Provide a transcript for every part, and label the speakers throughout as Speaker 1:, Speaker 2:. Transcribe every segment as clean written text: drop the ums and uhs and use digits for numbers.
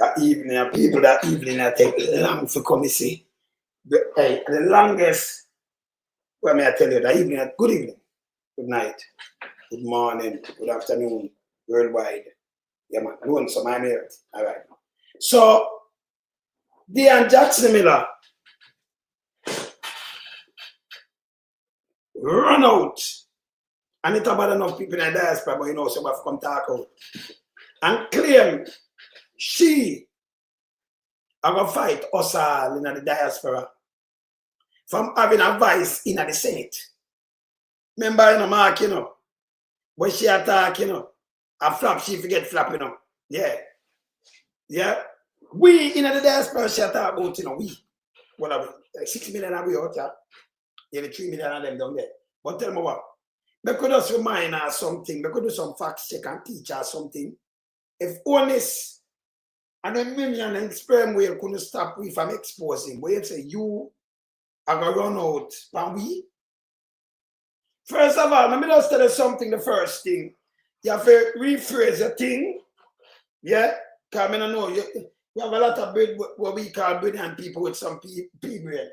Speaker 1: That evening, people that evening I take long to come and see. The longest, well, may I tell you, that evening, good evening, good night, good morning, good afternoon, worldwide. Yeah, man, doing some I'm here. All right. So, Dionne Jackson Miller run out. And it's about enough people in the diaspora, but you know, so we have to come talk out. And claim she are going to fight us all in the diaspora from having a voice in the Senate. Remember, you know, Mark, you know, when she attack, you know, a flap, she forget flap, you know. Yeah. Yeah. We in the diaspora, she attack about, you know, we. What are we? Like 6 million are we out here? Yeah, the 3 million of them down there. But tell me what. We could just remind her something. We could do some facts check and teach her something. If honest, and then million and sperm whale couldn't stop we from exposing, where you say you are going to run out, and we? First of all, let me just tell you something, the first thing. You have to rephrase your thing. Yeah? Because I don't know, you have a lot of bread, what we call brilliant people with some pea bread.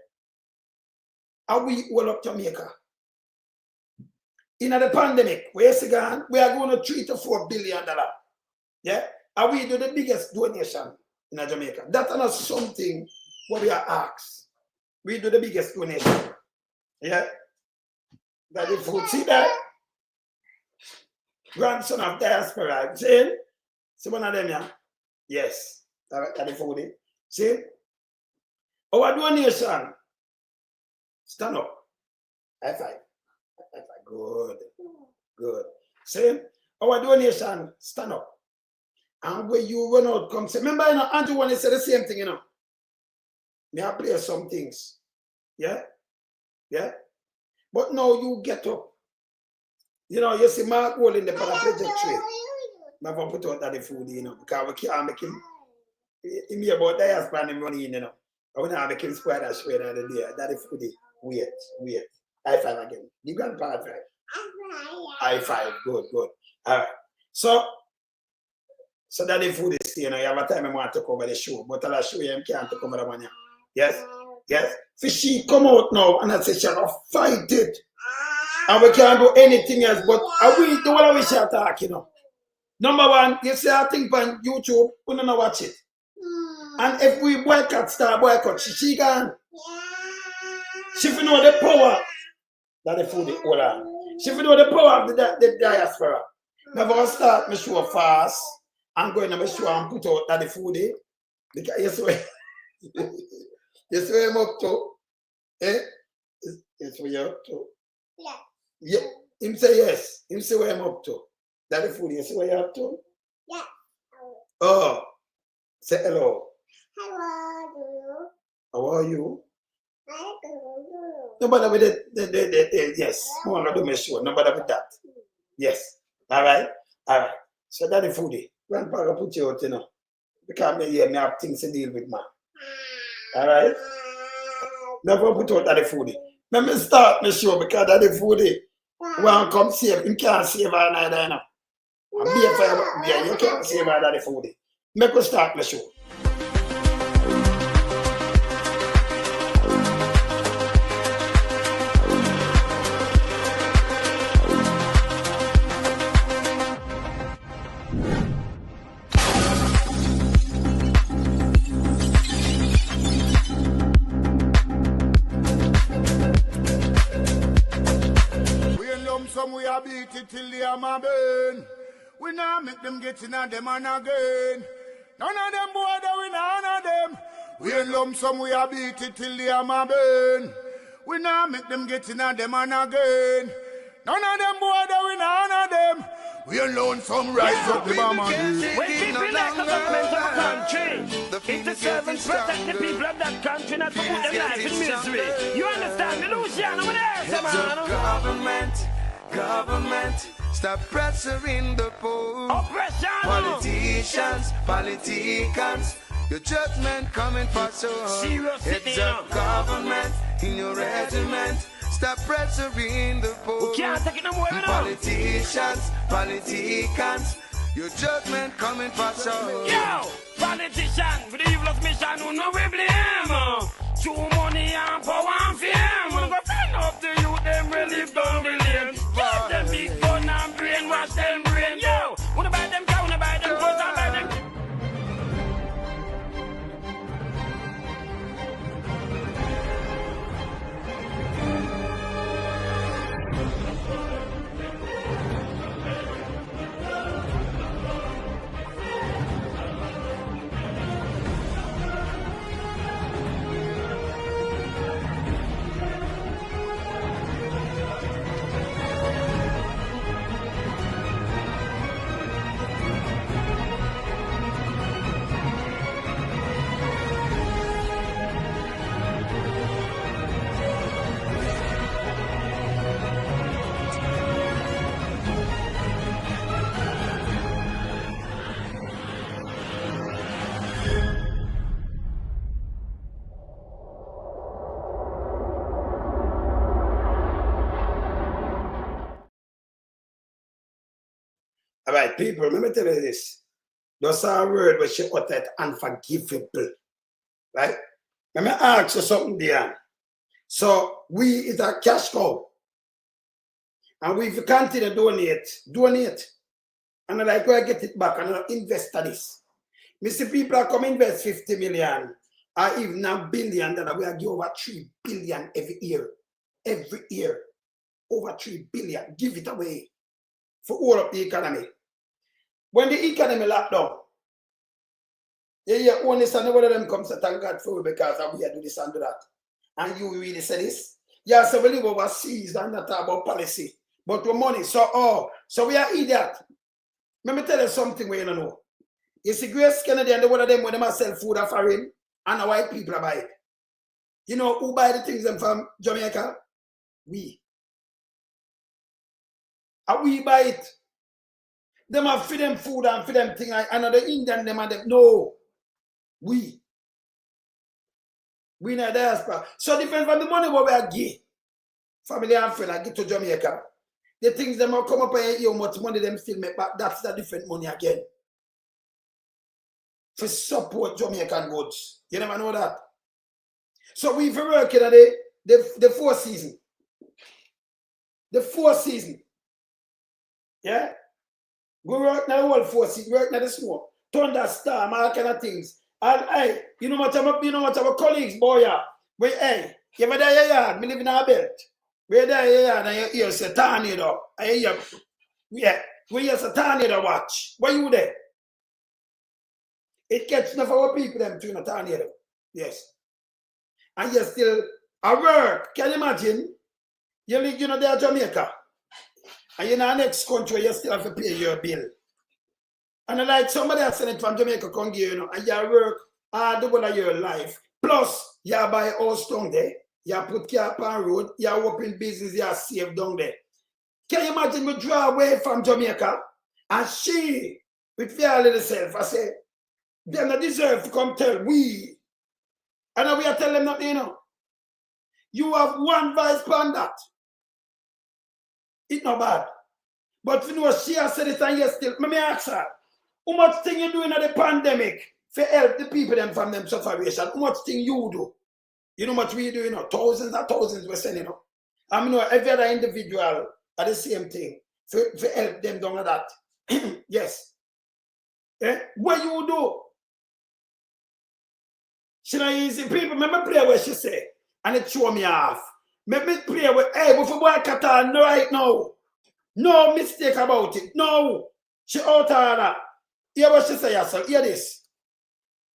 Speaker 1: Are we all up Jamaica? In the pandemic, where's it gone? We are going to $3 to $4 billion. Yeah? And we do the biggest donation in Jamaica. That's not something what we are asked. We do the biggest donation. Yeah? That if you see that? Grandson of Diaspora. See? See one of them, yeah? Yes. That is food. See? Our donation. Stand up. High five. High five. Good. Good. See? Our donation. Stand up. And when you run out, come say, remember, you know, Andrew want to say the same thing, you know. May I play some things? Yeah? Yeah? But now you get up. You know, you see Mark holding the paraplegic tree. I'm going to put out that the food, you know, because we can't make him. He me about diaspora and him running in, you know. I want to make him square that straight out of there. That is food. Wait. High five again. You got part right. High five. Good. All right. So that the food is, you know, you have a time I want to cover the show, but I'll show you can't cover the one. Yes? So she come out now and I say she'll fight it. And we can't do anything else, but we do what we shall talk, you know. Number one, you see a thing on YouTube, we don't know watch it. And if we boycott, she gone. She will know the power that the food is hold on. She will know the power of the diaspora. Never start my show fast. I'm going to make sure and put out that the food is. Because you swear him up to. Eh? You swear up to. Yeah. Him say yes. Him say where I'm up to. That the food, you see where you're up to? Yeah. Oh. Say hello. Hello. How are you? Nobody with it. Yes. I want to do my show. Nobody with that. Yes. All right. So that the food. Grandpa will put you out, you know. Because me have things to deal with, man. All right. Never put out that the food. Let me start my show because that the food. When come save, you can't save her neither, you know. Yeah, you can't save her that the food. Make us start my show.
Speaker 2: We are beat it till they are my burn. We now make them get in on them and again. None of them boy that we none of them. We in lump sum we are beat it till they are my burn. We now make them get in on them and again. None of them boy that we none of them. We alone some rise up the bomb and
Speaker 3: when people like the government of a country, it's the servants protect the people of that country, not to put their life in misery. You understand the Luciano over there,
Speaker 4: Government, stop pressuring the poor.
Speaker 3: Oppression.
Speaker 4: Politicians, your judgment coming for so. It's a government in your regiment. Stop pressuring the poor.
Speaker 3: We can't take it no more.
Speaker 4: Politicians, your judgment coming for so.
Speaker 3: Yo, politicians. politician with the evilest mission who no we blame. True money and power and fame. Wanna go friend up the youth, them will live down the lane. Give them big gun and brainwash them brain. Yo, wanna buy them cow, wanna buy them clothes and buy them.
Speaker 1: All right, people, let me tell you this. Just a word which you uttered, unforgivable. Right? Let me ask you something, Dionne. So, we is a cash cow. And we continue to donate. And I like, where I get it back and I invest in this. Me see people come invest 50 million or even $1 billion. We are give over 3 billion every year. Every year. Over 3 billion. Give it away for all of the economy. When the economy locked down, you only son one of them comes to thank God for because we do this and do that. And you really say this? Yeah, so we live overseas and not talk about policy. But with money, so we are idiot. Let me tell you something where you don't know. You see Grace Kennedy and the one of them when they sell food are foreign and the white people buy it. You know who buy the things them from Jamaica? We. And we buy it. Them have feed them food and feed them thing and the Indian them and them. No. We in a diaspora. So different from the money what we are give. Family and friends I give to Jamaica. The things them will come up and how much money them still make, but that's a different money again. For support Jamaican goods. You never know that. So we've been working at the 4 season. The 4 season. Yeah? We work now the whole 4 season, work now the snow. Thunderstorm, all kind of things. And hey, you know what our colleagues, boy, yeah. Wait, hey, you ever there your yard, me live in our belt. Where there your yard and you hear a tornado. I hear, yeah, we hear a tornado watch. Where you there? It gets enough of our people them to a tornado. Yes. And you're still at work. Can you imagine? You live, there Jamaica. And in the next country, you still have to pay your bill. And like somebody else sent it from Jamaica come here, and you work hard the whole of your life. Plus, you buy a house down there, you put car on road, you open business, you save down there. Can you imagine we draw away from Jamaica? And she, with fear of herself, I say, they don't deserve to come tell we. And we are telling them nothing, You have one vice on that. It's not bad. But you know, she has said it and you still, let me ask her. How much thing you doing in the pandemic to help the people them from them sufferation? How much thing you do? You know what we do, thousands and thousands we're sending, I mean, every other individual are the same thing for help them down that. Yes. Eh? What you do? She not easy. People, let me play what she say. And it show me off. Let me play with, hey, we for boy Qatar right now. No mistake about it. No. She out of that. Hear what she say yourself. Hear this.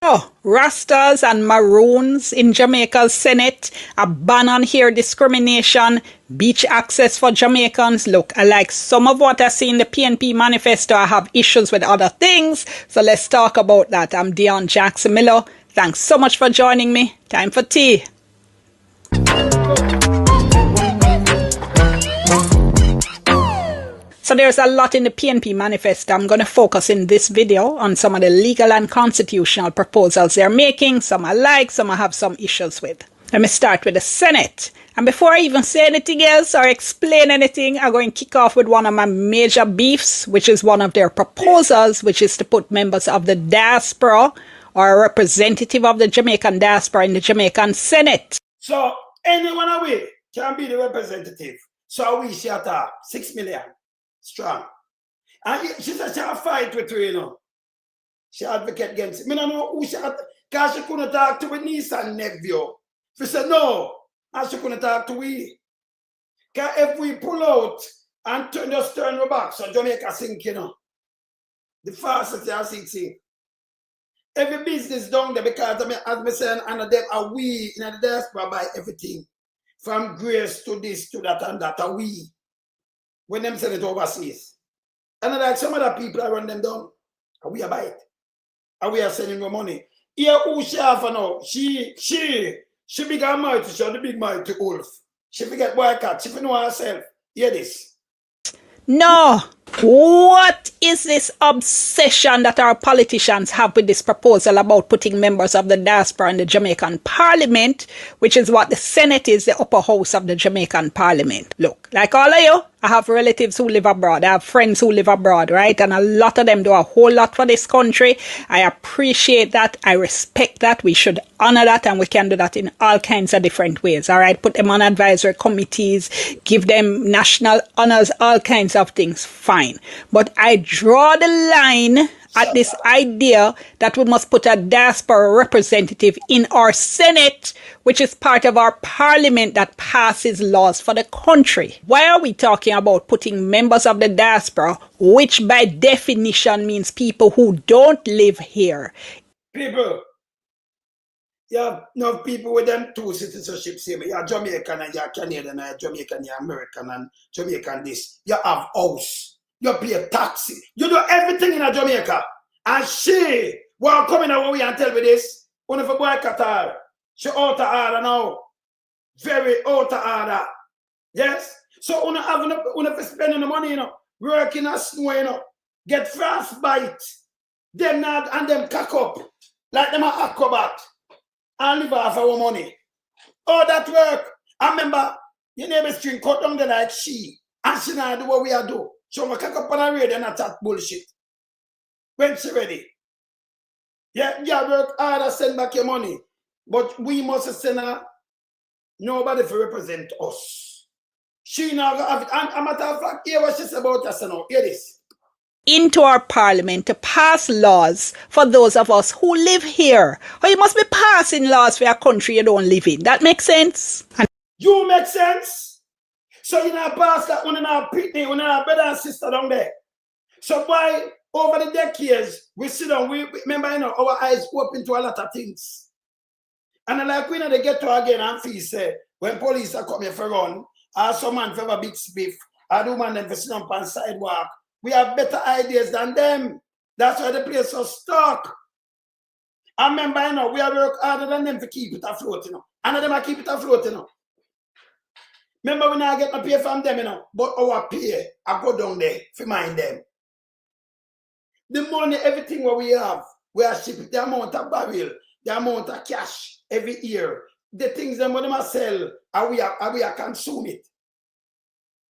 Speaker 5: Oh, Rastas and Maroons in Jamaica's Senate, a ban on hair discrimination, beach access for Jamaicans. Look, I like some of what I see in the PNP manifesto. I have issues with other things. So let's talk about that. I'm Dionne Jackson Miller. Thanks so much for joining me. Time for tea. So there's a lot in the PNP manifesto. I'm going to focus in this video on some of the legal and constitutional proposals they're making. Some I like, some I have some issues with. Let me start with the Senate. And before I even say anything else or explain anything, I'm going to kick off with one of my major beefs, which is one of their proposals, which is to put members of the diaspora or a representative of the Jamaican diaspora in the Jamaican Senate.
Speaker 1: So anyone away can be the representative. So we she attack 6 million strong. And she said she had a fight with her, you know. She advocate against it. I don't know who she had, because she couldn't talk to her niece and nephew. She said no, and she couldn't talk to we. Because if we pull out and just turn her back, so Jamaica sink, you know. The fastest you see sink. Every business down there, because as I say, and them are we in the diaspora buy everything. From grace to this, to that, and that are we. When them send it overseas. And like some other people I run them down. And we are buy it. And we are sending no money. Here who she have now, she big and mighty, she the big mighty wolf. She forget boycott, she know herself. Hear this.
Speaker 5: No. What is this obsession that our politicians have with this proposal about putting members of the diaspora in the Jamaican Parliament, which is what the Senate is, the upper house of the Jamaican Parliament? Look, like all of you, I have relatives who live abroad. I have friends who live abroad, right? And a lot of them do a whole lot for this country. I appreciate that. I respect that. We should honor that, and we can do that in all kinds of different ways, all right? Put them on advisory committees, give them national honors, all kinds of things. Fine. But I draw the line at this idea that we must put a diaspora representative in our Senate, which is part of our parliament that passes laws for the country. Why are we talking about putting members of the diaspora, which by definition means people who don't live here?
Speaker 1: People, you have no people with them two citizenships here. You are Jamaican and you are Canadian, and you are Jamaican, you are American, and Jamaican this. You have house. You pay a taxi. You do everything in a Jamaica. And she will come in our way and tell me this. One of the boycott her. She out of order now. Very out of order. Yes? So one of spending the money, you know, working a snow, you know, get frostbite. Them not and them cock up. Like them are acrobat. And live off our money. Oh, that work. I remember your neighbor's string cut down there like she. And she not do what we are do. So we cock up on a radio and attack bullshit. When she ready. Yeah, work hard and send back your money. But we must send her nobody to represent us. She now have it. And a matter of fact, hear what she said about us now. Hear this.
Speaker 5: Into our parliament to pass laws for those of us who live here. Or you must be passing laws for a country you don't live in. That makes sense?
Speaker 1: You make sense? So you know pass that one in our pitney, one in our brother and sister down there. So why over the decades we sit down, we remember, you know, our eyes open to a lot of things. And like we know they get to again and feel say when police are coming for run, or some man for a big spiff, or do man them for sit down on sidewalk. We have better ideas than them. That's why the place was stuck. I remember, you know, we have worked harder than them to keep it afloat, you know. And them are keep it afloat, you know. Remember when I get my pay from them, you know, but our pay, I go down there to mind them. The money, everything what we have, we are shipping the amount of barrel, the amount of cash every year. The things them when them sell, and we are consume it.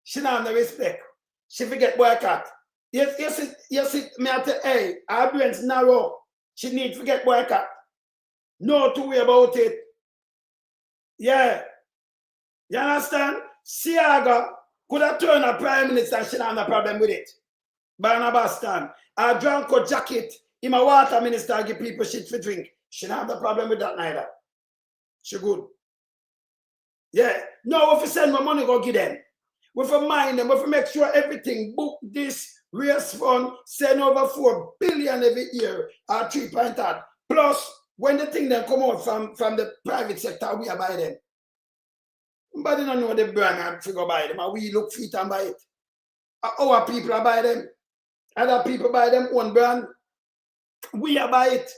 Speaker 1: She don't have no respect. She forget boycott. Yes, me I tell, hey, our brains narrow. She need to get boycott. No two way about it. Yeah. You understand? Siaga could have turned a prime minister and she don't have no problem with it. Barnabas stand. A drunk jacket, in a water minister give people shit for drink. She don't have no problem with that neither. She good. Yeah. No, if you send my money, go give them. We for mind them, we for make sure everything, book this, race fund, send over 4 billion every year, or 3.8. Plus, when the thing then come out from the private sector, we are buy them. But they don't know the brand and figure buy them, and we look fit and buy it. Our people are buy them. Other people buy them one brand. We are buy it.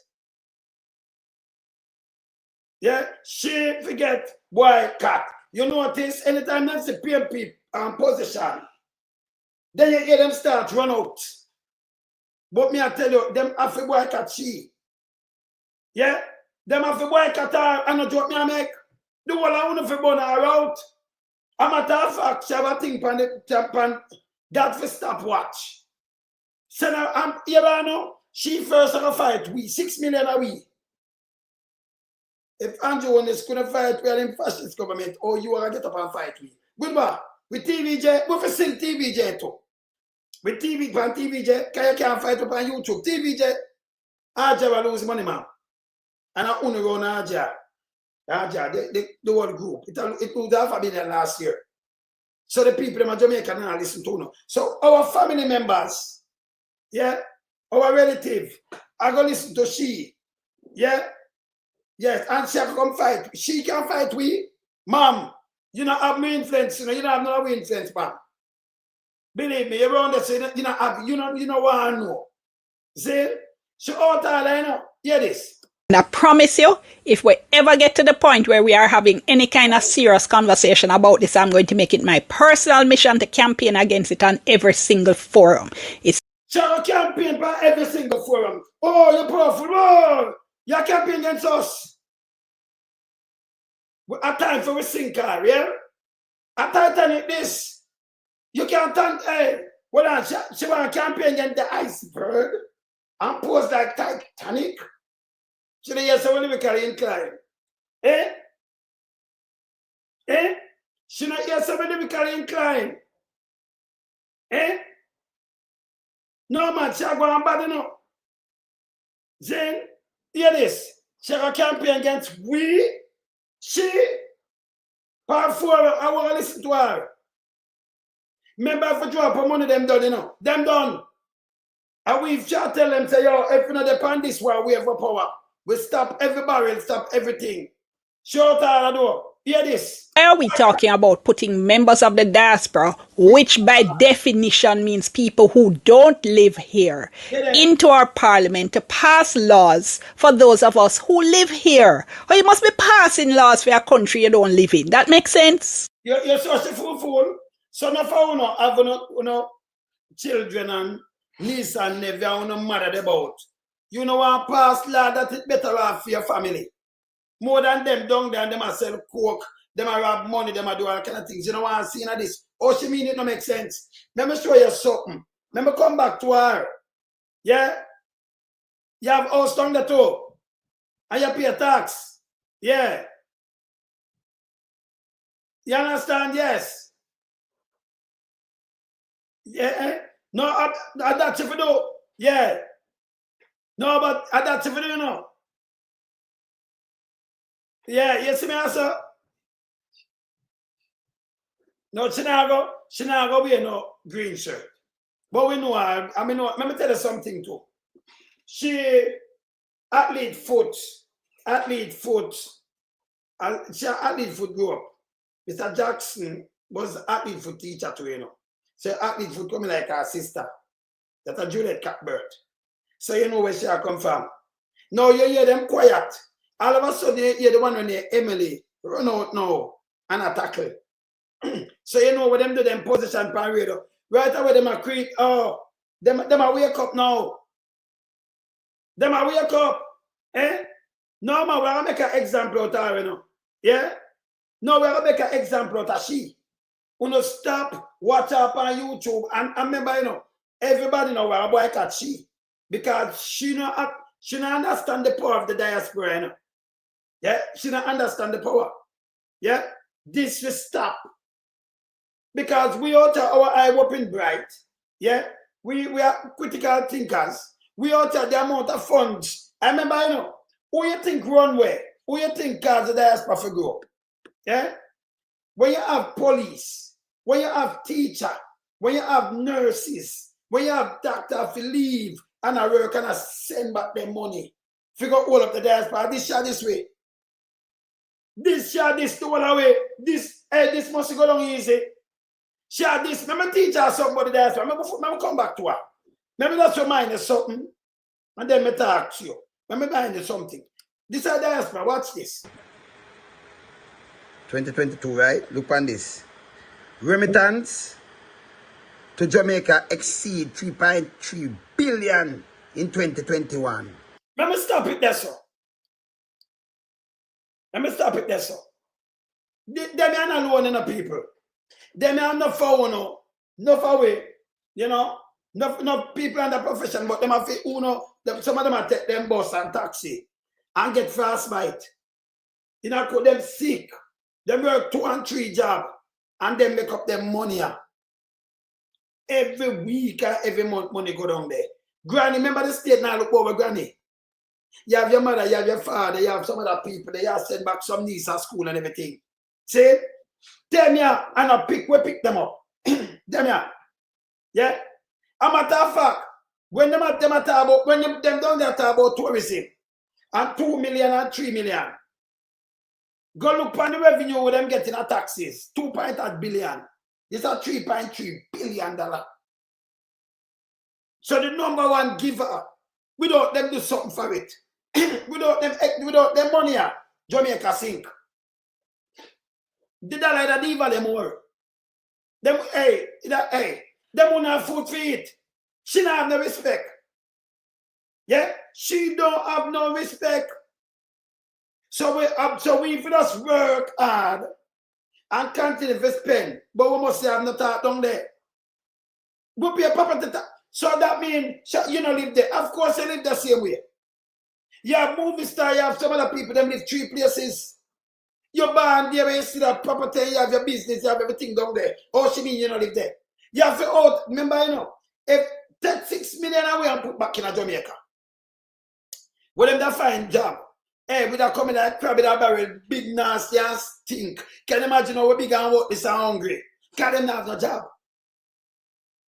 Speaker 1: Yeah, she forget boycott. You notice anytime that's the PMP position, then you hear them start run out. But me I tell you, them have to boycott she. Yeah, them have to boycott her and not joke me I make. The whole I want to burn her out. A matter of fact, she have a thing on the that for stopwatch. So now, you know, she first have a fight, we 6 million a week. If Andrew is going to fight with an fascist government, or you are going to get up and fight with. Goodbye. With TVJ, we can sing TVJ too. With TV, on TVJ, you can't fight up on YouTube. TVJ, Aja will lose money, man. And I only run Aja. Aja, the whole group. It was half been there last year. So the people in Jamaica now listen to no. So our family members, yeah, our relative, are going to listen to she. Yeah. Yes, and she can come fight. She can fight we. Mom, you don't have no influence, you don't have no influence, ma'am. Believe me, you're around there, so you don't have, you know what I know. See? She out all, you know. Hear this.
Speaker 5: And I promise you, if we ever get to the point where we are having any kind of serious conversation about this, I'm going to make it my personal mission to campaign against it on every single forum. It's
Speaker 1: she will campaign by every single forum. Oh, you're powerful. Oh, you're campaigning against us. At time for a sinker, yeah? At Titanic this. You can't thank, hey, well, she want to campaign against the iceberg and pose like Titanic. She don't hear someone lyrically inclined. Eh? Eh? She don't hear someone lyrically inclined. Eh? No, man, she go on bad enough. Then, hear this. She a campaign against we. She. Part 4, I want to listen to her. Remember, if you drop her money, them done, you know. Them done. And we've tell them, say, yo, if you not depend this way, we have a power. We stop every barrel, stop everything. Short all the door. Hear this.
Speaker 5: why are we talking about putting members of the diaspora, which by definition means people who don't live here, into our parliament to pass laws for those of us who live here? Or you must be passing laws for a country you don't live in. That makes sense?
Speaker 1: You're such a fool. So now for you have no children and niece and nephew you no mad about. You know what pass law that it better off for your family. More than them down there, them a sell coke, them a rob money, them a do all kind of things. You know what I'm seeing of this? Oh, she mean it no make sense. Let me show you something. Let me come back to her. Yeah? You have house down the too. And you pay tax. Yeah. You understand? Yes. Yeah. No, that's if you do. Yeah. No, but that's if you do, you know. Yeah, you see me answer? No, she not go wear no green shirt. But we know her. I mean, let me tell you something too. She athlete foot grew up. Mr. Jackson was athlete foot teacher too, you know. So athlete foot coming like her sister. That's a Juliet Catbird. So you know where she come from. Now you hear them quiet. All of a sudden, you hear the one when they Emily run out now and a tackle. So you know what them do them position pan radio. Right away them a creep. Oh, them a wake up now. Them a wake up. Eh? No man, we're gonna make an example out of her, you know. Yeah? No, we're gonna make an example out of she. We no stop, watch up on YouTube and remember, you know, everybody know where a boy catch she. Because she don't understand the power of the diaspora, you know. Yeah, she don't understand the power. Yeah, this will stop. Because we ought to our eye open bright. Yeah, we are critical thinkers. We ought to the amount of funds. I remember, you know, who you think run where? Who you think cause the diaspora for grow? Yeah, when you have police, when you have teacher, when you have nurses, when you have doctor for leave and I work and I send back their money. Figure all of the diaspora. This shot this way. This shot this the one away. This must go down easy. Shot this. Let me teach her something about the diaspora. Let me come back to her. Maybe that's your mind is something. And then me talk to you. Let me mind is something. This is diaspora. Watch this.
Speaker 6: 2022, right? Look on this. Remittance to Jamaica exceed 3.3 billion in 2021.
Speaker 1: Let me stop it there, sir. Let me stop it there, sir. Them are not alone in the people. Them are not for no away. You know, no people in the profession, but them have some of them are take them bus and taxi and get fast bite. You know, them sick. Them work 2 and 3 jobs and then make up their money. Every week and every month money go down there. Granny, remember the state now look over Granny? You have your mother, you have your father, you have some other people, they have send back some niece at school and everything. See? Them here and we pick them up. Them here. Yeah? A matter of fact, when them talk about, when them down there talk about tourism and 2 million and 3 million. Go look on the revenue with them getting a taxes. 2.8 billion. It's a $3.3 billion. So the number one giver, without them do something for it. without them money, Jamaica sink. The dollar that diva them more. Them them won't have food for it. She don't have no respect. Yeah? She don't have no respect. So we just work hard and continue to spend, but we must have no talk down there. We pay property tax. So that means you don't live there. Of course, you live the same way. You have movie star, you have some other people, them live 3 places. You're born there where you see that property, you have your business, you have everything down there. Oh, she mean you don't live there. You have to out, remember, you know, if take 6 million away and put back in Jamaica. Well, them that find job. Hey, we that coming like crab in a barrel, big nasty and stink. Can you imagine how we big and work this and hungry? Because them not have no job.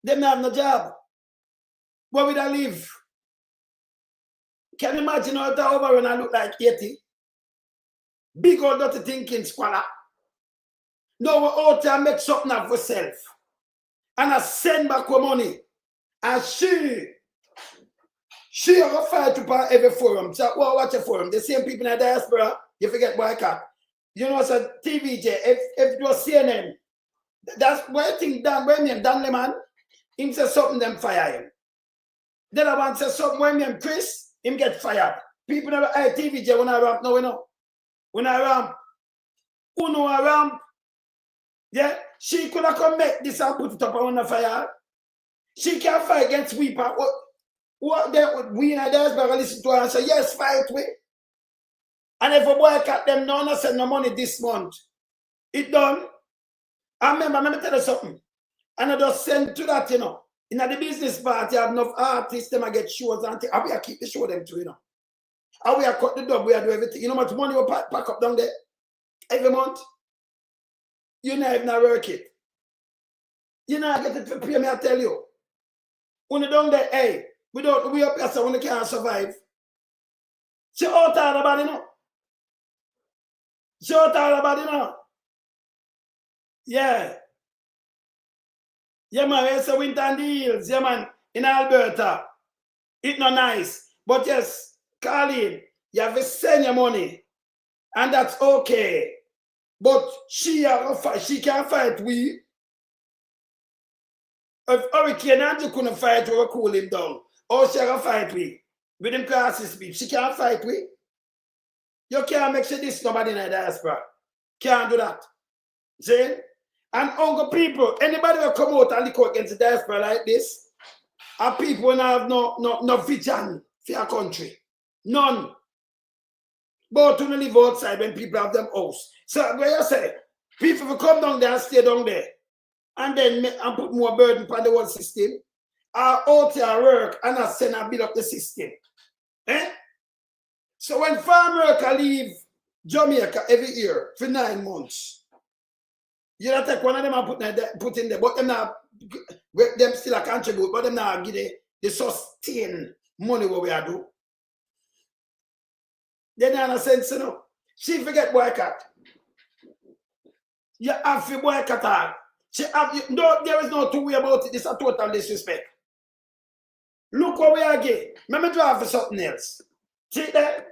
Speaker 1: Them not have no job. Where we that live? Can you imagine how that over when I look like 80? Big old dirty thinking squalor. No, we're out there and make something of ourselves. And I send back our money. And she have a fight upon every forum. So, well, watch a forum. The same people in the diaspora, you forget boycott. You know, so TVJ, if it was CNN, that's why I think Dan Leman, him say something, them fire him. Then I want to say something, when him Chris, him get fired. People never, hey, TVJ, when I ramp, no, we know. When I ramp, who know I ramp? Yeah, she could have come make this and put it up on the fire. She can't fight against we, but what we in the diaspora listen to her and say, yes, fight we. And if a boycott them, no one send no money this month. It done. I remember, let me tell you something. And I just send to that, you know. In the business part, you have enough artists, them I get shows and things. How we keep the show them too, you know. How we cut the dub, we do everything. You know how much money we pack up down there? Every month. You know if not work it. You know I get it for pay me, I tell you. When you down there, hey, we up here so when you can't survive. She out all about it, you know. She out all about it, you know. Yeah. Yeah, man, it's a winter and deals. Yeah, man, in Alberta. It's not nice. But yes, Colleen, you have to send your money. And that's okay. But she can't fight we. If Hurricane Andrew couldn't fight, we will cool him down. Or she can fight we. With them classes speech. She can't fight we. You can't make sure this nobody in the diaspora. Can't do that. See? And Uncle people, anybody will come out and look out against the diaspora like this, and people will have no vision for your country. None. But to live outside when people have them house. So where you say, people will come down there and stay down there. And then and put more burden upon the whole system. Or out here work and I send and build up the system. Eh? So when farm worker leave Jamaica every year for 9 months, you don't take one of them and put in there, but them still a contribute, but them now give the sustain money what we are do. Then in a sense, you know, she forget boycott. You have to boycott her. No, there is no two way about it. It's a total disrespect. Look what we are getting. Let me draw for something else. See that?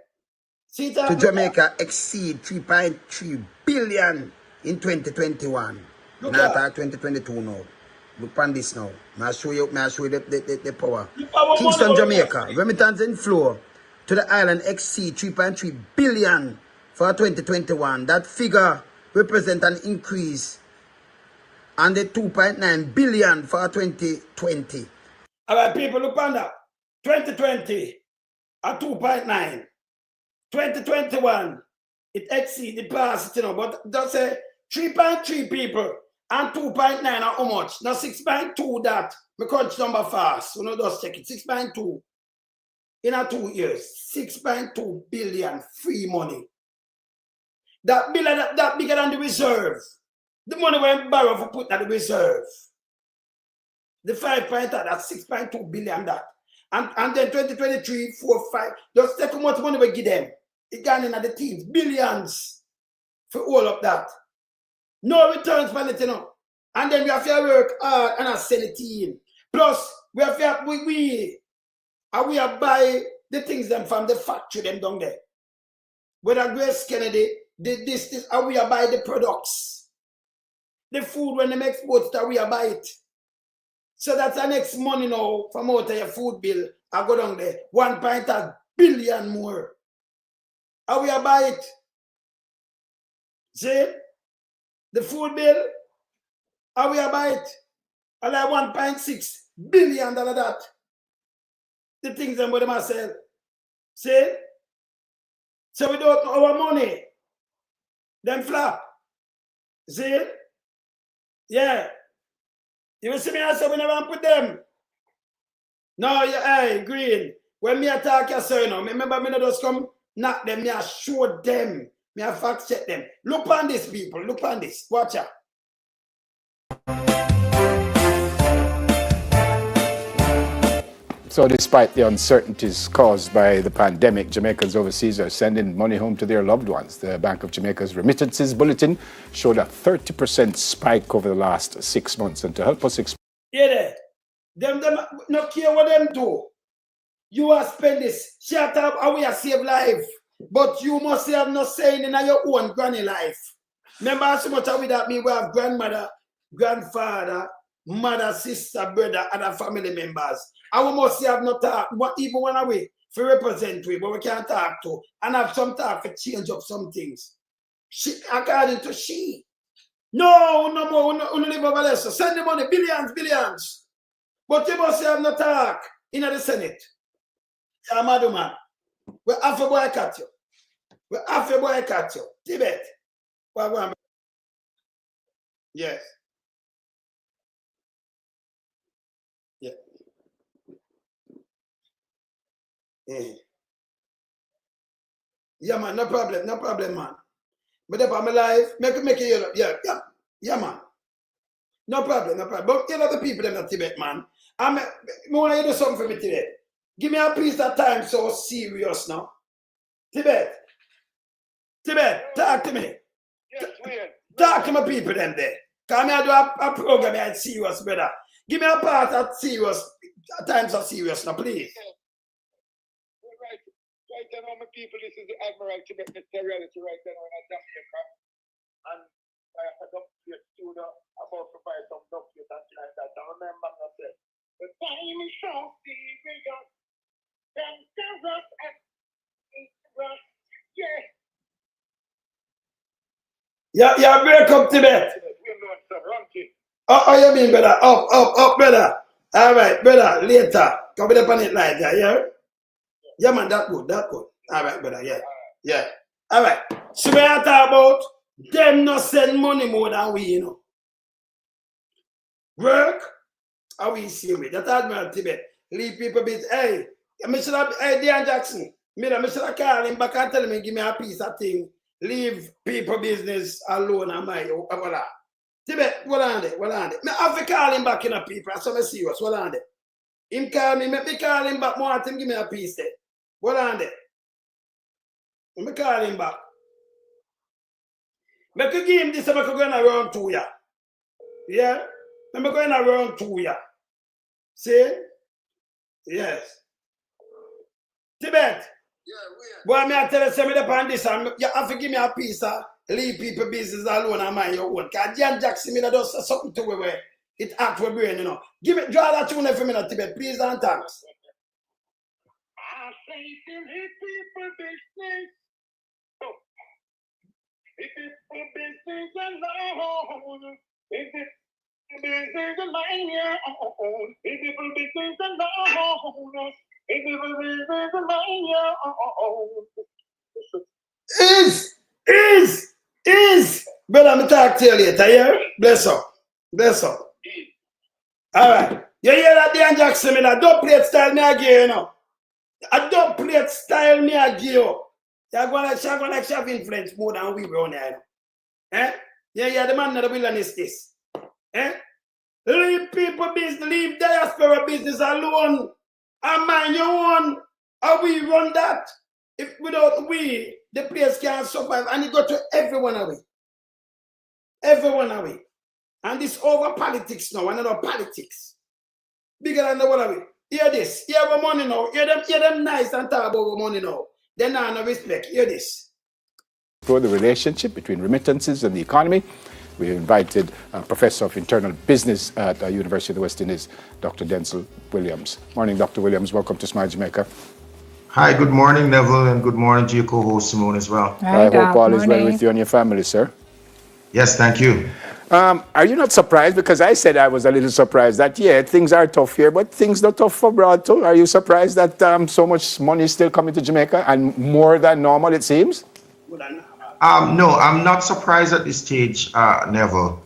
Speaker 1: See that?
Speaker 6: To Jamaica exceed 3.3 billion in 2021.
Speaker 1: Look
Speaker 6: Not
Speaker 1: at
Speaker 6: 2022 now. Look on this now. I'll show you the power.
Speaker 1: The power
Speaker 6: Kingston,
Speaker 1: money
Speaker 6: Jamaica. Remittance inflow to the island exceed 3.3 billion for 2021. That figure represents an increase on the 2.9 billion for 2020.
Speaker 1: All right, people, look on that. 2020 at 2.9. 2021 It exceeds the past, you know, but just say 3.3 people and 2.9 are how much? Now 6.2 that. Me crunch number fast. So no just check it. 6.2 in a 2 years. 6.2 billion free money. That bigger than the reserve. The money when borrow for put at the reserve. The 5 point that's 6.2 billion that. And then 2023, 4, 5. Just take how much money we give them. It gone in at the teams. Billions for all of that. No returns for it, you know. And then we have to work hard and sell the team. Plus, we have to we are buy the things them from the factory them down there. Whether Grace Kennedy, this, and we are buy the products. The food when them export that we are buy it. So that's the next money now from out of your food bill. I go down there. 1.1 billion more. And we are buy it. See? The food bill, and we are buy it. And like 1.6 billion that. The things them with them sell. See? So we don't know our money. Them flap. See? Yeah. You will see me answer we never put them. No, hey, Green. When me attack you, sir, you know, remember me not just come knock them, me I show them. Me I fact check them. Look on this, people. Look on this. Watch out.
Speaker 7: So despite the uncertainties caused by the pandemic, Jamaicans overseas are sending money home to their loved ones. The Bank of Jamaica's Remittances Bulletin showed a 30% spike over the last 6 months. And to help us explain...
Speaker 1: Yeah, them not care what them do. You are spend this. Shut up and we are save life. But you must have no saying in your own granny life. Remember so much with that me we have grandmother, grandfather, mother, sister, brother, other family members. And we must have no talk, even one way for represent we, but we can't talk to. And have some talk for change up some things. She, according to she. No more, we live over there. So send the money, billions. But you must have no talk in the Senate. Yeah, madam man. We have to boycott you. We have to boycott you. Tibet. Yes. Yeah. Yeah, man, no problem, man. But if I'm alive, make it, yeah, man. No problem. But you know the people in the Tibet, man. I want you to do something for me today. Give me a piece of time so serious now. Tibet, talk to me.
Speaker 2: Yes,
Speaker 1: Talk to my people them there. Come here do a program here serious, brother. Give me a part of serious, times of serious now, please.
Speaker 2: Right now, my people, this is the Admiral Tibet reality right now in Jamaica. And I have to your studio about to buy some documents and things like that. I remember I said, the time is short, we got them us and
Speaker 1: Yeah, break up Tibet. Oh, you mean, brother? Up, brother. All right, brother, later. Come up on it like that, yeah? Yeah, man, that good. All right, brother, yeah. All right. So we are talking about them not send money more than we, you know. Work, how we see me. That's Admiral Tibet. Leave people be, hey, Dionne Jackson, I should have called him back and tell him, give me a piece of thing. Leave people business alone and my, voila. Tibet, what on there? I have to call him back in a people, that's so serious, what on there? Him call me, me call him back, more him give me a piece there. What on there? Let me call him back. I could give him this, I could go in around 2 years. Yeah? I'm going around 2 years. See? Yes. Tibet. Yeah, boy, I tell you, send me the pan this, and you have to give me a piece of leave people business alone and mind your own. Because Dionne Jackson, me that does something to where it act for brain, you know. Give me, draw that tune for me, Tibet, please and thanks.
Speaker 2: I say to his people business. If it's for business alone, if it's business alone, if it's for business alone, if it's for business alone.
Speaker 1: Brother, me talk to you later, yeah? Bless up. Bless up. All right. You hear that, Dionne Jackson, me that dub plate style me a give you, know? A dub plate style me a give you. You're going to have influence more than we run here, eh? Yeah, the man of the wilderness this. Eh? Leave people business, leave diaspora business alone. And mind your own. How we run that? If without we, the place can't survive. And it go to everyone away. Everyone away. And this over politics now, another politics. Bigger than the world away. Hear this. Hear our money now. Hear them nice and talk about our money now. They not no respect. Hear this.
Speaker 7: For the relationship between remittances and the economy, we invited a professor of internal business at the University of the West Indies, Dr. Denzel Williams. Morning, Dr. Williams. Welcome to Smile Jamaica.
Speaker 8: Hi, good morning, Neville, and good morning to your co-host, Simone, as well.
Speaker 7: I hope all is well with you and your family, sir.
Speaker 8: Yes, thank you.
Speaker 7: Are you not surprised? Because I said I was a little surprised that, yeah, things are tough here, but things are tough abroad too. Are you surprised that so much money is still coming to Jamaica and more than normal, it seems?
Speaker 8: No, I'm not surprised at this stage, Neville,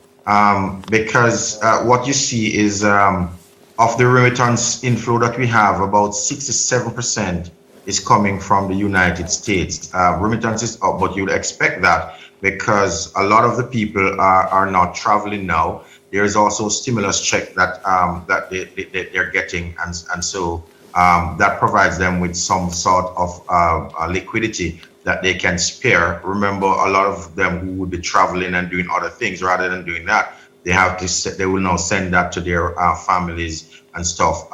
Speaker 8: because what you see is of the remittance inflow that we have, about 67% is coming from the United States. Remittance is up, but you'd expect that because a lot of the people are not traveling now. There is also a stimulus check that they're getting, and so that provides them with some sort of liquidity that they can spare. Remember, a lot of them who would be traveling and doing other things, rather than doing that, they will now send that to their families and stuff.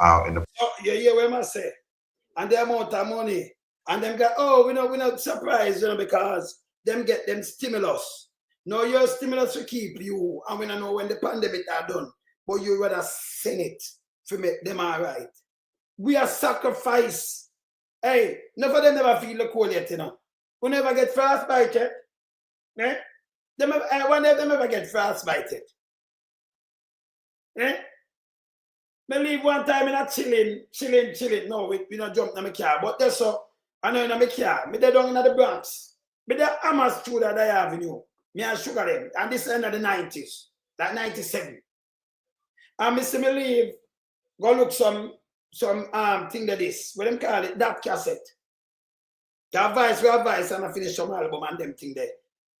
Speaker 1: Yeah, what I say? And the amount of money, and them go, oh, we're not surprised, because them get them stimulus. No, your stimulus will keep you, and we don't know when the pandemic are done, but you rather send it to make them all right. We are sacrifice. Hey, none of them never feel the cold yet, We never get frostbite yet. Eh? One of them ever get frostbite. Eh? Me leave one time in a chilling. No, we not jump in my car. But that's so. I know in my car. Me they down in the Bronx. Me they Hamas through that avenue. Me and sugar them. And this end of the 90s. That 97. And me see me leave. Go look some thing that this. What them call it? That cassette. We advice and I finish some album and them thing there.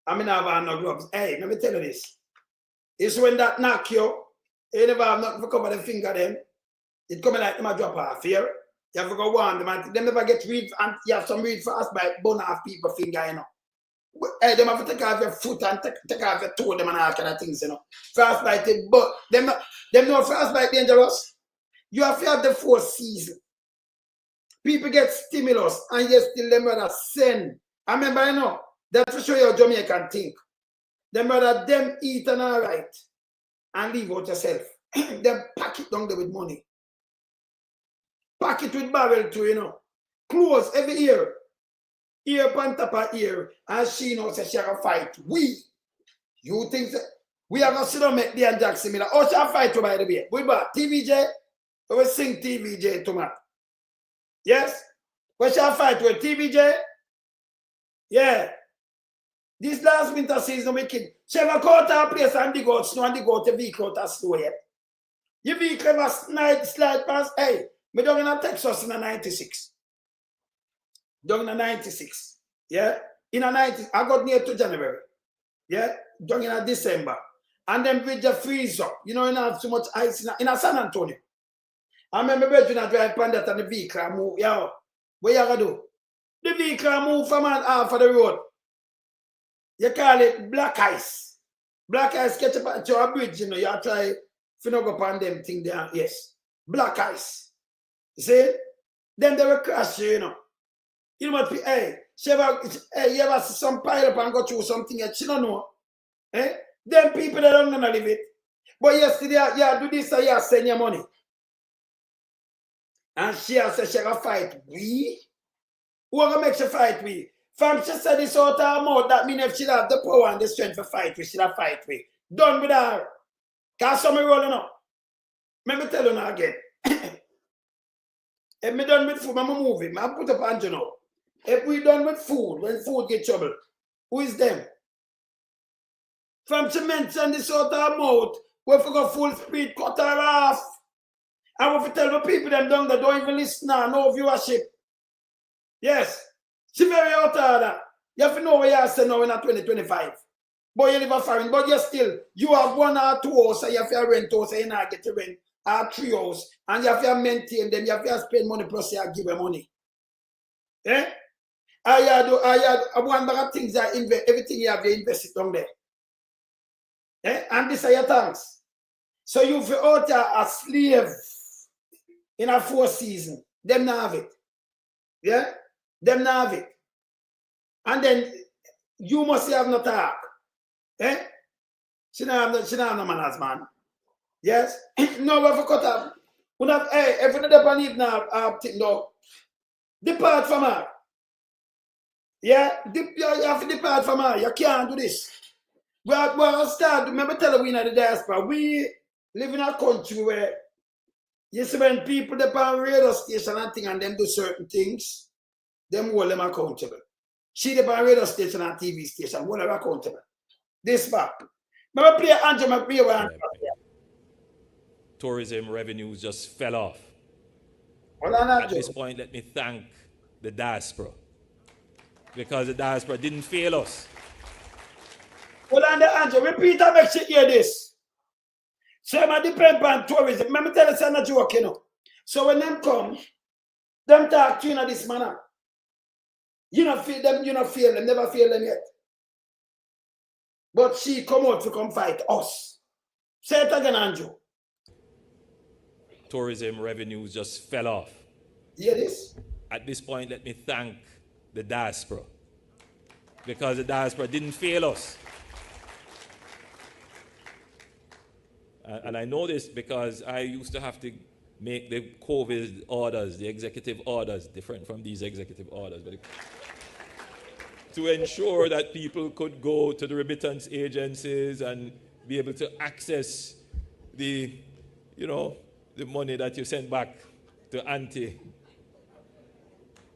Speaker 1: I mean, I have no gloves. Hey, let me tell you this. It's when that knock you never have nothing to cover the finger then. It coming like them a drop off here. You have to go warn them and them never get read and you have some read fast by bone off people finger, Hey, them have to take off your foot and take off your toe them and all kind of things, Frostbite, but them no frostbite dangerous. You have to have the 4 seasons. People get stimulus and you still them rather send. I remember, that for sure your Jamaican think. Them rather them eat and all right and leave out yourself. Them pack it down there with money. Pack it with barrel too, Close every ear. Ear pan top of ear. And she knows that she have a fight. You think that we are going to sit down make Dionne Jackson Miller. Oh, she have a fight to by the way. We bought TVJ. We will sing TVJ to me. Yes? We shall fight with TVJ? Yeah. This last winter season, wicked. She have a go to a place and dig out snow and dig out the vehicle out of snow yet. Your vehicle ever slide past? Hey, me down in Texas in a 96. Down in a 96. Yeah? In a 90, I got near to January. Yeah? Down in a December. And then bridge just freeze up. You have so much ice in a San Antonio. I remember when I drive on that and the vehicle move. Yo, what you gonna do? The vehicle move from half of the road. You call it black ice. Black ice catch up to a bridge, you try to go upon them thing there. Yes. Black ice. You see? Then they will crash you, You must be, you ever see some pile up and go through something that she don't know? Them people that don't gonna leave it. But yesterday, you do this and you send your money. And she has said she gonna fight we? Who gonna make she fight we? From she said this out of her mouth, that means if she have the power and the strength to fight we, she'll fight we. Done with her. Cause some rolling up. Let me tell you now again. If me done with food, I'm moving. I put up Andrew now. If we done with food, when food get trouble, who is them? From cement and this out of mouth, we have to go full speed, cut her off. And we have to tell the people them down that don't even listen now, no viewership. Yes. She very out of that. You have to know where you are now in 2025. But you live a foreign, but you still, you have 1 or 2 houses, so you have to rent house, so you not get to rent, or 3 houses, and you have to maintain them, you have to spend money plus you have to give them money. Eh? I had one bag of things I invest, everything you have to invest it down there. Eh? And this are your thanks. So you feel out a slave in a 4 season. Them not have it. Yeah? Them not have it. And then you must have no talk. Eh? She not have no manners, man. Yes? No, we have to cut up. We have, hey, if you don't need now, no. Depart from her. Yeah? You have to depart from her. You can't do this. Well, start, remember tell we in the diaspora, we live in a country where you see when people depend on radio station and thing and them do certain things, them hold them accountable. She depend on radio station and TV station, hold them accountable. This back. Remember play Andrew McBeer.
Speaker 9: Tourism revenues just fell off. At this point, let me thank the diaspora. Because the diaspora didn't fail us.
Speaker 1: Well, Andrew, repeat and make sure you hear this. So I depend on tourism. Let me tell you something, not joke, you know. So when them come, them talk to you in this manner. You not feel them, never feel them yet. But she come out to come fight us. Say it again, Andrew.
Speaker 9: Tourism revenues just fell off.
Speaker 1: Hear this?
Speaker 9: At this point, let me thank the diaspora. Because the diaspora didn't fail us. And I know this because I used to have to make the COVID orders, the executive orders, different from these executive orders, but to ensure that people could go to the remittance agencies and be able to access the, the money that you sent back to auntie.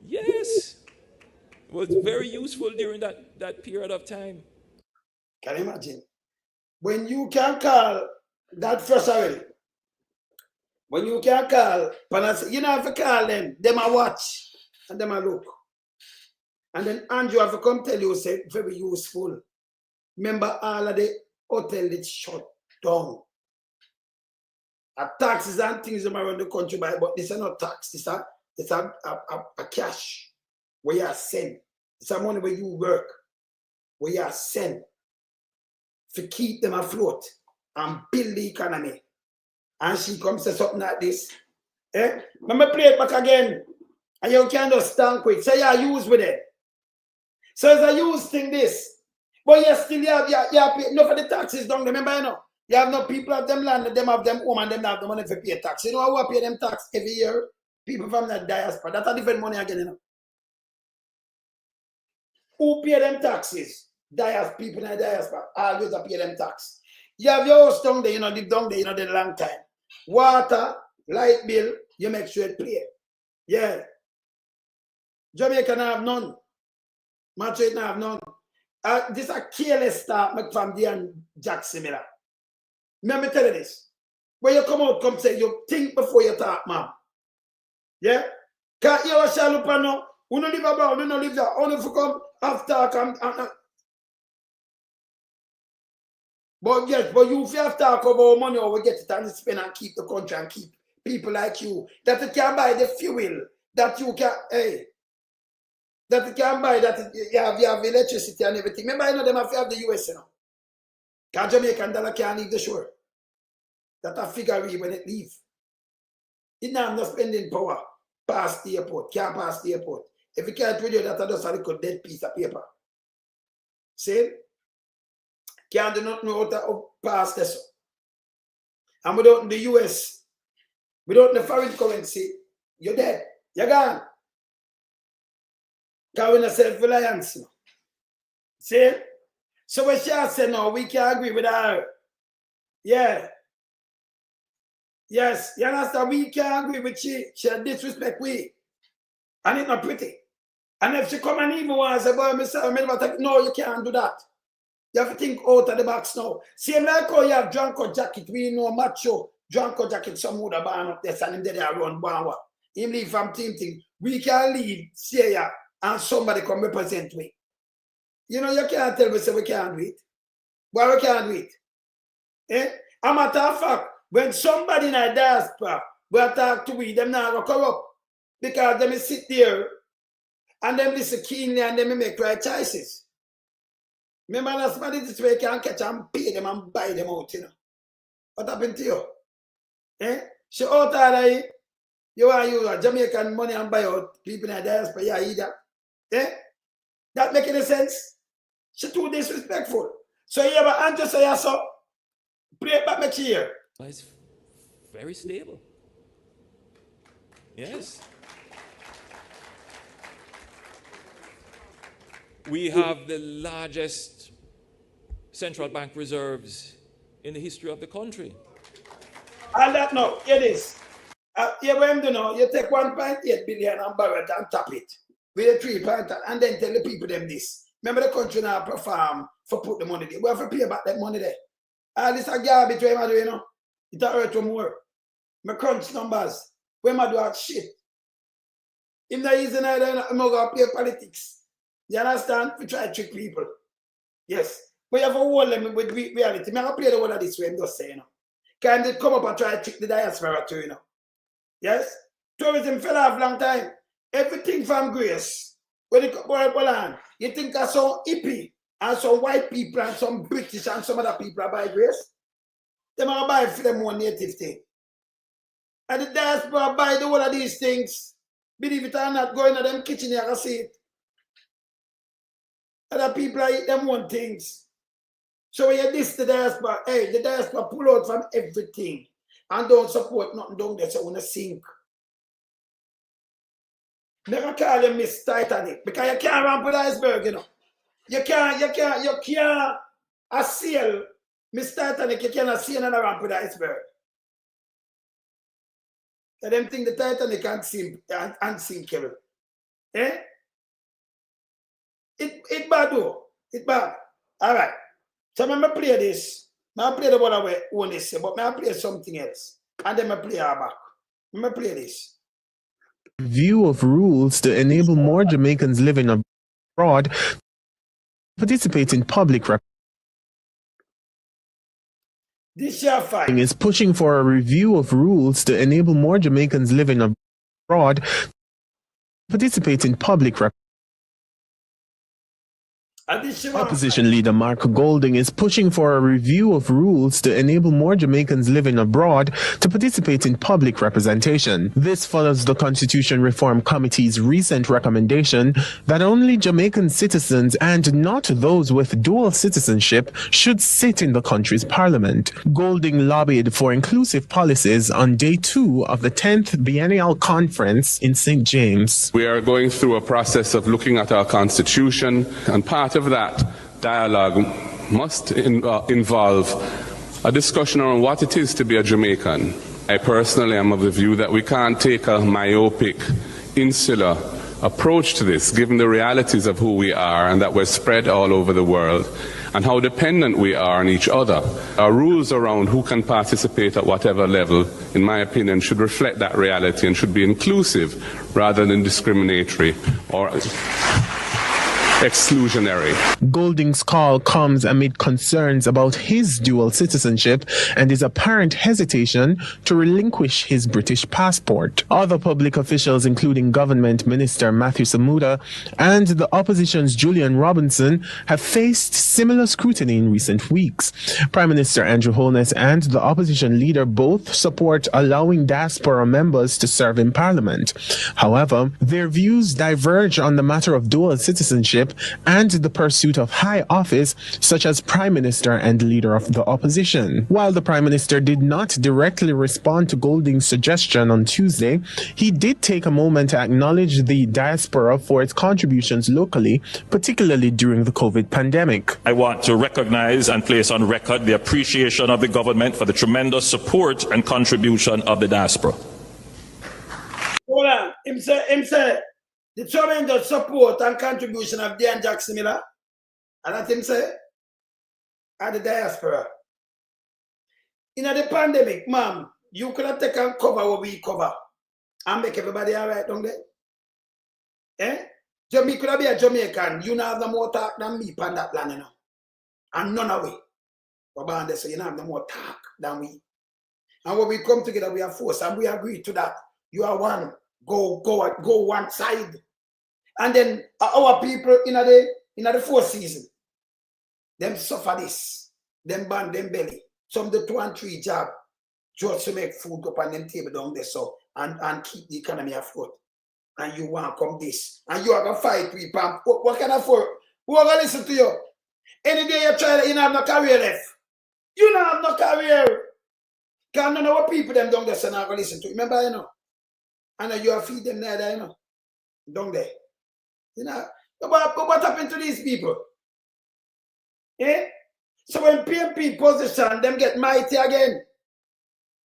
Speaker 9: Yes, it was very useful during that period of time.
Speaker 1: Can you imagine? When you can call that first already. When you can call, you know have to call them a watch and them a look. And then Andrew have to come tell you, say, very useful. Remember all of the hotel that's shut down. Taxes and things around the country, but this is not tax. It's a cash where you are sent. It's a money where you work, where you are sent to keep them afloat and build the economy. And she comes to something like this. Eh? Let me play it back again. And you can just stand quick. So you use with it. So it's a use thing this. But you still have enough of the taxes down. Remember, you have no people have them land, them have them home, and them have the money to pay tax. You know who pay them tax every year? People from the diaspora. That's a different money again, Who pay them taxes? People in the diaspora always pay them tax. You have your house down there, deep down there, the long time. Water, light bill, you make sure it pay. Yeah. Jamaica have none. Madrid have none. This is a careless start from Dionne Jackson Miller. Let me tell you this. When you come out, come say, you think before you talk, man. Yeah? Can't you shall up and no? You don't live about, you don't live there. Only if you come after, But yes, but you have to talk about money or we get it and spend and keep the country and keep people like you. That you can buy the fuel, that you can, that you can buy, that you have electricity and everything. Remember, them have to have the US, Because Jamaican dollar can't leave the shore. That a figure when it leave. It now not spending power past the airport, can't pass the airport. If you can't read you, that's just a little dead piece of paper. See? Can't do nothing how to pass this. And without the US, without the foreign currency, you're dead. You're gone. Because we're not self-reliance. See? So when she said, no, we can't agree with her. Yeah. Yes, you understand? We can't agree with she. She disrespect we. And it's not pretty. And if she come and even want to say, boy, no, you can't do that. You have to think out of the box now. Same like how you have Drunko Jacket, we know macho. Drunko Jacket, some would have been up there and they run one. Him leave from team thing. We can leave, say ya, and somebody come represent me. You know, you can't tell me say we can't do it. Why we can't do it? Eh? A matter of fact, when somebody in a diaspora will talk to we, them not go corrupt. Because them sit there and them listen keenly and them make right choices. Remember that somebody this way can catch and pay them and buy them out, you know. What happened to you? Eh? So out of you want to use Jamaican money and buy out people in the diaspora, yeah, either. Eh? That make any sense? She too disrespectful. So you ever answer say yes, so play it back my chair.
Speaker 9: It's very stable. Yes. We have the largest central bank reserves in the history of the country.
Speaker 1: And that now, it is. You know, you take 1.8 billion and borrow it and tap it with a 3 point and then tell the people them this. Remember the country now perform for put the money there. We have to pay back that money there. All this a garbage where I do, you know. It hurt to more. My crunch numbers. Where I do that shit. If not easy now, then I'm going to play politics. You understand? We try to trick people. Yes. But you have to hold them with reality. I'm going to play the one of this way, I'm just saying, you know. Can they come up and try to trick the diaspora too, you know? Yes? Tourism fell off long time. Everything from grace. When it go on, you think of some hippie and some white people and some British and some other people buy grace? They might buy for them one native thing. And the diaspora buy the whole of these things. Believe it or not, go into them kitchen, you can see it. Other people eat them one things. So when you diss the diaspora, hey, the diaspora pull out from everything and don't support nothing down there, so you want to sink. Never call you Miss Titanic because you can't ramp with the iceberg, you know. You can't sail Miss Titanic, you cannot sail and ramp with the iceberg. And them think the Titanic unsinkable. Eh? It bad though. It bad. All right. So I'm going to play this. I'm going to play the one I want to say, but I'm going to play something else. And then I'm going to play her back. I'm going to play this.
Speaker 10: View of rules to enable more Jamaicans living abroad participate in public
Speaker 1: This year fight
Speaker 10: is pushing for a review of rules to enable more Jamaicans living abroad participate in public Opposition leader Mark Golding is pushing for a review of rules to enable more Jamaicans living abroad to participate in public representation. This follows the Constitution Reform Committee's recent recommendation that only Jamaican citizens and not those with dual citizenship should sit in the country's parliament. Golding lobbied for inclusive policies on day 2 of the 10th Biennial Conference in St. James.
Speaker 11: We are going through a process of looking at our Constitution, and part of that dialogue must involve a discussion on what it is to be a Jamaican. I personally am of the view that we can't take a myopic, insular approach to this, given the realities of who we are and that we're spread all over the world and how dependent we are on each other. Our rules around who can participate at whatever level, in my opinion, should reflect that reality and should be inclusive rather than discriminatory or exclusionary.
Speaker 10: Golding's call comes amid concerns about his dual citizenship and his apparent hesitation to relinquish his British passport. Other public officials, including Government Minister Matthew Samuda and the opposition's Julian Robinson, have faced similar scrutiny in recent weeks. Prime Minister Andrew Holness and the opposition leader both support allowing diaspora members to serve in Parliament. However, their views diverge on the matter of dual citizenship and the pursuit of high office, such as Prime Minister and Leader of the Opposition. While the Prime Minister did not directly respond to Golding's suggestion on Tuesday, he did take a moment to acknowledge the diaspora for its contributions locally, particularly during the COVID pandemic.
Speaker 12: I want to recognize and place on record the appreciation of the government for the tremendous support and contribution of the diaspora.
Speaker 1: Hold on. Him say, the tremendous support and contribution of Dionne Jackson Miller. And that him say? at the diaspora. In the pandemic, ma'am, you could have taken cover what we cover and make everybody all right down there. Eh? You could have been a Jamaican, you know have no more talk than me on that land, you know. And none of we. But so you know have no more talk than we. And when we come together, we are forced, and we agree to that. You are one. Go one side. And then our people in the 4th season, them suffer this. Them ban them belly. Some the 2 and 3 job just to make food up on them table down there so and keep the economy afloat. And you want to come this. And you are going to fight with Pam. What kind of for? Who are going to listen to you? Any day you try, you don't have no career left. You don't have no career. Because none of our people them down there so not going to listen to you. Remember, you know? And you are feed them there, you know? Down there. You know? What happened to these people? Eh? So when PMP position, them get mighty again.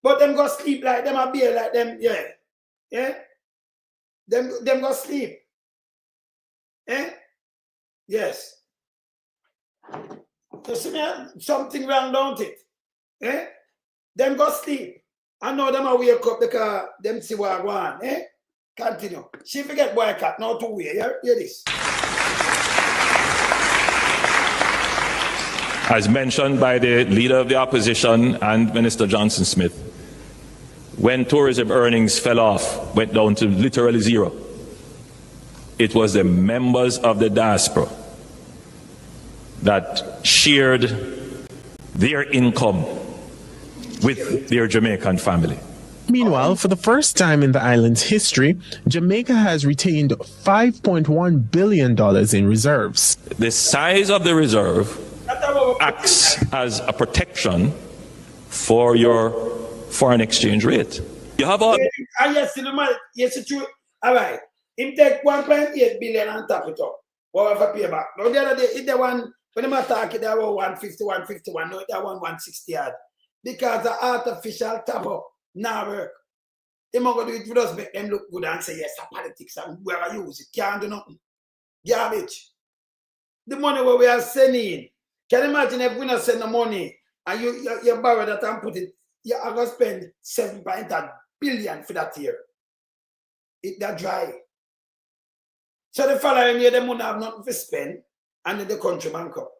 Speaker 1: But them go sleep like them a beer like them, yeah. Yeah? Them go sleep. Eh? Yes. You see me? Something wrong, don't it? Eh? Them go sleep. I know them a wake up because them see what I want. Eh? Continue. She forget boycott, now to wait. Hear this.
Speaker 12: As mentioned by the Leader of the Opposition and Minister Johnson Smith, when tourism earnings fell off, went down to literally zero, it was the members of the diaspora that shared their income with their Jamaican family.
Speaker 10: Meanwhile, for the first time in the island's history, Jamaica has retained $5.1 billion in reserves.
Speaker 12: The size of the reserve acts as a protection for your foreign exchange rate. You have all...
Speaker 1: Yes, it's true. All right. Him take 1.8 billion and tap it up. What have to pay back? Now the other day, if they want, when they attack it, they want 151. No, they want 160 odd. Because the artificial tap up now work. They might go do it for us, make them look good and say, yes, politics and whoever use it can't do nothing. Garbage. The money where we are sending, can you imagine if we not send the money and you borrow that and put it, you are going to spend 7.8 billion for that year. It that dry. So the following year, they won't have nothing to spend and then the country bankrupt.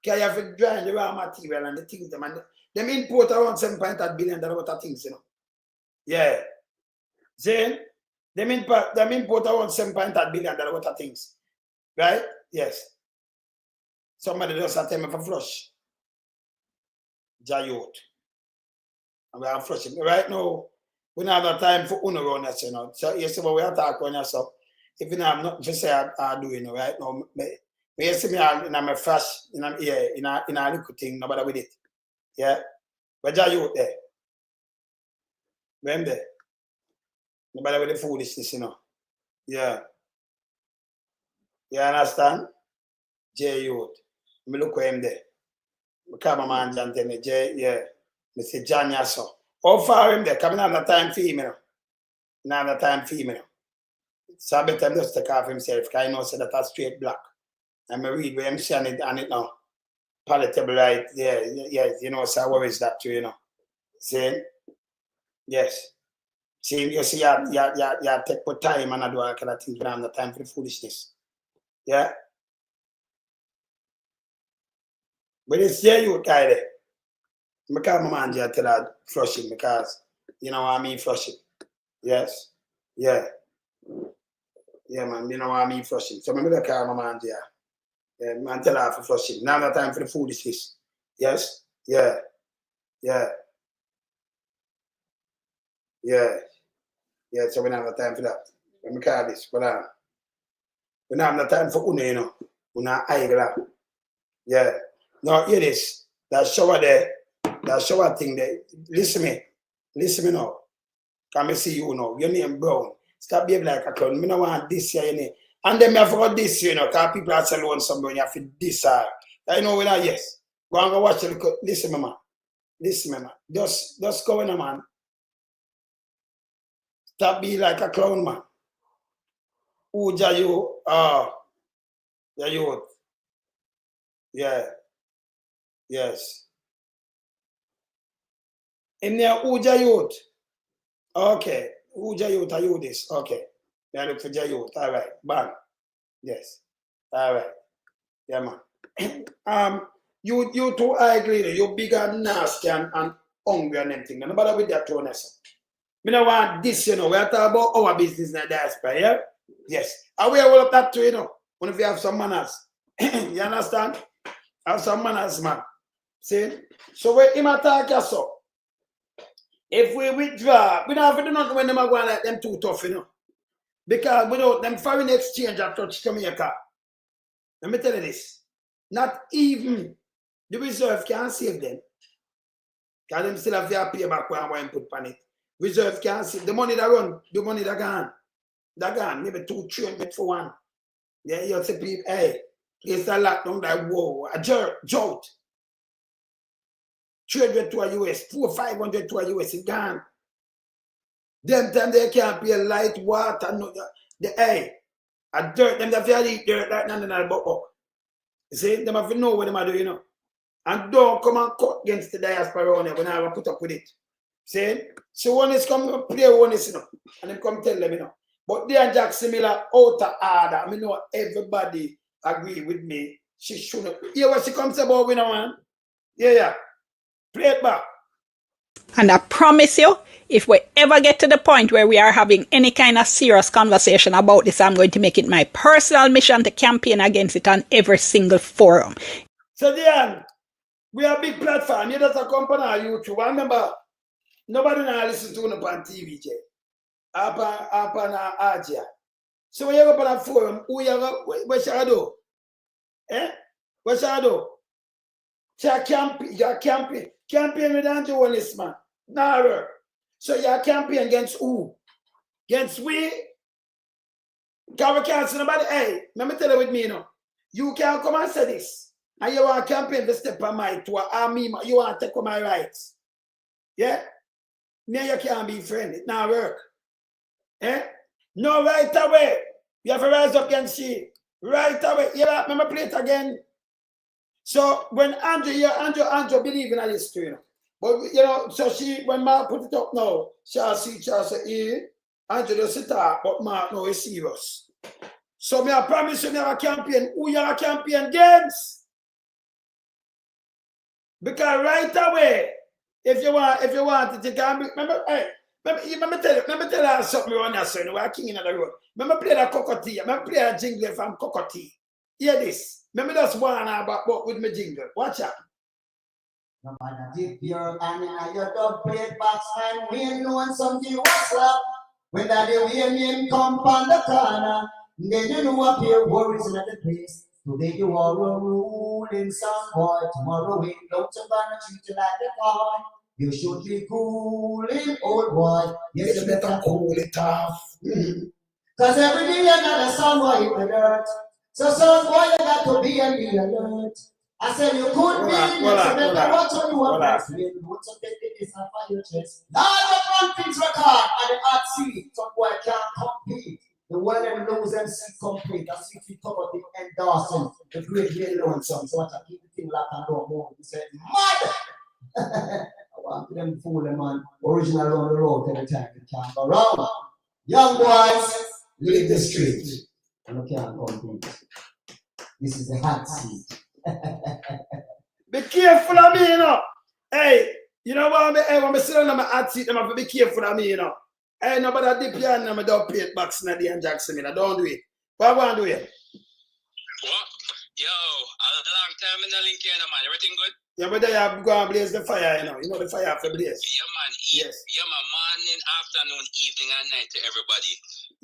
Speaker 1: Because you have to dry the raw material and the things. Them import around 7.8 billion worth of things, you know. Yeah. Then, them import around 7.8 billion worth of things. Right? Yes. Somebody just tell me for flush. Jayot. And we are flushing. Right now, we don't have no time for uno around us, you know. So you see what we are talking about, so if you don't have nothing to say, I do, you know, right now. You see me in my flash, in a little thing, nobody with it. Yeah? But Jayot there. When there? Nobody with the foolishness, you know. Yeah. You understand? Jayot. Me look where him there. I call my man John tell me, yeah. I say John Yasso. How far him there? Coming on the time for him, you know. Not the time for him, you know. So I better just take off himself, because I know say that that's straight black. And I read where I'm saying it and it now. Palatable right, yeah, you know, so I worries that too, you know. See? Yes. See, you see, you take for time and I do all kind of things, but I have the time for the foolishness. Yeah? But it's there you guy there. I call my man here tell her flushing because you know what I mean flushing. Yes. Yeah. Yeah, man, you know what I mean flushing. So I'm gonna call my man here. Yeah, man tell her for flushing. Now the time for the foolishness. Yes? Yeah. Yeah. Yeah. Yeah, so we don't have the time for that. Let me call this. Hold on. We don't have the time for una, you know. Una idle. Yeah. Now, hear this. That shower there, that shower thing there. Listen me now. Come and see you now. Your name Brown. Stop behaving like a clown. I don't want this here, you know. And then I forgot this, you know, because people are selling somebody, you have to this. I know when yes. Go and go watch it. Listen, man. Listen, man. Just go in, man. Stop being like a clown, man. Who are you? Yeah. Yes. In there, Uja youth. Okay. Uja youth, are you this? Okay. I look for Jayut. All right. Bang. Yes. All right. Yeah, man. You two, I agree. You big and nasty and hungry and everything. No matter with that tone. Me don't want this, you know. We are talking about our business in the diaspora, yeah? Yes. And we all up that too, you know. When if you have some manners. You understand? Have some manners, man. See? So when him attack us so, if we withdraw, we don't have to do nothing when them are going like them too tough, you know. Because without them foreign exchange that touch Jamaica, let me tell you this, not even the reserve can save them. Because them still have their payback when put on it. Reserve can save the money that run, the money that gone. That gone, maybe 2 trillion for one. Yeah, you see people, hey, it's a lot down like whoa, a jolt. 300 to a US, 400-500 to a US, it's gone. Them time they can't pay light, water, no, hey, a dirt, them have to eat dirt like nothing about. You see, them have to know what them are doing, you know. And don't come and cut against the diaspora on when I have put up with it. See? So one is come play one is, you know, and them come tell them, you know. But they and Jack similar out of order. I mean, know everybody agree with me. She shouldn't. Yeah, what she comes about, you know, man. Yeah. Play it back.
Speaker 5: And I promise you, if we ever get to the point where we are having any kind of serious conversation about this, I'm going to make it my personal mission to campaign against it on every single forum.
Speaker 1: So, Dionne, we have a big platform. You just a company on YouTube. I remember, nobody now listen to it on TV, Jay. Up on Asia. So, when you go on a forum, what shall I do? Eh? What shall I do? You're campaign with anti-journalists, man. Nah, so you're campaign against who? Against we? Because we can't see nobody. Hey, let me tell you with me, you know. You can't come and say this. And you want to campaign to step on my to an army, you want to take my rights. Yeah? Me, you can't be friend. It not work. Eh? No, right away. You have to rise up against she. Right away. Yeah, let me play it again. So when Andrew believe in this too, you know. But you know, so she when Mark put it up now, she'll say, Andrew just sit up, but Mark no is serious. So me I promise you never campaign. Who you are campaign against? Because right away, if you want to can be, remember, hey, let me tell you something on that son, we're king in the road. Remember play that cockatoo, remember play a jingle from cockatoo. Hear this. Remember that's one about with my jingle. Watch out.
Speaker 13: No matter if you're and your dog play box and we know something what's up. When that the way come on the corner, then you know what your worries in the place. Today you are a ruling some boy, tomorrow we don't gonna treat you like the boy. You should be cooling, old boy. Yes, you better cool it off. Cause every day you got a son boy in the dirt. So son boy you got to be and be alert. I said you could be next to better watch on you up next to you. What's up this and find your chest. Now the one things record at the art scene. Some boy can't compete. The one that lose and see complete. That's if you cover the endorsement. The great real lonesome. So I can keep the thing like I don't know. He said, mad! I want them fooling man. Original on the road every time you can't go wrong. Young boys, leave the street. And you can't compete. This is the hot seat.
Speaker 1: Be careful of me, you know. Hey, you know what? When I sit on my hot seat, I have to be careful of me, you know. Hey, nobody dip your hand and I don't pay it back in the Dionne Jackson, I don't do it. What I want to do it?
Speaker 14: What? Yo, a long time in the link here, man. Everything good?
Speaker 1: Yeah, but they have go and blaze the fire, you know. You know the fire after blaze.
Speaker 14: Yeah, man.
Speaker 1: Yes.
Speaker 14: Yeah, man. Morning, afternoon, evening, and night to everybody.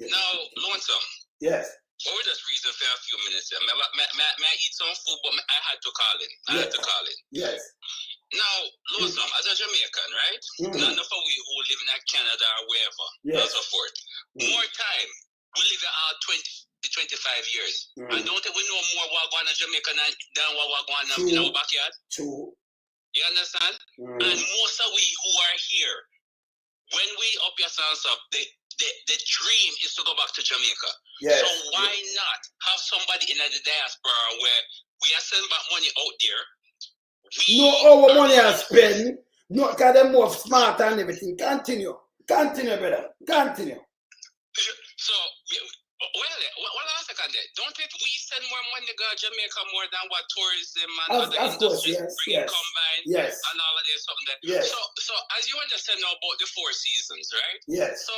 Speaker 14: Yes. Now, Lonesome.
Speaker 1: Yes.
Speaker 14: Well, we just reason for a few minutes here. May I eat some food, but I had to call in. I had to call in.
Speaker 1: Yes.
Speaker 14: Now, Lonesome, as a Jamaican, right? None of we who live in Canada or wherever, and so forth. More time. We live out 20 to 25 years. And don't we know more what going on in Jamaica than what going on in our backyard?
Speaker 1: True.
Speaker 14: You understand? And most of we who are here, when we up yourselves up, the dream is to go back to Jamaica.
Speaker 1: Yes.
Speaker 14: So why not have somebody in the diaspora where we are sending back money out there?
Speaker 1: No, our money I spend. No, because they're more smart and everything. Continue, brother. Continue.
Speaker 14: So, well, last second there. Don't it we send more money to Jamaica more than what tourism and other industries bring combined?
Speaker 1: Yes.
Speaker 14: And all of this something there.
Speaker 1: Yes.
Speaker 14: So as you understand now about the 4 seasons, right?
Speaker 1: Yes.
Speaker 14: So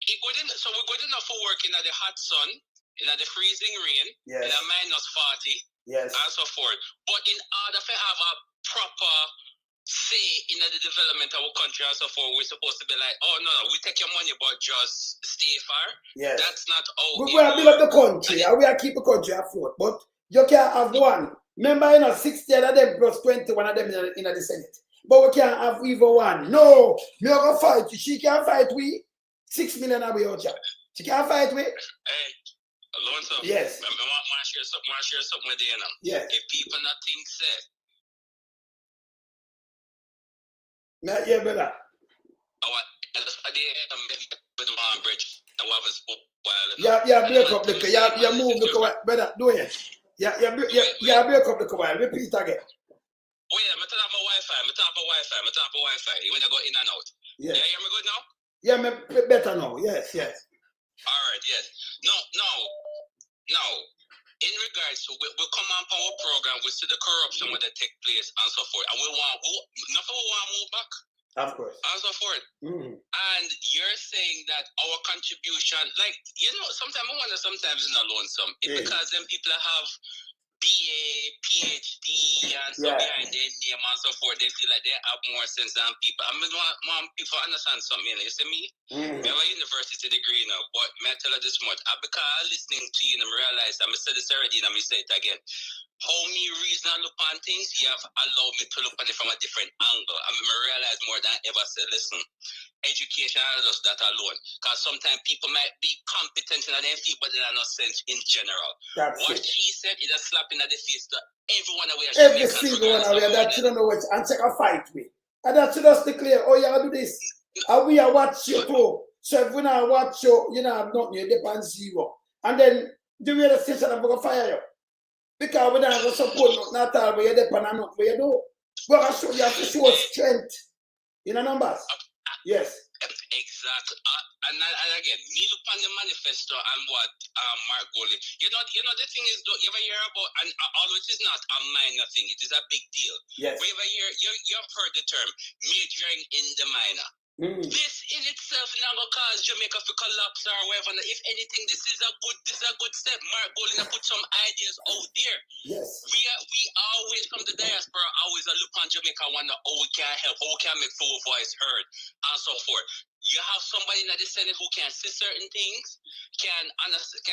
Speaker 14: we're good enough for working in the hot sun, in the freezing rain, in a -40,
Speaker 1: yes,
Speaker 14: and so forth. But in order to have a proper say in the development of our country and so forth, we're supposed to be like, oh no, we take your money, but just stay far.
Speaker 1: Yes.
Speaker 14: That's not how
Speaker 1: we will build up the country, and we are keep the country afloat. But you can't have one. Remember, 60 of them plus 21 of them in the Senate. But we can't have even one. No, me are gonna fight you. She can't fight we. 6 million away out here. She can't fight we.
Speaker 14: Hey, alone so.
Speaker 1: Yes.
Speaker 14: I want to share something with you now.
Speaker 1: Yes.
Speaker 14: If people not think say.
Speaker 1: Yeah, brother. Yeah, break up the yeah, move the cover, brother. Do it. Yeah, break up the cover. Repeat again.
Speaker 14: Oh yeah, I'm talking about Wi-Fi. When you go in and out.
Speaker 1: Yeah.
Speaker 14: Yeah, you hear me good now?
Speaker 1: Yeah, me better now. Yes.
Speaker 14: All right, yes. Now, in regards to we come on our program, we see the corruption when that take place and so forth, and we want move back.
Speaker 1: Of course.
Speaker 14: And so forth. And you're saying that our contribution, like, sometimes I wonder, sometimes it's not lonesome. It's because then people have BA, PhD, and so behind their name and so forth, they feel like they have more sense than people. I mean, want people understand something. You see me? I have a university degree now, but may I tell you this much? Because listening to you, I realize, I said this already, and I say it again. How me reason and look on things, you have allowed me to look at it from a different angle. I realize more than ever said, listen, education and just that alone. Because sometimes people might be competent in their field, but they are not sense in general. What she said is a slap in the face to everyone away.
Speaker 1: Every single one away that you don't know what and take a fight with. And that should just declare, oh, you do this. And we are watch you too. So if we not watch you, you know, nothing, you depend zero. And then the radio station I'm going to fire you. Because we don't have to support not all where you depend on what you do. We have to show strength in the numbers. Yes.
Speaker 14: Exactly. And again, me look on the manifesto and what Mark Goley. You know the thing is, though, you ever hear about, and although it is not a minor thing, it is a big deal.
Speaker 1: Yes.
Speaker 14: You ever hear, you've heard the term majoring in the minor. This in itself now will cause Jamaica to collapse or whatever. If anything, this is a good step. Mark Golden put some ideas out there.
Speaker 1: Yes.
Speaker 14: We always from the diaspora always look on Jamaica and wonder how we can help, how we can make full voice heard, and so forth. You have somebody in the Senate who can see certain things, can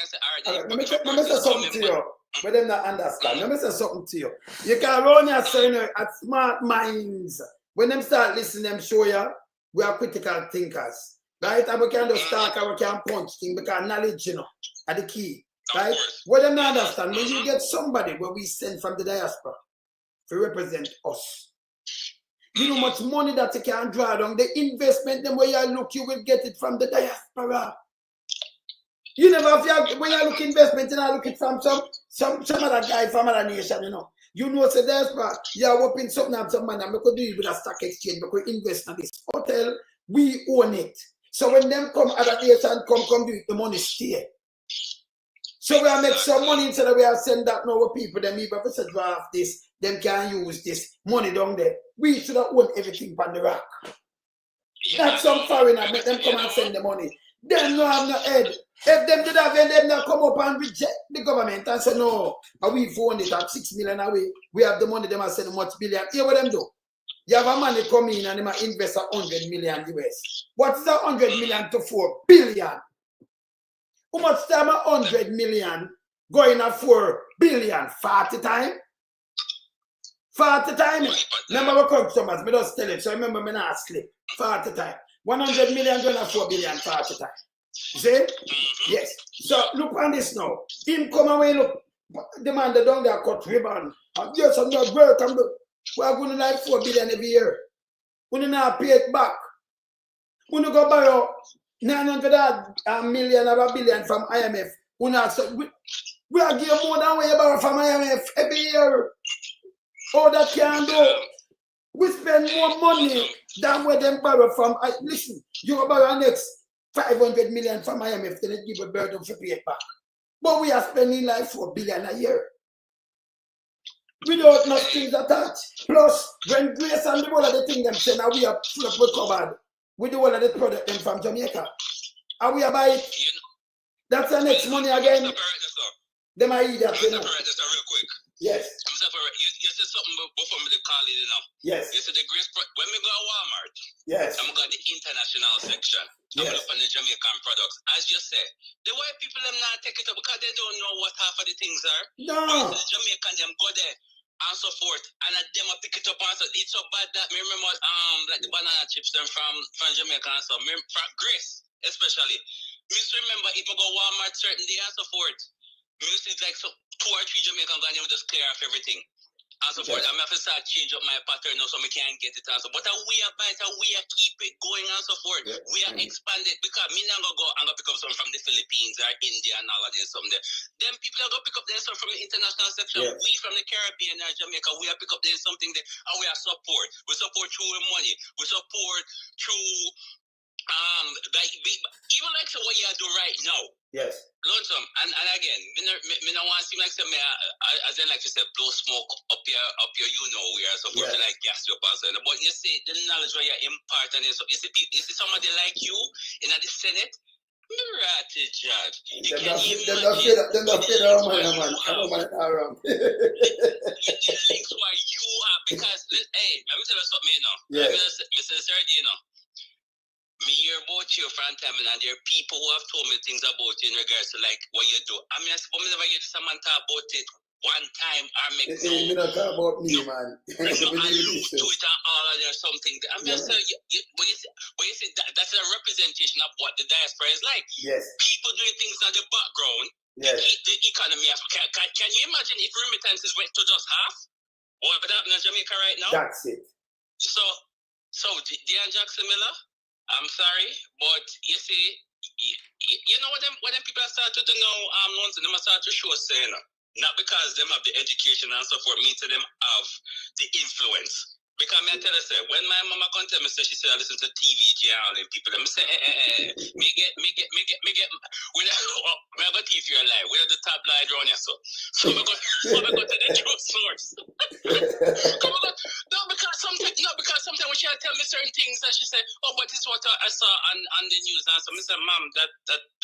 Speaker 14: say, all right,
Speaker 1: let me say something to you. But them not understand. Let me say something to you. You can run your saying at smart minds. When them start listening, them show you. We are critical thinkers, right? And we can just talk and we can punch things because knowledge, you know, are the key, right? What them not understand, when you get somebody where we send from the diaspora to represent us, you know much money that you can draw down. The investment, them where you look, you will get it from the diaspora. You never have when you look investment, you know, look it from some other guy from another nation, you know. You know, say diaspora, you are opening something up, some money, and we could do it with a stock exchange, we could invest in this hotel, we own it. So when them come, other nation come do it, the money stay. So we are make some money instead of we are send that now people, them even if it's a draft this, them can use this money down there. We should have owned everything on the rock. That's some foreigner, make them come and send the money. Them no have no head. If them did have them not come up and reject the government and say no, and we own it at 6 million away. We have the money, them are sending much billion. Hear what them do? You have a money come in and them invest 100 million US. What is 100 million to 4 billion? How much time 100 million going at 4 billion? 40 times? 40 times? Remember we come to us, me just tell it, so remember me not sleep. 40 times. 100 million going at 4 billion 40 times. See? Yes. So look on this now. Him come away, look. The man that down there cut ribbon. And yes, I'm not welcome. We are going to like 4 billion every year. We don't have to pay it back. We don't go borrow 900 million or a billion from IMF. We are giving more than we borrow from IMF every year. All that can do. We spend more money than where them borrow from. Listen, you borrow next 500 million from IMF, then they give a burden for pay it back. But we are spending like 4 billion a year. Without no strings attached. Plus, when Grace and the whole of the thing them say, now we are full up recovered with the whole of the product them from Jamaica. And we are buy it. That's the next money again. Them are idiot, you know.
Speaker 14: Real quick.
Speaker 1: Yes.
Speaker 14: You said something before me to call it, you know.
Speaker 1: Yes.
Speaker 14: You said the Grace, when we go to Walmart,
Speaker 1: yes.
Speaker 14: I'm going to the international section. I'm going to look on the Jamaican products. As you said, the white people them not take it up because they don't know what half of the things are.
Speaker 1: No.
Speaker 14: But the Jamaican them go there and so forth, and them pick it up and so it's so bad that me remember like the banana chips them from Jamaica and so from Grace especially. Me still remember if I go Walmart certain day and so forth. Me see like so 2 or 3 Jamaican going to just clear off everything. And so forth. I'm going to start change up my pattern now so I can't get it and so. But we are bite and we are keep it going and so forth. Yeah. We are expanded because me not going to go and go pick up some from the Philippines or India and all of this something there. Them people are going to pick up them some from the international section. Yes. We from the Caribbean or Jamaica, we are pick up them something there and we are support. We support through money. We support through even like so what you do right now.
Speaker 1: Yes.
Speaker 14: Lonesome. And again, me don't want to seem like some as in like you said, blow smoke up your you know where so forth like gas your person. But you see the knowledge where you impart and so you see somebody like you in the Senate. Ratty judge. You can't even
Speaker 1: they're not fit around man. I don't mind around.
Speaker 14: The links where you are because hey, let me tell you something, you know.
Speaker 1: Yeah.
Speaker 14: Mr. Sergi, you know. Me hear about you from time and there are people who have told me things about you in regards to like what you do. I mean, I suppose never hear someone talk about it one time or make
Speaker 1: you not talk about me, man.
Speaker 14: Allude to it and all of there something. I mean, so you see that's a representation of what the diaspora is like.
Speaker 1: Yes.
Speaker 14: People doing things in the background.
Speaker 1: Yes.
Speaker 14: Keep the economy up. Can you imagine if remittances went to just half? What would happen in Jamaica right now?
Speaker 1: That's it.
Speaker 14: So Dionne Jackson Miller, I'm sorry, but you see, you know what them people started to know once them start to show saying, not because them have the education and so forth, means to them have the influence. Because I tell you, say, when my mama come tell me, say she said I listen to TV channel and people, them say, me get, we have a TV your life, we have the tabloid around here, so we go to the truth source. No, because sometimes when she tell me certain things, and she say, oh, but this is what I saw on the news, and so I say, ma'am,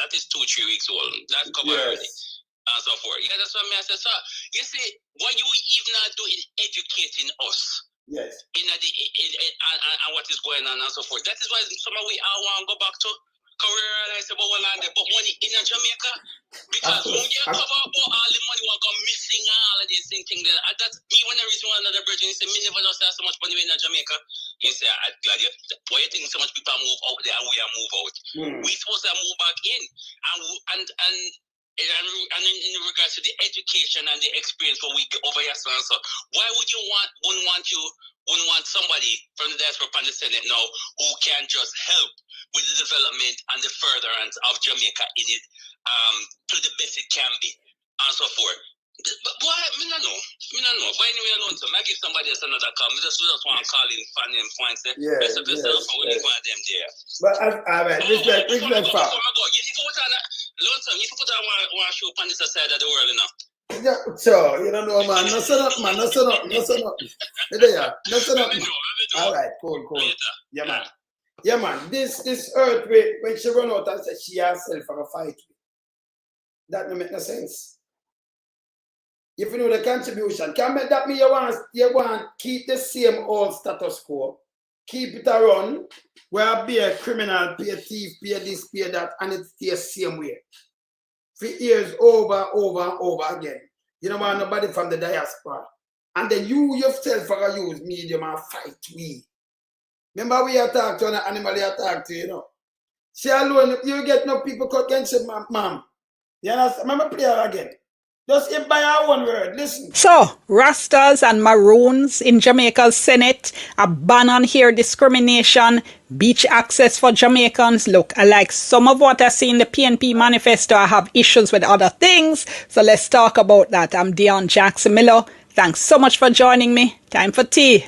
Speaker 14: that is 2-3 weeks old, that's covered already. And so forth. Yeah, that's what I say. So you see, what you even are doing educating us.
Speaker 1: Yes.
Speaker 14: And what is going on and so forth. That is why some of we all want to go back to career and I say, but money in Jamaica. Because when you cover up all the money will go missing all of these things. That's even the reason why another virgin say, me never just have so much money in Jamaica. You say, I'm glad you why you think so much people move out there and we are move out. We supposed to move back in. And in regards to the education and the experience what we get over here, so why wouldn't want somebody from the diaspora and the Senate now who can just help with the development and the furtherance of Jamaica in it to the best it can be and so forth. But boy, me no know. But anyway, I so I give somebody else another call. Me just want to call in fan and find say, best of yourself and we find them there.
Speaker 1: But all right, respect
Speaker 14: you need to put on Lonesome, you need to put on one show on this side of the world, you know.
Speaker 1: Yeah, so you don't know, man. No son up, man. No son up. There, no son up. All right, cool. Yeah, man. Yeah, man. This earthquake, when she run out and said she herself for a fight, that don't make no sense. If you know the contribution, can make that mean you want keep the same old status quo, keep it around, where be a criminal, pay a thief, pay this, pay that, and it stays the same way. For years over again. You don't want nobody from the diaspora. And then you yourself are use medium and fight we. Remember we attacked on an animal they attacked you, you know. She alone, you get no people cut against you, ma'am. You understand? Remember play her again. Just if by our one word, listen.
Speaker 5: So, Rastas and Maroons in Jamaica's Senate, a ban on hair discrimination, beach access for Jamaicans look alike some of what I see in the PNP manifesto. I have issues with other things, so let's talk about that. I'm Dionne Jackson Miller. Thanks so much for joining me. Time for tea.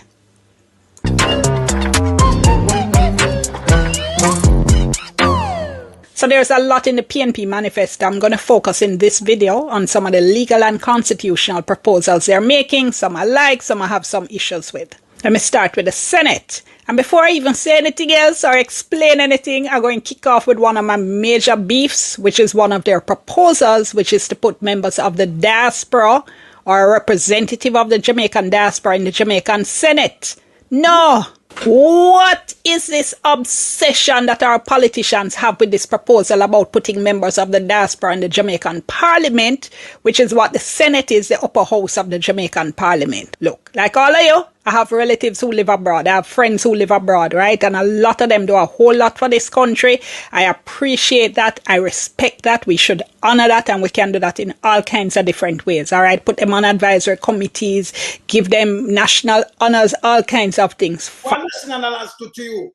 Speaker 5: So there's a lot in the PNP manifesto. I'm going to focus in this video on some of the legal and constitutional proposals they're making. Some I like, some I have some issues with. Let me start with the Senate. And before I even say anything else or explain anything, I'm going to kick off with one of my major beefs, which is one of their proposals, which is to put members of the diaspora or a representative of the Jamaican diaspora in the Jamaican Senate. No! What is this obsession that our politicians have with this proposal about putting members of the diaspora in the Jamaican Parliament, which is what the Senate is, the upper house of the Jamaican Parliament? Look, like all of you, I have relatives who live abroad. I have friends who live abroad, right? And a lot of them do a whole lot for this country. I appreciate that. I respect that. We should honor that, and we can do that in all kinds of different ways, all right? Put them on advisory committees, give them national honors, all kinds of things.
Speaker 1: What national honors to you?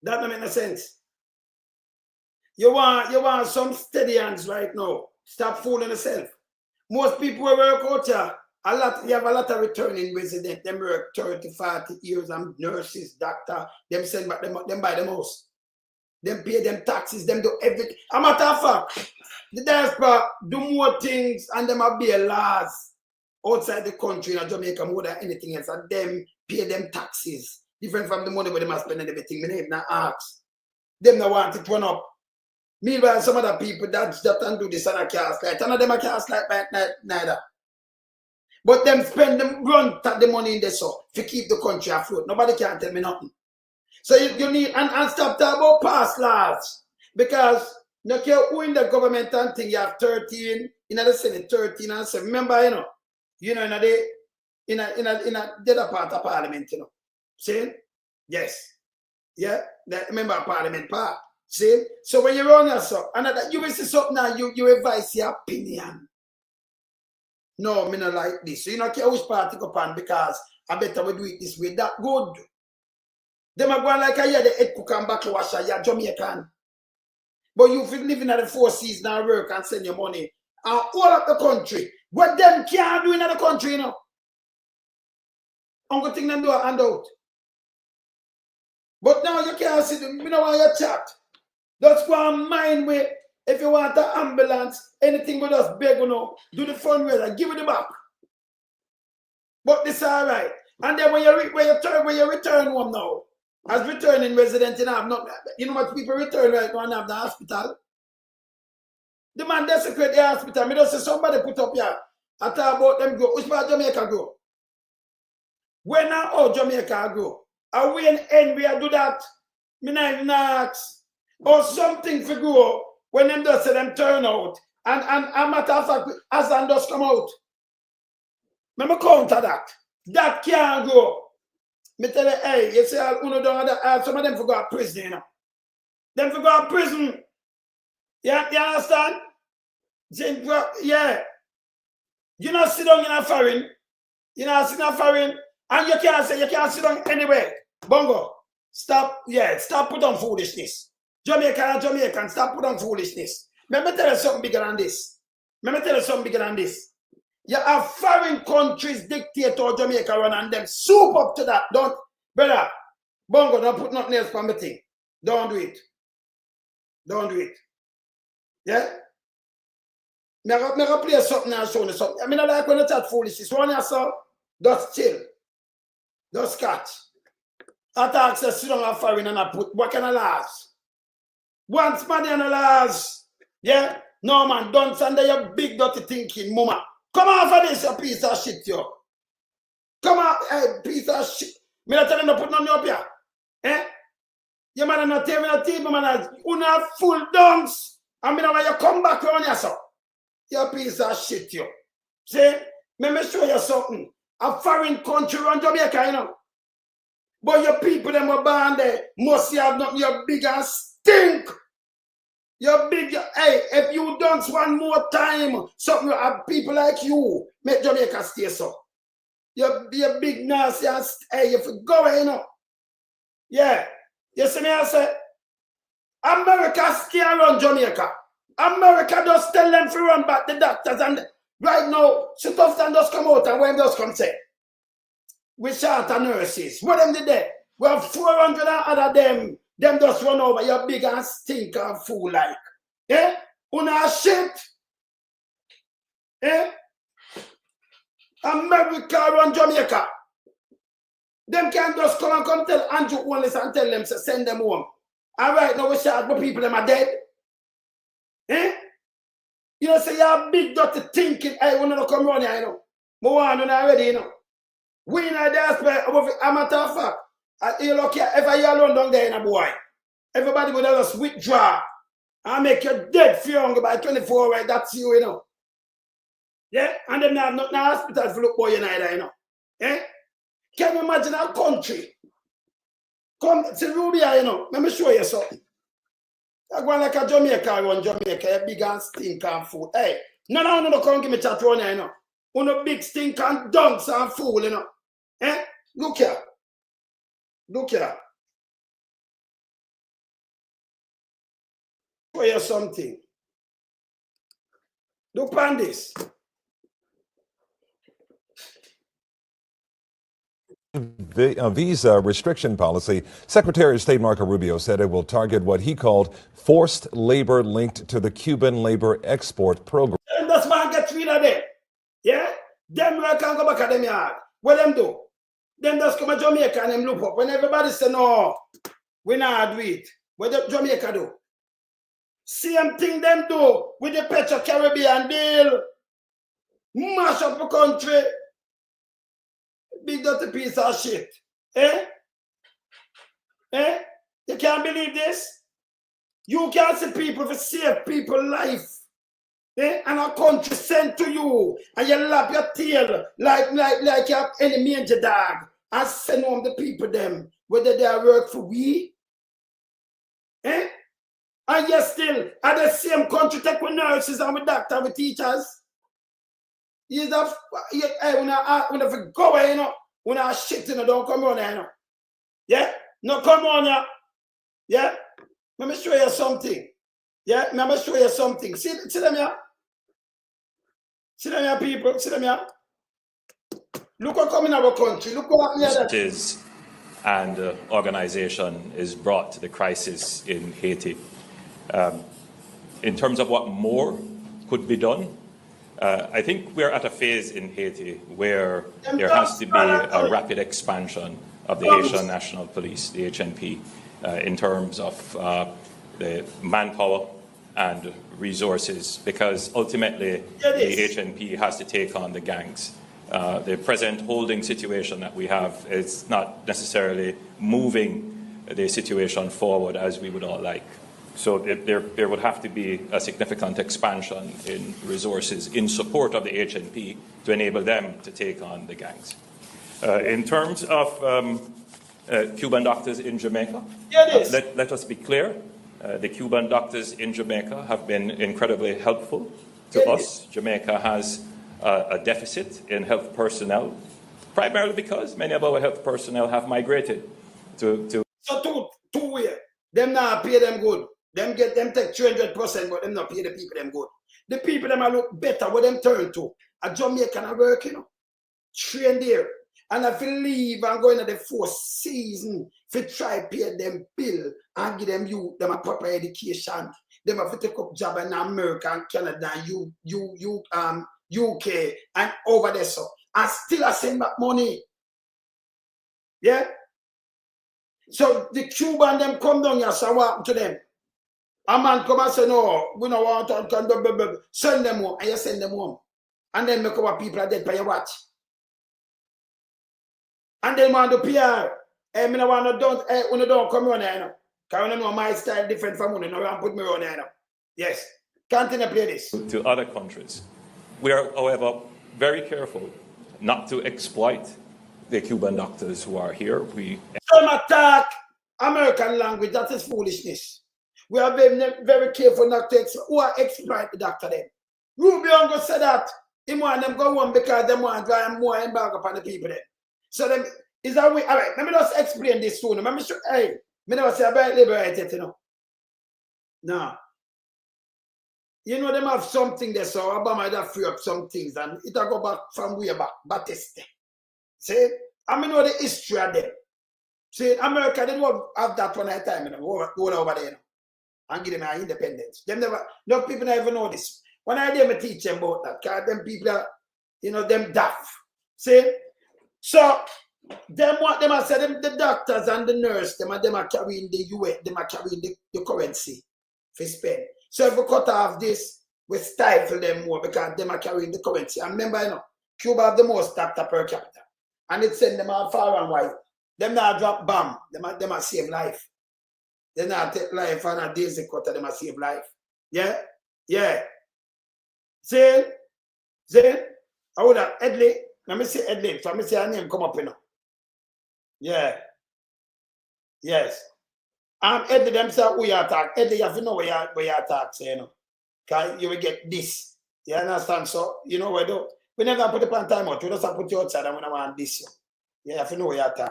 Speaker 1: That don't make no sense. You want some steady hands right now. Stop fooling yourself. Most people who work out here, you have a lot of returning residents. Them work 30, 40 years, and nurses, doctor, them send back them buy them house. Them pay them taxes, them do everything. A matter of fact, the diaspora do more things and them have be laws outside the country in Jamaica more than anything else. And them pay them taxes. Different from the money where they must spend and everything. My name not ask. Them not want it run up. Meanwhile, some other people that don't do this and I can't slide. None of them I can't slide by neither. But them spend them run the money in the so to keep the country afloat. Nobody can tell me nothing. So you need and stop talking about past laws. Because no care who in the government and thing, you have 13, in the Senate 13 and 7. Remember, in the other part of Parliament, See? Yes. Yeah, remember Parliament part. See? So when you run yourself, and you will see something now, you advise your opinion. No, me not like this. So you don't care which party go on because I better we do it this way. That good. Them are going like a year, the head cook and bottle washer, you're Jamaican. But you feel living at the 4 seasons and work and send your money. And all of the country. What them can't do in the country, I'm going to think them do a handout. But now you can't see them. You know why you chat. That's why I'm mind with. If you want an ambulance, anything with us beg, do the fundraiser, give it the back. But this is all right. And then when you return home now, as returning resident, you know what people return right now and have the hospital? The man desecrate the hospital. Me just say somebody put up here. I talk about them go. Which part Jamaica go? Where now how Jamaica go? And we in NB do that. Me not even ask. Or something for go. When them just say them turn out, and a matter of fact, as and does come out. Remember counter that. That can't go. Me tell you, hey, you see some of them for go to prison, Them for go to prison. You understand? Yeah. You not sit down in a foreign. You not sit down foreign. And you can't sit down anywhere. Bongo. Stop put on foolishness. Jamaican, stop put on foolishness. Let me tell you something bigger than this. You have foreign countries dictate how Jamaica run and them soup up to that. Don't, brother, Bongo, don't put nothing else on the thing. Don't do it. Yeah? Me I play something and show you something. I mean, I like when you chat foolishness. One you saw, just chill. Just catch. I talk say sit down a foreign and I put, what kind of laws? Once money and laws. Yeah? No man, don't send your big dirty thinking, mama. Come off of this, you piece of shit, yo. Come on, hey, piece of shit. Me not tell you to put nothing up here. Eh? You man not tell me no team, man. You have full dunks. I mean, when you come back around yourself. You piece of shit, yo. See? Let me show you something. A foreign country run Jamaica, But your people, them were born there, must have nothing, you're big and stink. You're big, hey, if you dance one more time, something people like you, make Jamaica stay so. You're big nasty and hey, you go, Yeah. You see me, I say, America scare run Jamaica. America just tell them to run back the doctors and Right now, Sutofstan just come out and when just come say, we short of nurses. What them did there? We have 400 and other them just run over your big and stink and fool like. Eh? Una shit. Eh? America run Jamaica. Them can just come tell Andrew Wallace and tell them to send them home. All right, now we shot, but people them are dead. Eh? You know, say you're big dirty thinking, hey, we don't come run here, you know. More one already, you know. We in a diaspora, a matter of fact, you look here, if you alone down there in a boy, everybody would just withdraw and make you dead for young by 24 hours, that's you, you know. Yeah? And then have no hospital for look boy, you know. Eh? Can you imagine a country? Come to Rubia, you know. Let me show you something. I go like a Jamaica, one Jamaica, a big and stink and fool. Hey, no, come give me chat one, you know. One big stink and dunks and fool, you know. Eh? Look here. Look here. Show you something. Look on this.
Speaker 15: Visa restriction policy, Secretary of State Marco Rubio said it will target what he called forced labor linked to the Cuban labor export program.
Speaker 1: And that's why I get rid of them. Yeah? Them can't go back at them yard. What them do? Them just come to Jamaica and them look up. When everybody say no, we not do it. What the Jamaica do? Same thing them do with the Petro Caribbean deal. Mash up the country. Big dirty piece of shit. Eh? Eh? You can't believe this? You can't see people to save people's life. Eh? And a country sent to you and you lap your tail like you have any major dog and send home the people them whether they work for we. Eh? And you still at the same country take with nurses and with doctors, with teachers. You have, when I go away, you know, when I shit, you know, don't come on here, you know. Yeah? No, come on here. Yeah? Let me show you something. Yeah? Let me show you something. See them here? See them here, people? See them here? Look what come in our country. Look what happened here.
Speaker 12: And organization is brought to the crisis in Haiti. In terms of what more could be done, I think we're at a phase in Haiti where there has to be a rapid expansion of the Haitian National Police, the HNP, in terms of the manpower and resources, because ultimately the HNP has to take on the gangs. The present holding situation that we have is not necessarily moving the situation forward as we would all like. So there would have to be a significant expansion in resources in support of the HNP to enable them to take on the gangs. In terms of Cuban doctors in Jamaica, let us be clear. The Cuban doctors in Jamaica have been incredibly helpful to us. Jamaica has a deficit in health personnel, primarily because many of our health personnel have migrated to
Speaker 1: So two ways. Them not pay them good. Them take 300%, but them not pay the people them good. The people them look better what them turn to. A Jamaican work, you know, train there. And if you leave and go into the fourth season, if you try pay them bill and give them a proper education, them have to take up job in America and Canada and UK and over there, so and still I send back money. Yeah? So the Cuban them come down here, so what to them? A man come and say, no, we don't want to send them home, and you send them home. And then make our people are dead by your watch. And then want to PR. Hey, me no want to when you don't come on here, you know. Because you know my style different from you, no want to put me on here, you know. Yes. Continue play this.
Speaker 12: To other countries. We are, however, very careful not to exploit the Cuban doctors who are here.
Speaker 1: Some attack American language, that is foolishness. We are very careful not to exploit the doctor then. Rubio go say that he want them go home because they want to drive more embargo upon the people then. So them is that way. All right, let me just explain this soon. Let me show, hey, me never say about liberated, you know. No. You know, them have something there, so Obama had free up some things, and it'll go back from way back, Batiste. See? I mean, know the history of them. See, America, they don't have that one at a time, you know, go over there, you know, and give them our independence. Them never, no people never know this. When I did teach them about that, because them people are, you know, them daft. See? So, them what them are saying, the doctors and the nurse, them are carrying the US, them are carrying the currency for spend. So if we cut off this, we stifle them more because them are carrying the currency. And remember, you know, Cuba have the most doctor per capita. And it send them out far and wide. Them not drop bomb. Them are save life. They not take life and a daisy cutter, them are save life. Yeah? Yeah. See? I would have Edley. Let me see Edley. So let me see her name come up, you know. Yeah. Yes. Eddie them say who you attack. Eddie, you have to know where you attack, say, you know. Because you will get this. You understand? So, you know where do we never put it on time out. We just have to put you outside and we don't want this. You have to know where you attack.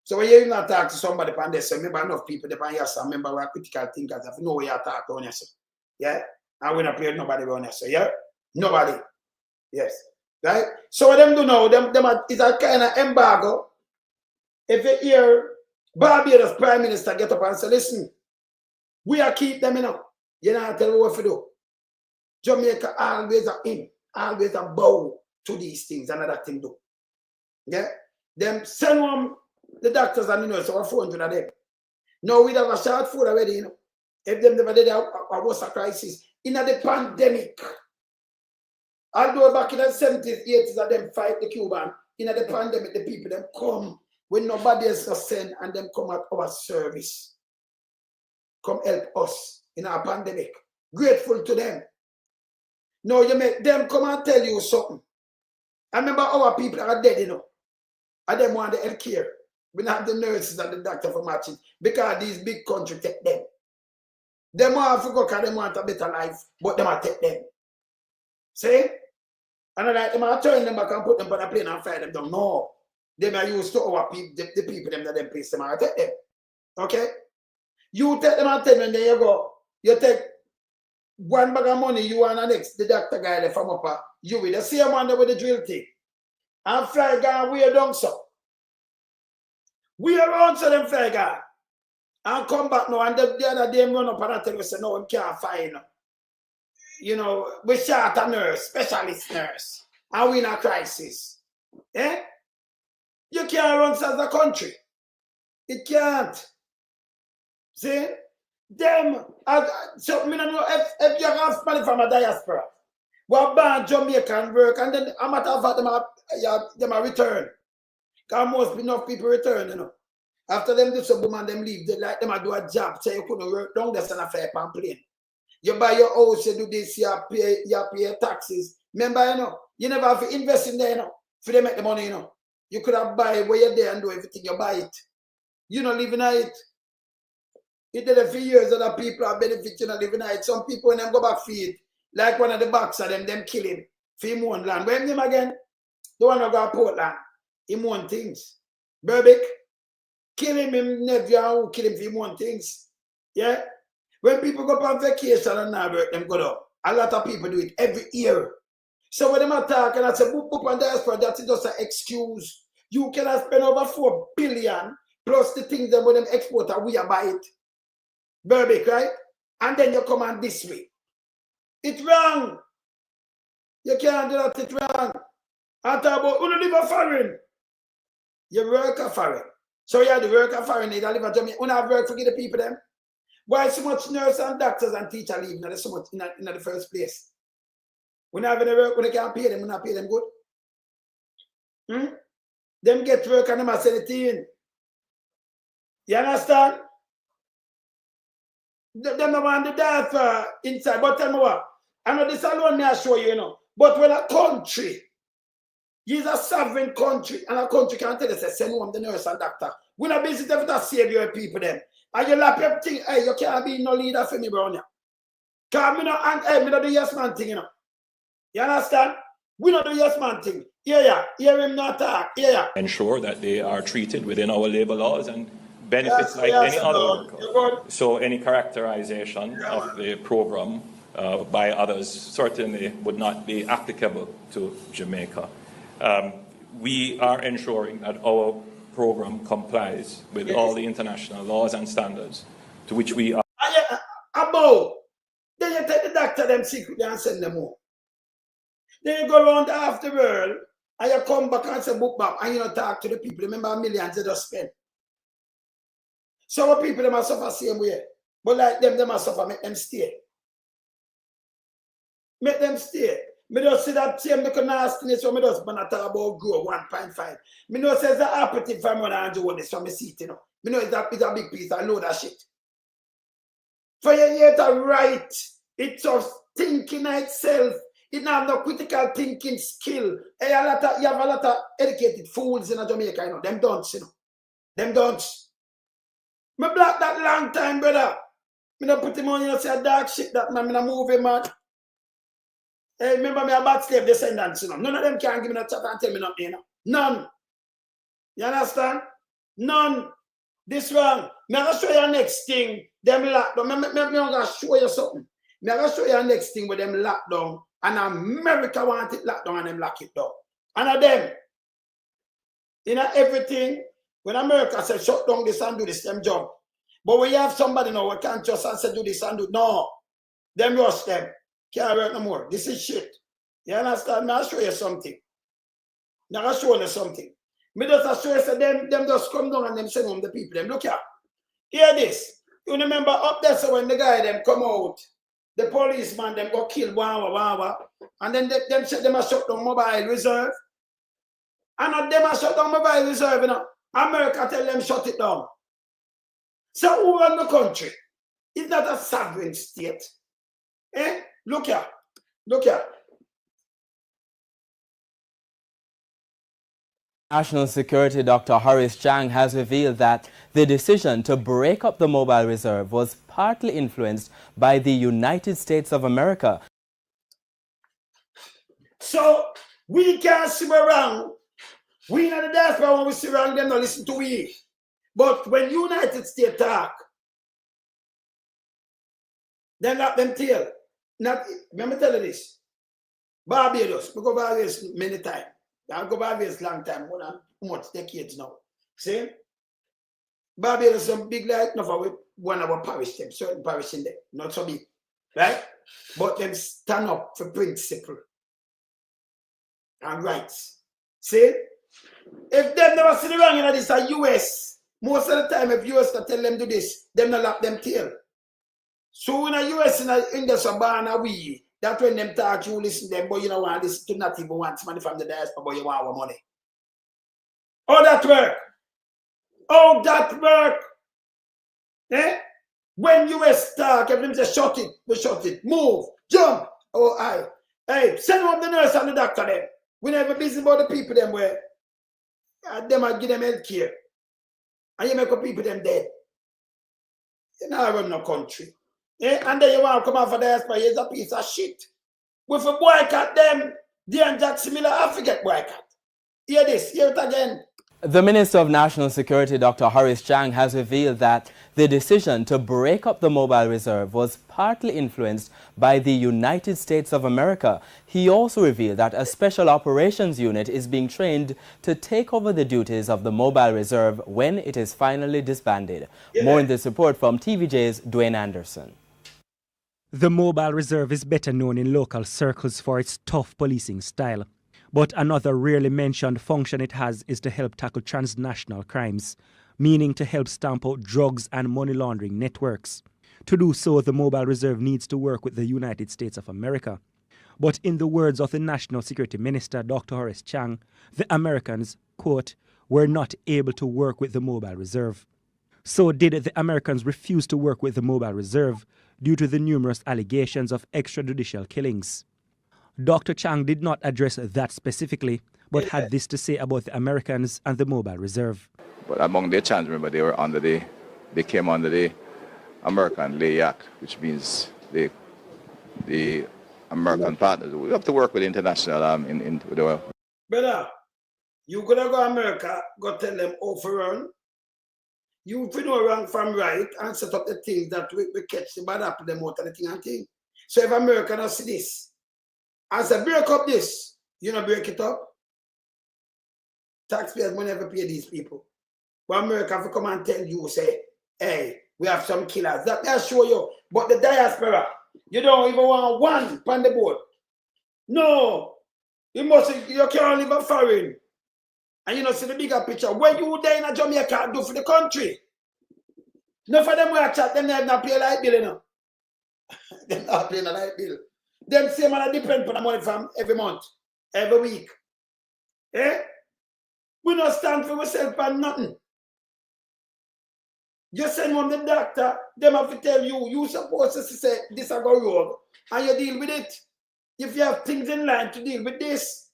Speaker 1: So when you attack to somebody on this, remember enough people depend yes, remember we're critical thinkers. You have to know where you attack on yourself. Yeah? And we don't play nobody on yourself. Yeah? Nobody. Yes. Right? So what them do now, it's a kind of embargo. If you hear Barbados Prime Minister get up and say, listen, we are keep them, you know. You know, tell me what to do. Jamaica always are in, always are bow to these things, another thing do. Yeah? Them send them the doctors and the nurses, over 400 of them. Now we have a short food already, you know. If them never did a crisis, in the pandemic. Although back in the 70s, 80s of them fight the Cuban, in the pandemic, the people them come when nobody else has sent and them come at our service. Come help us in our pandemic. Grateful to them. Now you make them come and tell you something. I remember our people are dead, you know. And them want the health care. We don't have the nurses and the doctor for matching because these big countries take them. Them want to go because they want a better life, but them want to take them. See? And I like them are turn them back and put them on a plane and fire them down. No. Them are used to our people, the people them that them place them and take them. Okay? You take them and tell them, there you go. You take one bag of money, you and the next, the doctor guy there from up, you with the same one there with the drill thing. And fly guy, we are down so. We are on so them fly guy. And come back now, and the other day run up and I tell you, say, no, we can't find. You know, we shot a nurse, specialist nurse, and we in a crisis. Eh? You can't run as a country. It can't. See? Them, so I don't know if you have money from a diaspora, well, ban Jamaican work, and then a matter of fact, them are return. Because most enough people return, you know. After them do some boom and them leave, they like them do a job, so you couldn't work down there and a fair plane. You buy your house, you do this, you pay taxes. Remember, you know, you never have to invest in there, you know, for them make the money, you know. You could have buy where you're there and do everything, you buy it. You know, living at it. It did a few years, other people are benefiting and living at it. Some people, when them go back feed, like one of the boxer, them kill him for him own land. Where him again? The one who got Portland. Him own things. Berbick, kill him nephew who kill him for him own things. Yeah? When people go on vacation and now work, them go down. A lot of people do it every year. So when them attack and I say, boop, boop, and diaspora, that's just an excuse. You cannot spend over 4 billion plus the things that when them export and we buy it. Berbick, right? And then you come on this way. It's wrong. You can't do that, it's wrong. I talk about who live a foreign. You work a foreign. So you have the work a foreign, you live a Jamaica. You have work to give the people them. Why so much nurses and doctors and teachers leave? Not so much in the first place. When have any work, when they can't pay them, we not pay them good. Them get work and them are send it in. You understand? Them don't want the diaspora inside. But tell me what, I know this alone may I show you, you know. But when a country is a sovereign country, and a country can tell us, send home the nurse and doctor. We not busy to save your people them. And you lap everything, hey, you can't be no leader for me, bro. Because me not do yes man thing, you know. You understand? We not do yes man thing. Yeah, hear him not talk. Yeah.
Speaker 12: Ensure that they are treated within our labor laws and benefits like any other worker. So any characterization of the program by others certainly would not be applicable to Jamaica. We are ensuring that our program complies with all the international laws and standards to which we are.
Speaker 1: About, then you take the doctor them secretly and send them home. Then you go around half the world and you come back and say book back and you don't talk to the people. Remember millions they just spend. Some people them are suffer same way. But like them are suffer, make them stay. Make them stay. Me just see that same little nastiness when me just talk about grow 1.5. Me know says the operative from when I do this from me seat, you know. Me know it's a big piece, I know that shit. For you here to write, it's just thinking itself. It not have no critical thinking skill. You have a lot of educated fools in Jamaica, you know. Them don't, you know. Them don't. Me black that long time, brother. Me don't put him on, you know, say a dark shit that man, me not move him, man. Hey, remember me a bad slave descendants, you know. None of them can give me no chat and tell me nothing, you know. None. You understand? None. This one. Me gonna show you next thing. Them lockdown. Me gonna show you something. Me gonna show you next thing with them lockdown. And America want it lockdown and them lock it down. And them. You know everything. When America says shut down this and do this, them jump. But when you have somebody now who can't just say do this and do no. Them rush them. Can't work no more. This is shit. You understand? I'll show you something. Now I'll show you something. Me just show you so them just come down and them send home the people. Them look here. Hear this. You remember up there so when the guy them come out, the policeman them go kill one, and then them said them a shut down mobile reserve. And them a shut down mobile reserve, you know. America tell them shut it down. So who run the country? It's not a sovereign state. Eh? Look here. Look here.
Speaker 16: National Security Dr. Horace Chang has revealed that the decision to break up the mobile reserve was partly influenced by the United States of America.
Speaker 1: So we can't sit around. We in the diaspora when we sit around them, not listen to we. But when United States talk, then lock them tail. Not, let me tell you this. Barbados, we go Barbados many times. I go Barbados long time, more than much decades now. See? Barbados is big like enough with one of our parish them, certain parish in there, not so big. Right? But them stand up for principle and rights. See? If them never see the wrong in this, a US, most of the time if US to tell them do this, them not lock them tail. So in the US in the Sabana we, that's when them talk, you listen to them, but you don't want to listen to not even want money from the diaspora, but you want our money. How that work? How that work? Eh? When US talk, if them say shut it, we shut it. Move, jump. Oh, aye. Hey, send up the nurse and the doctor them. We never busy about the people them where them I give them health care. And you make up people them dead. You know I run no country. Eh? And then you want to come out for the diaspora, here's a piece of shit. With a boycott them, Dionne Jackson Miller, I forget boycott. Hear this, hear it again.
Speaker 16: The Minister of National Security, Dr. Horace Chang, has revealed that the decision to break up the mobile reserve was partly influenced by the United States of America. He also revealed that a special operations unit is being trained to take over the duties of the mobile reserve when it is finally disbanded. Yeah. More in this report from TVJ's Dwayne Anderson.
Speaker 17: The mobile reserve is better known in local circles for its tough policing style. But another rarely mentioned function it has is to help tackle transnational crimes, meaning to help stamp out drugs and money laundering networks. To do so, the mobile reserve needs to work with the United States of America. But in the words of the National Security Minister, Dr. Horace Chang, the Americans, quote, were not able to work with the mobile reserve. So did the Americans refuse to work with the mobile reserve due to the numerous allegations of extrajudicial killings? Dr. Chang did not address that specifically, but had this to say about the Americans and the mobile reserve.
Speaker 18: But among their chants, remember, they came under the American Lay Act, which means the American partners. We have to work with international in the world.
Speaker 1: Brother, you gonna go to America, go tell them off run. You know wrong from right and set up the things that we catch the bad apple them out of the thing and thing. So if America don't see this, I say break up this, you know, break it up. Taxpayers money never pay these people. But America have to come and tell you, say, hey, we have some killers. They'll show you. But the diaspora, you don't even want one on the board. No. You can't live a foreign. And you know, see the bigger picture. When you there in Jamaica, do for the country. None of them will chat, them have not pay a light bill, you know. Them not paying a light bill. Them same man depend on the money from every month, every week. Eh? We don't stand for ourselves for nothing. You send home the doctor, them have to tell you, you're supposed to say this is go wrong, and you deal with it. If you have things in line to deal with this.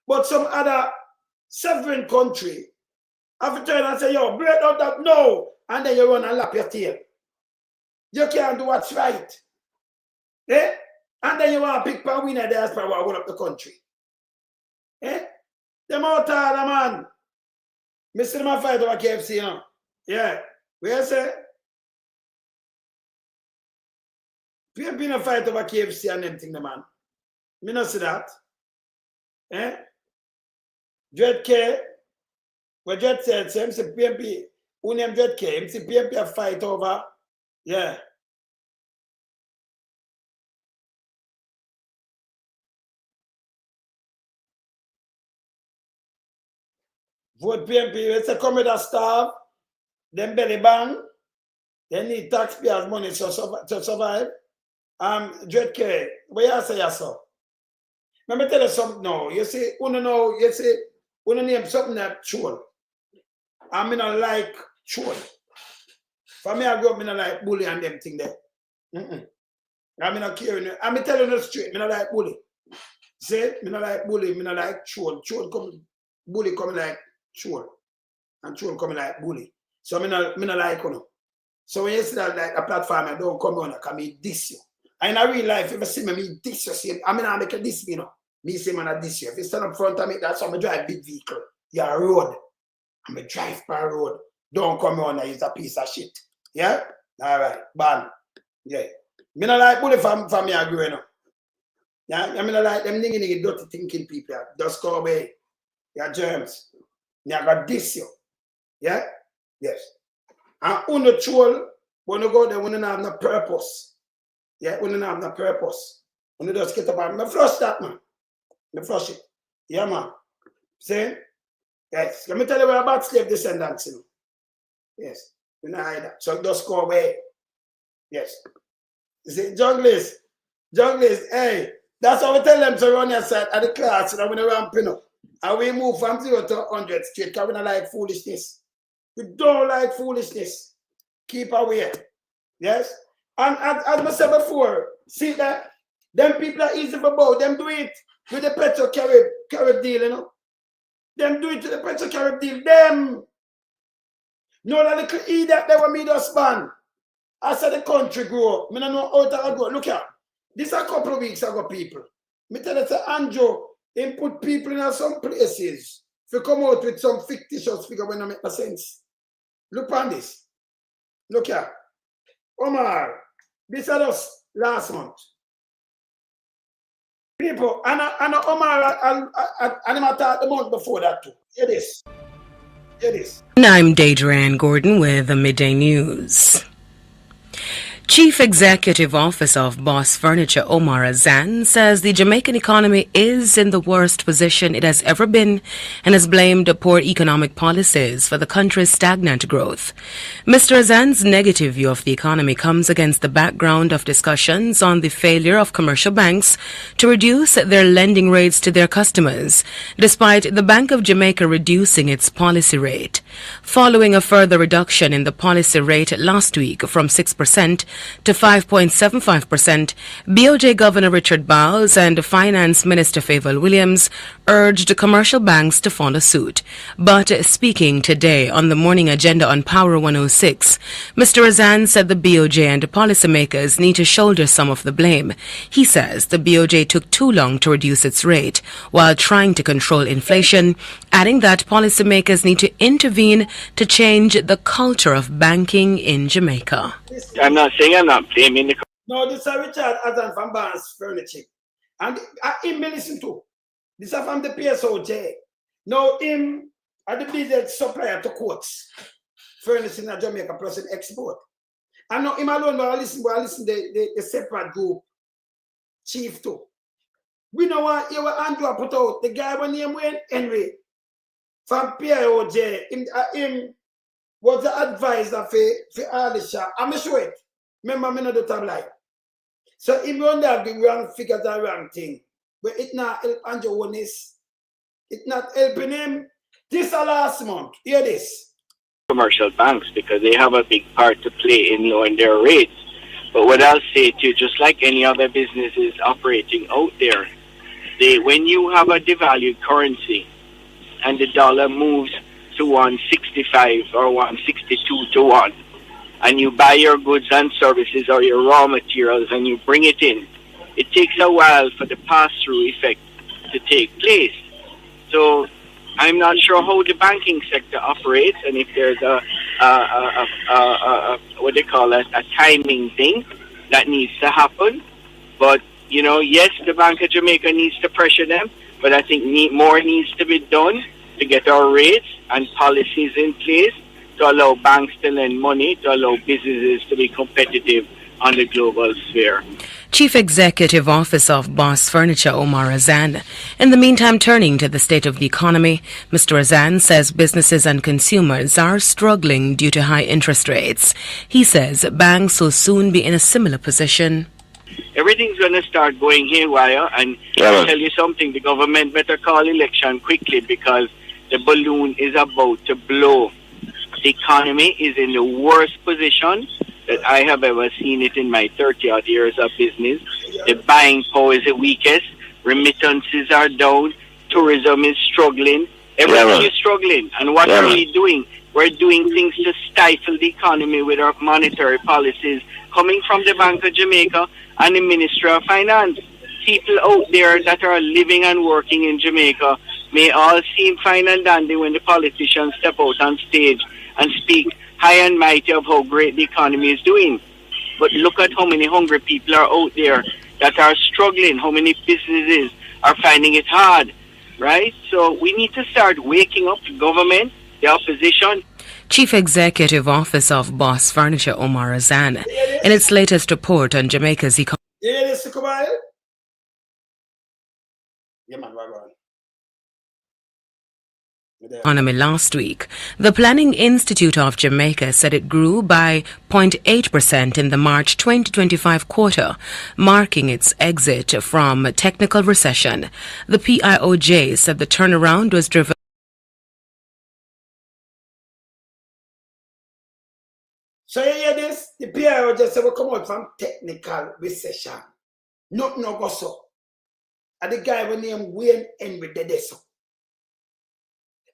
Speaker 1: But some other sovereign country have to turn and say, yo, break out that no, and then you run and lap your tail. You can't do what's right. Eh? And then you want to pick power winner diaspora while going up the country. Eh? Them out there, man. Mr. them fight over KFC, you know. Yeah. Where you say? People in a fight over KFC and them thing, man. Me not see that. Eh? Dread K. What Dread said, him say PMP. Who name Dread K? Him say PMP a fight over. Yeah. Vote PMP. It's a come with a starve. Them belly bang. They need taxpayers' money to survive. Dread K. What you say, yourself? Let me tell you something now. You see, you name something that troll. I mean, I like troll. For me, I grew up, I like bully and them thing there. I mean, I caring. I'm telling you straight, I like bully. See, I like bully, I like troll. Bully coming like troll. And troll coming like bully. So I like you. So when you see that like a platform, I don't come on, I can me diss you. And in real life, if you see me diss you, see, I make a diss me, you know. Me say man, I diss you. If you stand up front of me, that's how I drive big vehicle. You're a road. I'm a drive by road. Don't come on and use a piece of shit. Yeah? All right. Ban. Yeah. Me not like bully from me growing up. Yeah? I mean, I like them nigga dirty thinking people. Just go away. You're germs. Me I got diss you. Yeah? Yes. And on the troll, when you go there, when you have no purpose. Yeah? When you have no purpose. When you just get up and me flush that, man. Me flush it. Yeah, man. See? Yes. Let me tell you about slave descendants, you know. Yes. You know hide that. So just go away. Yes. You see, junglers, hey, that's how we tell them to run your side at the class, you know, when they ramping up. And we move from 0 to 100 straight, because we don't like foolishness. We don't like foolishness. Keep away. Yes? And as I said before, see that? Them people are easy for both. Them do it with the Petro-Carib deal, you know. Them do it to the Petro-Carib deal. Them. No, that little idiot they were made us ban. I said the country grow up. I don't know how to grow. Look here. This a couple of weeks ago, people. Me tell you, Andrew, he put people in some places. If you come out with some fictitious figure when it make no sense. Look on this. Look here. Omar, this is us last month. People, and Omar, and I thought the month before that too. Hear this. Hear this.
Speaker 19: I'm Deidre Gordon with the Midday News. Chief Executive Officer of Boss Furniture Omar Azan says the Jamaican economy is in the worst position it has ever been and has blamed poor economic policies for the country's stagnant growth. Mr. Azan's negative view of the economy comes against the background of discussions on the failure of commercial banks to reduce their lending rates to their customers, despite the Bank of Jamaica reducing its policy rate. Following a further reduction in the policy rate last week from 6% to 5.75%, BOJ Governor Richard Bowles and Finance Minister Favour Williams urged commercial banks to follow suit. But speaking today on the morning agenda on Power 106, Mr. Azan said the BOJ and policymakers need to shoulder some of the blame. He says the BOJ took too long to reduce its rate while trying to control inflation, adding that policymakers need to intervene to change the culture of banking in Jamaica.
Speaker 20: I'm not saying I'm not blaming the...
Speaker 1: No, this is Richard Azan from Barnes Furniture. And him me listen to. This is from the PSOJ. Now him are the biggest supplier to coats. Furniture in Jamaica plus in export. And now him alone, but I listen the separate group chief too. We know what you were Andrew put out. The guy when name Wayne Henry from PIOJ. Him was the advisor for Alisha. I'm sure it. Remember me not the tablet. So him run there the wrong figures and wrong thing. But it not help Andrew Onis. It not helping him. This last month. Hear this.
Speaker 20: Commercial banks, because they have a big part to play in lowering their rates. But what I'll say to you, just like any other businesses operating out there, when you have a devalued currency and the dollar moves to 165 or 162 to 1, and you buy your goods and services or your raw materials and you bring it in, it takes a while for the pass-through effect to take place. So I'm not sure how the banking sector operates and if there's what they call a timing thing that needs to happen. But, you know, yes, the Bank of Jamaica needs to pressure them, but I think more needs to be done to get our rates and policies in place to allow banks to lend money, to allow businesses to be competitive on the global sphere.
Speaker 19: Chief Executive Officer of Boss Furniture, Omar Azan. In the meantime, turning to the state of the economy, Mr. Azan says businesses and consumers are struggling due to high interest rates. He says banks will soon be in a similar position.
Speaker 20: Everything's going to start going haywire, and I'll tell you something, the government better call election quickly because the balloon is about to blow. The economy is in the worst position that I have ever seen it in my 30-odd years of business. The buying power is the weakest. Remittances are down. Tourism is struggling. Everything is struggling. And what are we doing? We're doing things to stifle the economy with our monetary policies coming from the Bank of Jamaica and the Ministry of Finance. People out there that are living and working in Jamaica may all seem fine and dandy when the politicians step out on stage and speak high and mighty of how great the economy is doing. But look at how many hungry people are out there that are struggling, how many businesses are finding it hard, right? So we need to start waking up the government, the opposition.
Speaker 19: Chief Executive Officer of Boss Furniture, Omar Azan, in its latest report on Jamaica's economy.
Speaker 1: Yeah, this is Kubal. Yeah, man, right.
Speaker 19: Economy last week, the Planning Institute of Jamaica said it grew by 0.8% in the March 2025 quarter, marking its exit from technical recession. The PIOJ said the turnaround was driven.
Speaker 1: So you hear this? The PIOJ said we come out from technical recession. Nothing no go so. And the guy with name Wayne Henry did this.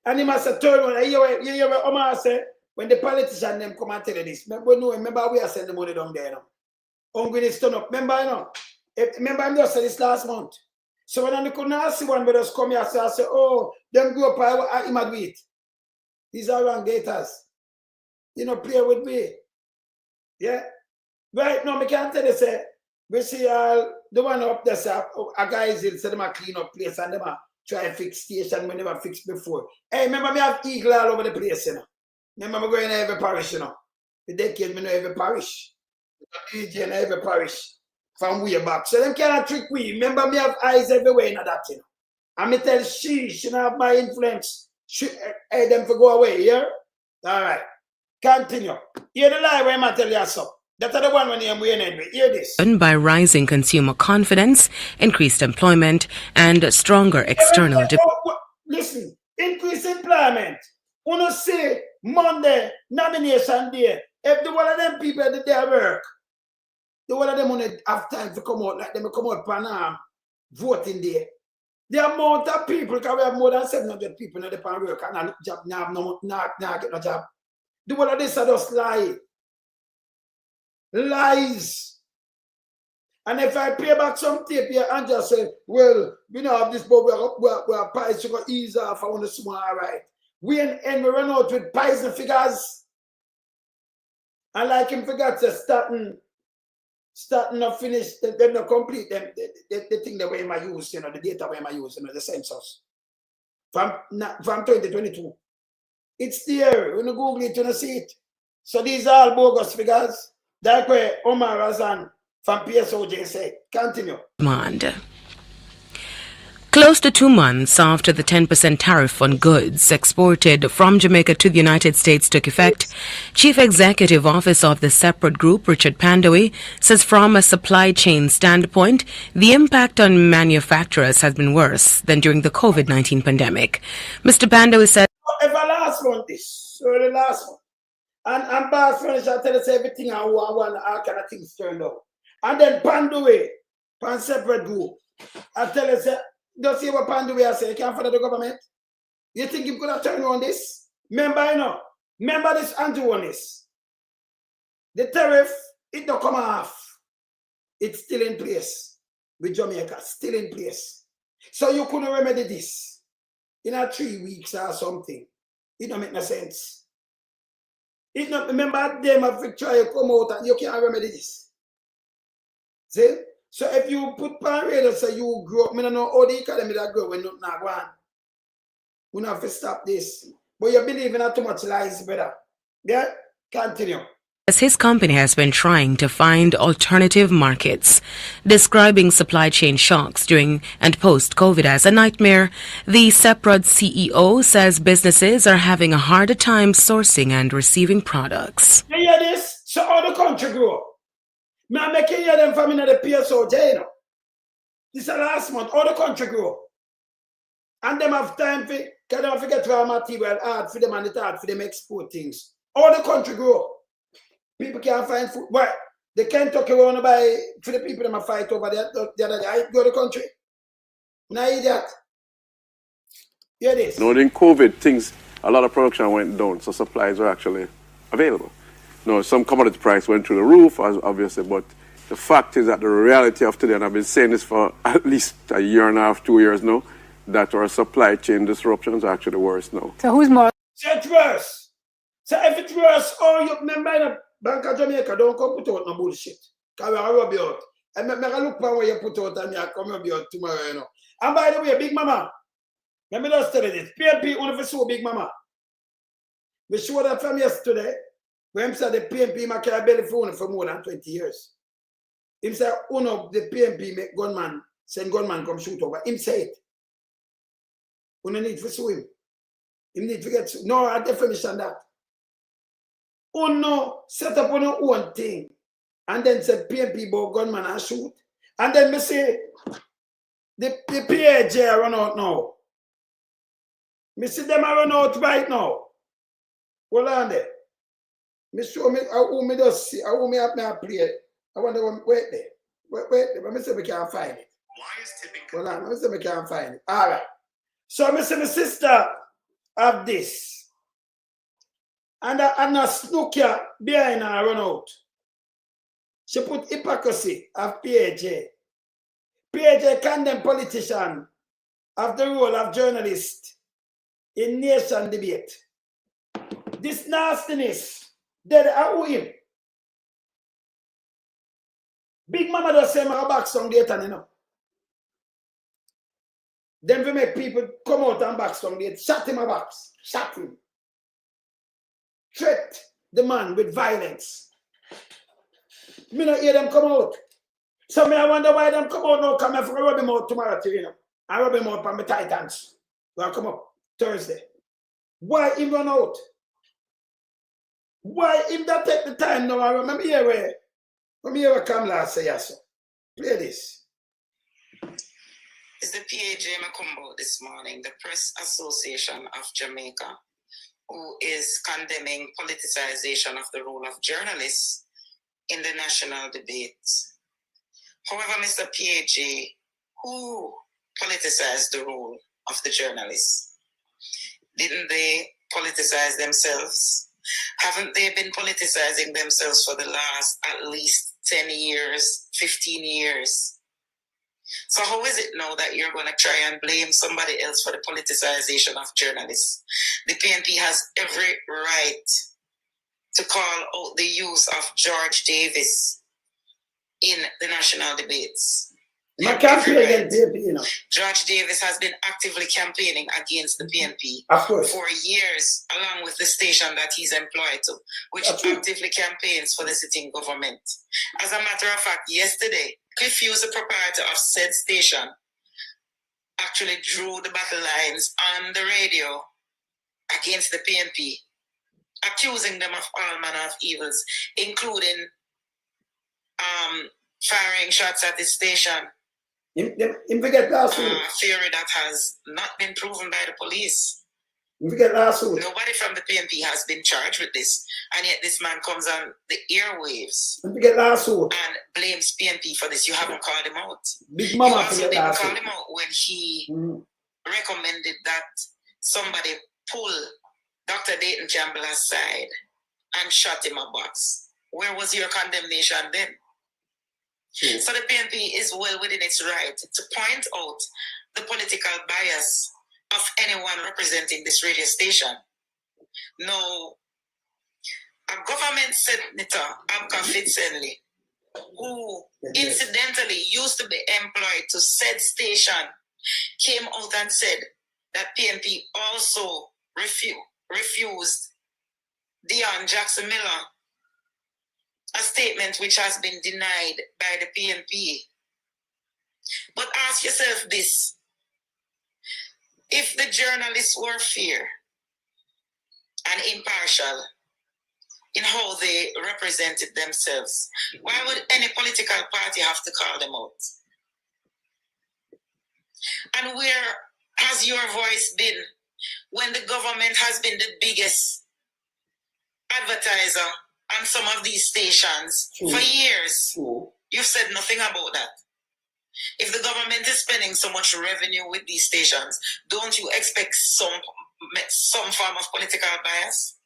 Speaker 1: And he must have told one, you hear what Omar said? When the politician them come and tell you this. Remember we are sending money down there now. Hungry is turn up. Remember, you know? Remember I just said this last month. So when I could not see one but just come here, so I say, oh, them go up, I do it. These are wrong gators. You know, play with me. Yeah? Right now, I can't tell you, say, we see the one up there, say, a guy is in, say, them a clean up place and them a try and fix station we never fixed before. Hey, remember me have eagle all over the place, you know. Remember me going in every parish, you know. The decade me know every parish. DJ in every parish from way back. So them cannot trick we. Remember me have eyes everywhere in that, you know. And me tell she don't have my influence. Hey, them to go away, yeah? Alright. Continue. Hear the lie where I tell you so. That's the one when you're Henry. Hear this.
Speaker 19: By rising consumer confidence, increased employment, and stronger external
Speaker 1: listen, increased employment. Wanna say Monday, nomination day. If the one of them people that they work, the one of them want to have time to come out, like them come out for voting day. The amount of people, because we have more than 700 people in the pan work and job now get no job. The one of this are just lie. Lies. And if I pay back some tape here and just say, well, we don't have this, but we're pies to go ease off. I want to small, all right. We and we run out with pies and figures. And like him forgot to starting to finish, them not complete them, the thing that we might use, you know, the data we might use, you know, the census. From 2022. It's there. When you Google it, you don't see it. So these are all bogus figures. That's where Omar Razan from PSOJ said. Continue.
Speaker 19: Close to 2 months after the 10% tariff on goods exported from Jamaica to the United States took effect, Chief Executive Officer of the separate group, Richard Pandowi, says from a supply chain standpoint, the impact on manufacturers has been worse than during the COVID-19 pandemic. Mr. Pandowi said,
Speaker 1: If I last one, this, so the last one. And Boss Furniture tell us everything I want, all kind of things turned out. And then Pandowi, pan separate group, I tell us, don't see what Pandowi I say, you can't follow the government. You think you could have turned on this? Remember, you know, remember this Andrew on this. The tariff, it don't come off. It's still in place with Jamaica, still in place. So you couldn't remedy this in a 3 weeks or something. It don't make no sense. It not, remember them have to try to come out and you can't remedy this. See? So if you put pan radar so you grow up, I don't know how the economy that grow when nothing not going. We don't have to stop this. But you believe in too much lies, brother. Yeah? Continue.
Speaker 19: as his company has been trying to find alternative markets. Describing supply chain shocks during and post-COVID as a nightmare, the Seprod CEO says businesses are having a harder time sourcing and receiving products.
Speaker 1: You hear this? So all the country grow. I'm making hear them from the PSOJ, you know. This is the last month, all the country grow. And them have time for, because they forget raw material hard for them and it's hard for them export things. All the country grow. People can't find food. Why? They can't talk around by for the people that fight over there the other day. Go to the country. Now you that. Hear this.
Speaker 21: No, during COVID, things, a lot of production went down, so supplies were actually available. No, some commodity price went through the roof, obviously, but the fact is that the reality of today, and I've been saying this for at least a year and a half, 2 years now, that our supply chain disruptions are actually worse now.
Speaker 1: So who's more? So it's worse. So if it's worse, all you remember the Bank of Jamaica don't come put out no bullshit. Because we are rub you out. And I look for where you put out and I come rub you out tomorrow, you know. And by the way, Big Mama, let me just tell you this. PNP only for so Big Mama. We showed that from yesterday. When said the PNP ma carry belly for more than 20 years. Him say, the PNP make gunman, send gunman come shoot over. Him say it. We don't need to sue him. He need to get sued. No, I definition that. Uno set up on your own thing. And then say PNP boy gunman and shoot. And then me say the PAJ run out now. Me see them run out right now. Hold on there. Me show me how me just see how me have me play. I wonder wait there. Wait there. But me say we can't find it. Why is tipping? Hold on, me say we can't find it. Alright. So me say my sister have this. And a snooker behind her run out. She put hypocrisy of PAJ. PAJ condemn politician of the role of journalist in nation debate. This nastiness, dead are him. Big Mama does say my back some data, you know. Then we make people come out and back some data. Shot him a box. Shot him. Threat the man with violence. Me not hear them come out. So me I wonder why them come out now. Come here for rub him out tomorrow too, you know. I rub him out from the Titans. Well, come up Thursday. Why him run out? Why him that take the time now? I remember here where come last say yes. Play this.
Speaker 22: It's the PAJ Macumbo this morning, the Press Association of Jamaica, who is condemning politicization of the role of journalists in the national debates. However, Mr. PAJ, who politicized the role of the journalists? Didn't they politicize themselves? Haven't they been politicizing themselves for the last at least 10 years, 15 years? So how is it now that you're going to try and blame somebody else for the politicization of journalists? The PNP has every right to call out the use of George Davis in the national debates.
Speaker 1: My campaign against PNP, you know.
Speaker 22: George Davis has been actively campaigning against the PNP for years, along with the station that he's employed to, which actively campaigns for the sitting government. As a matter of fact, yesterday, Cliff Hughes, the proprietor of said station, actually drew the battle lines on the radio against the PNP, accusing them of all manner of evils, including firing shots at the station.
Speaker 1: Forget lawsuit.
Speaker 22: Theory that has not been proven by the police.
Speaker 1: Forget lawsuit.
Speaker 22: Nobody from the PNP has been charged with this, and yet this man comes on the airwaves
Speaker 1: Forget lawsuit.
Speaker 22: and blames PNP for this. You haven't called him out.
Speaker 1: Big Mama
Speaker 22: you also
Speaker 1: forget
Speaker 22: didn't
Speaker 1: lawsuit.
Speaker 22: call him out when he recommended that somebody pull Dr. Dayton Campbell aside and shot him a box. Where was your condemnation then? So the PNP is well within its right to point out the political bias of anyone representing this radio station. Now, a government senator, Abka Fitzenley, who incidentally used to be employed to said station, came out and said that PNP also refused Dionne Jackson Miller, a statement which has been denied by the PNP. But ask yourself this: if the journalists were fair and impartial in how they represented themselves, why would any political party have to call them out? And where has your voice been when the government has been the biggest advertiser on some of these stations for years? You've said nothing about that. If the government is spending so much revenue with these stations, don't you expect some form of political bias?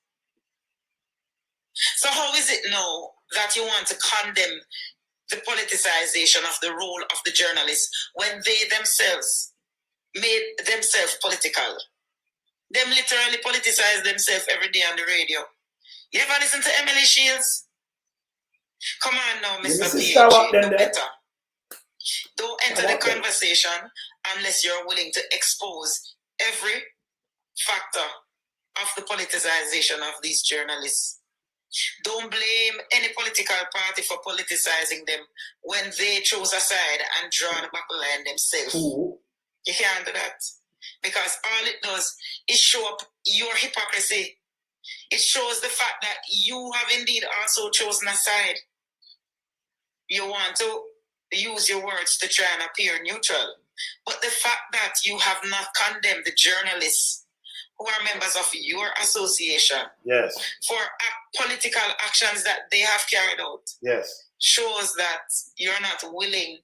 Speaker 22: So how is it now that you want to condemn the politicization of the role of the journalists when they themselves made themselves political? Them literally politicize themselves every day on the radio. You ever listen to Emily Shields? Come on now, Mr. PhD, do better. Don't enter the conversation unless you're willing to expose every factor of the politicization of these journalists. Don't blame any political party for politicizing them when they chose a side and draw the battle line themselves. You can't do that. Because all it does is show up your hypocrisy. It shows the fact that you have indeed also chosen a side. You want to use your words to try and appear neutral. But the fact that you have not condemned the journalists who are members of your association for political actions that they have carried out shows that you're not willing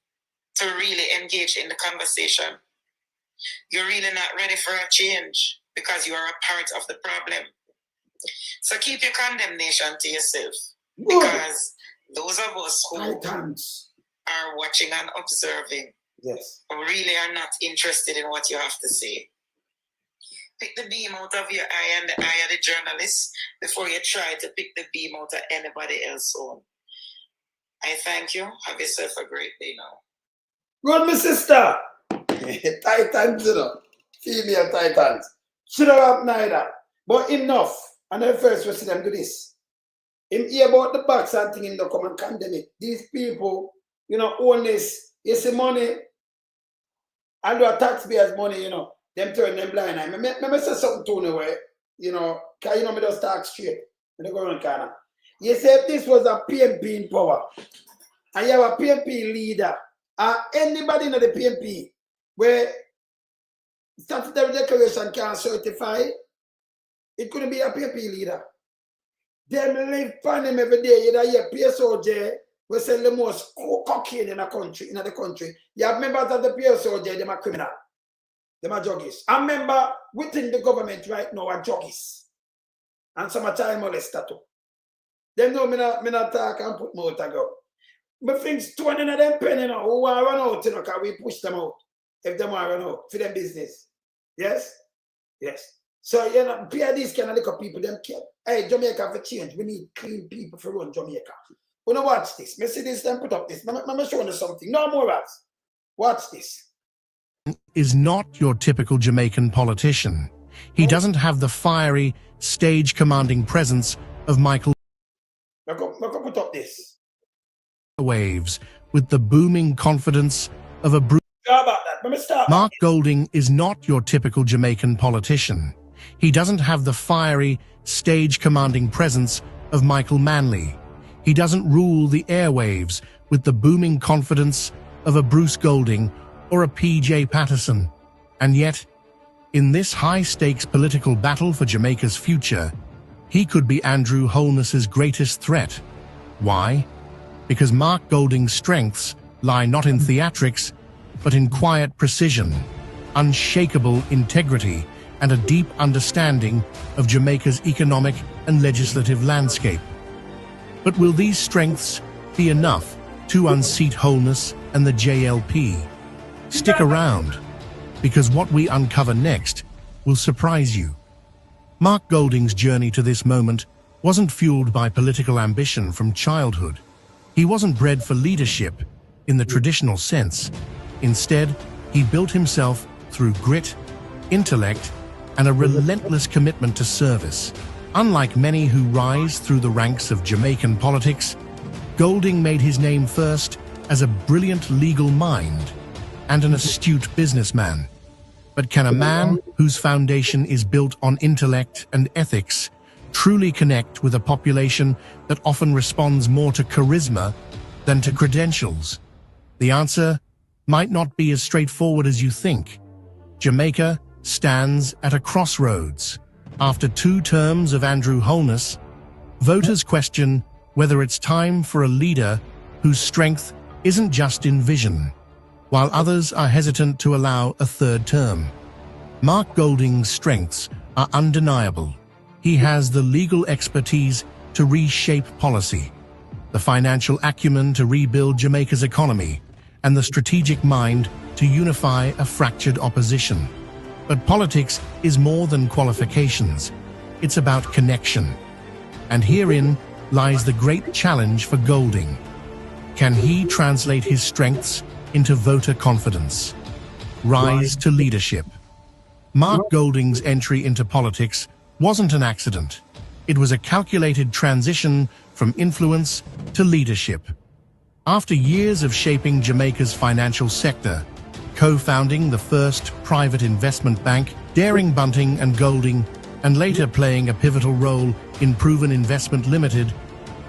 Speaker 22: to really engage in the conversation. You're really not ready for a change because you are a part of the problem. So keep your condemnation to yourself, because those of us who are watching and observing really are not interested in what you have to say. Pick the beam out of your eye and the eye of the journalist before you try to pick the beam out of anybody else's own. I thank you. Have yourself a great day now.
Speaker 1: Good, my sister. Titans, you know. Female Titans. Should have neither. But enough. And then first we see them do this. Him hear about the box and thing in the common pandemic. These people, you know, own this. You see money. And do a taxpayers' money, you know. Them turn them blind eye. Me say something to you where, you know, because you know me just talk straight. Me go on corner. You say if this was a PNP in power, and you have a PNP leader, anybody in the PNP where statutory declaration can certify, it couldn't be a PNP leader. Them live on them every day. You know, you PSOJ, we sell the most cocaine in the country. You have members of the PSOJ, them are criminal. Them are juggies. I remember within the government right now are juggies. And some are child molester too. Them know me not talk and put mouth to go. But things 20 of them penny now who want to run out, you know, because we push them out. If they want to run out for them business. Yes? Yes. So, you know, PIDs can look at people, them care. Hey, Jamaica for change. We need clean people for run Jamaica. Wanna watch this? Me see this, then put up this. I'm showing you something. No more rats. Watch this.
Speaker 3: Is not your typical Jamaican politician. He doesn't have the fiery, stage-commanding presence of Michael
Speaker 1: Put up this.
Speaker 3: Waves, with the booming confidence of a Mark Golding is not your typical Jamaican politician. He doesn't have the fiery, stage-commanding presence of Michael Manley. He doesn't rule the airwaves with the booming confidence of a Bruce Golding or a P.J. Patterson. And yet, in this high-stakes political battle for Jamaica's future, he could be Andrew Holness's greatest threat. Why? Because Mark Golding's strengths lie not in theatrics, but in quiet precision, unshakable integrity, and a deep understanding of Jamaica's economic and legislative landscape. But will these strengths be enough to unseat Holness and the JLP? Stick around, because what we uncover next will surprise you. Mark Golding's journey to this moment wasn't fueled by political ambition from childhood. He wasn't bred for leadership in the traditional sense. Instead, he built himself through grit, intellect, and a relentless commitment to service. Unlike many who rise through the ranks of Jamaican politics, Golding made his name first as a brilliant legal mind and an astute businessman. But can a man whose foundation is built on intellect and ethics truly connect with a population that often responds more to charisma than to credentials? The answer might not be as straightforward as you think. Jamaica stands at a crossroads. After 2 terms of Andrew Holness, voters question whether it's time for a leader whose strength isn't just in vision, while others are hesitant to allow a 3rd term. Mark Golding's strengths are undeniable. He has the legal expertise to reshape policy, the financial acumen to rebuild Jamaica's economy, and the strategic mind to unify a fractured opposition. But politics is more than qualifications. It's about connection. And herein lies the great challenge for Golding. Can he translate his strengths into voter confidence? Rise to leadership. Mark Golding's entry into politics wasn't an accident. It was a calculated transition from influence to leadership. After years of shaping Jamaica's financial sector, co-founding the first private investment bank, daring Bunting and Golding, and later playing a pivotal role in Proven Investment Limited,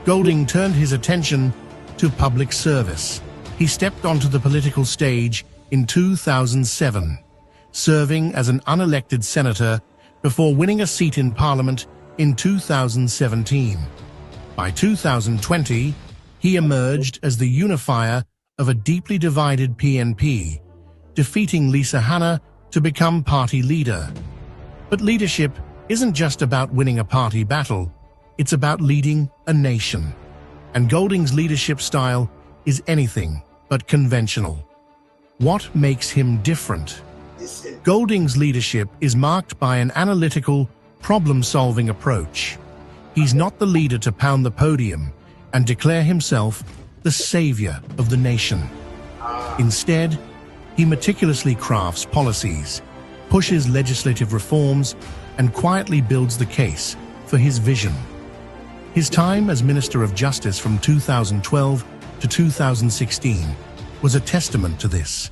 Speaker 3: Golding turned his attention to public service. He stepped onto the political stage in 2007, serving as an unelected senator before winning a seat in Parliament in 2017. By 2020, he emerged as the unifier of a deeply divided PNP, defeating Lisa Hanna to become party leader. But leadership isn't just about winning a party battle, it's about leading a nation. And Golding's leadership style is anything but conventional. What makes him different? Golding's leadership is marked by an analytical, problem-solving approach. He's not the leader to pound the podium and declare himself the savior of the nation. Instead, he meticulously crafts policies, pushes legislative reforms, and quietly builds the case for his vision. His time as Minister of Justice from 2012 to 2016 was a testament to this.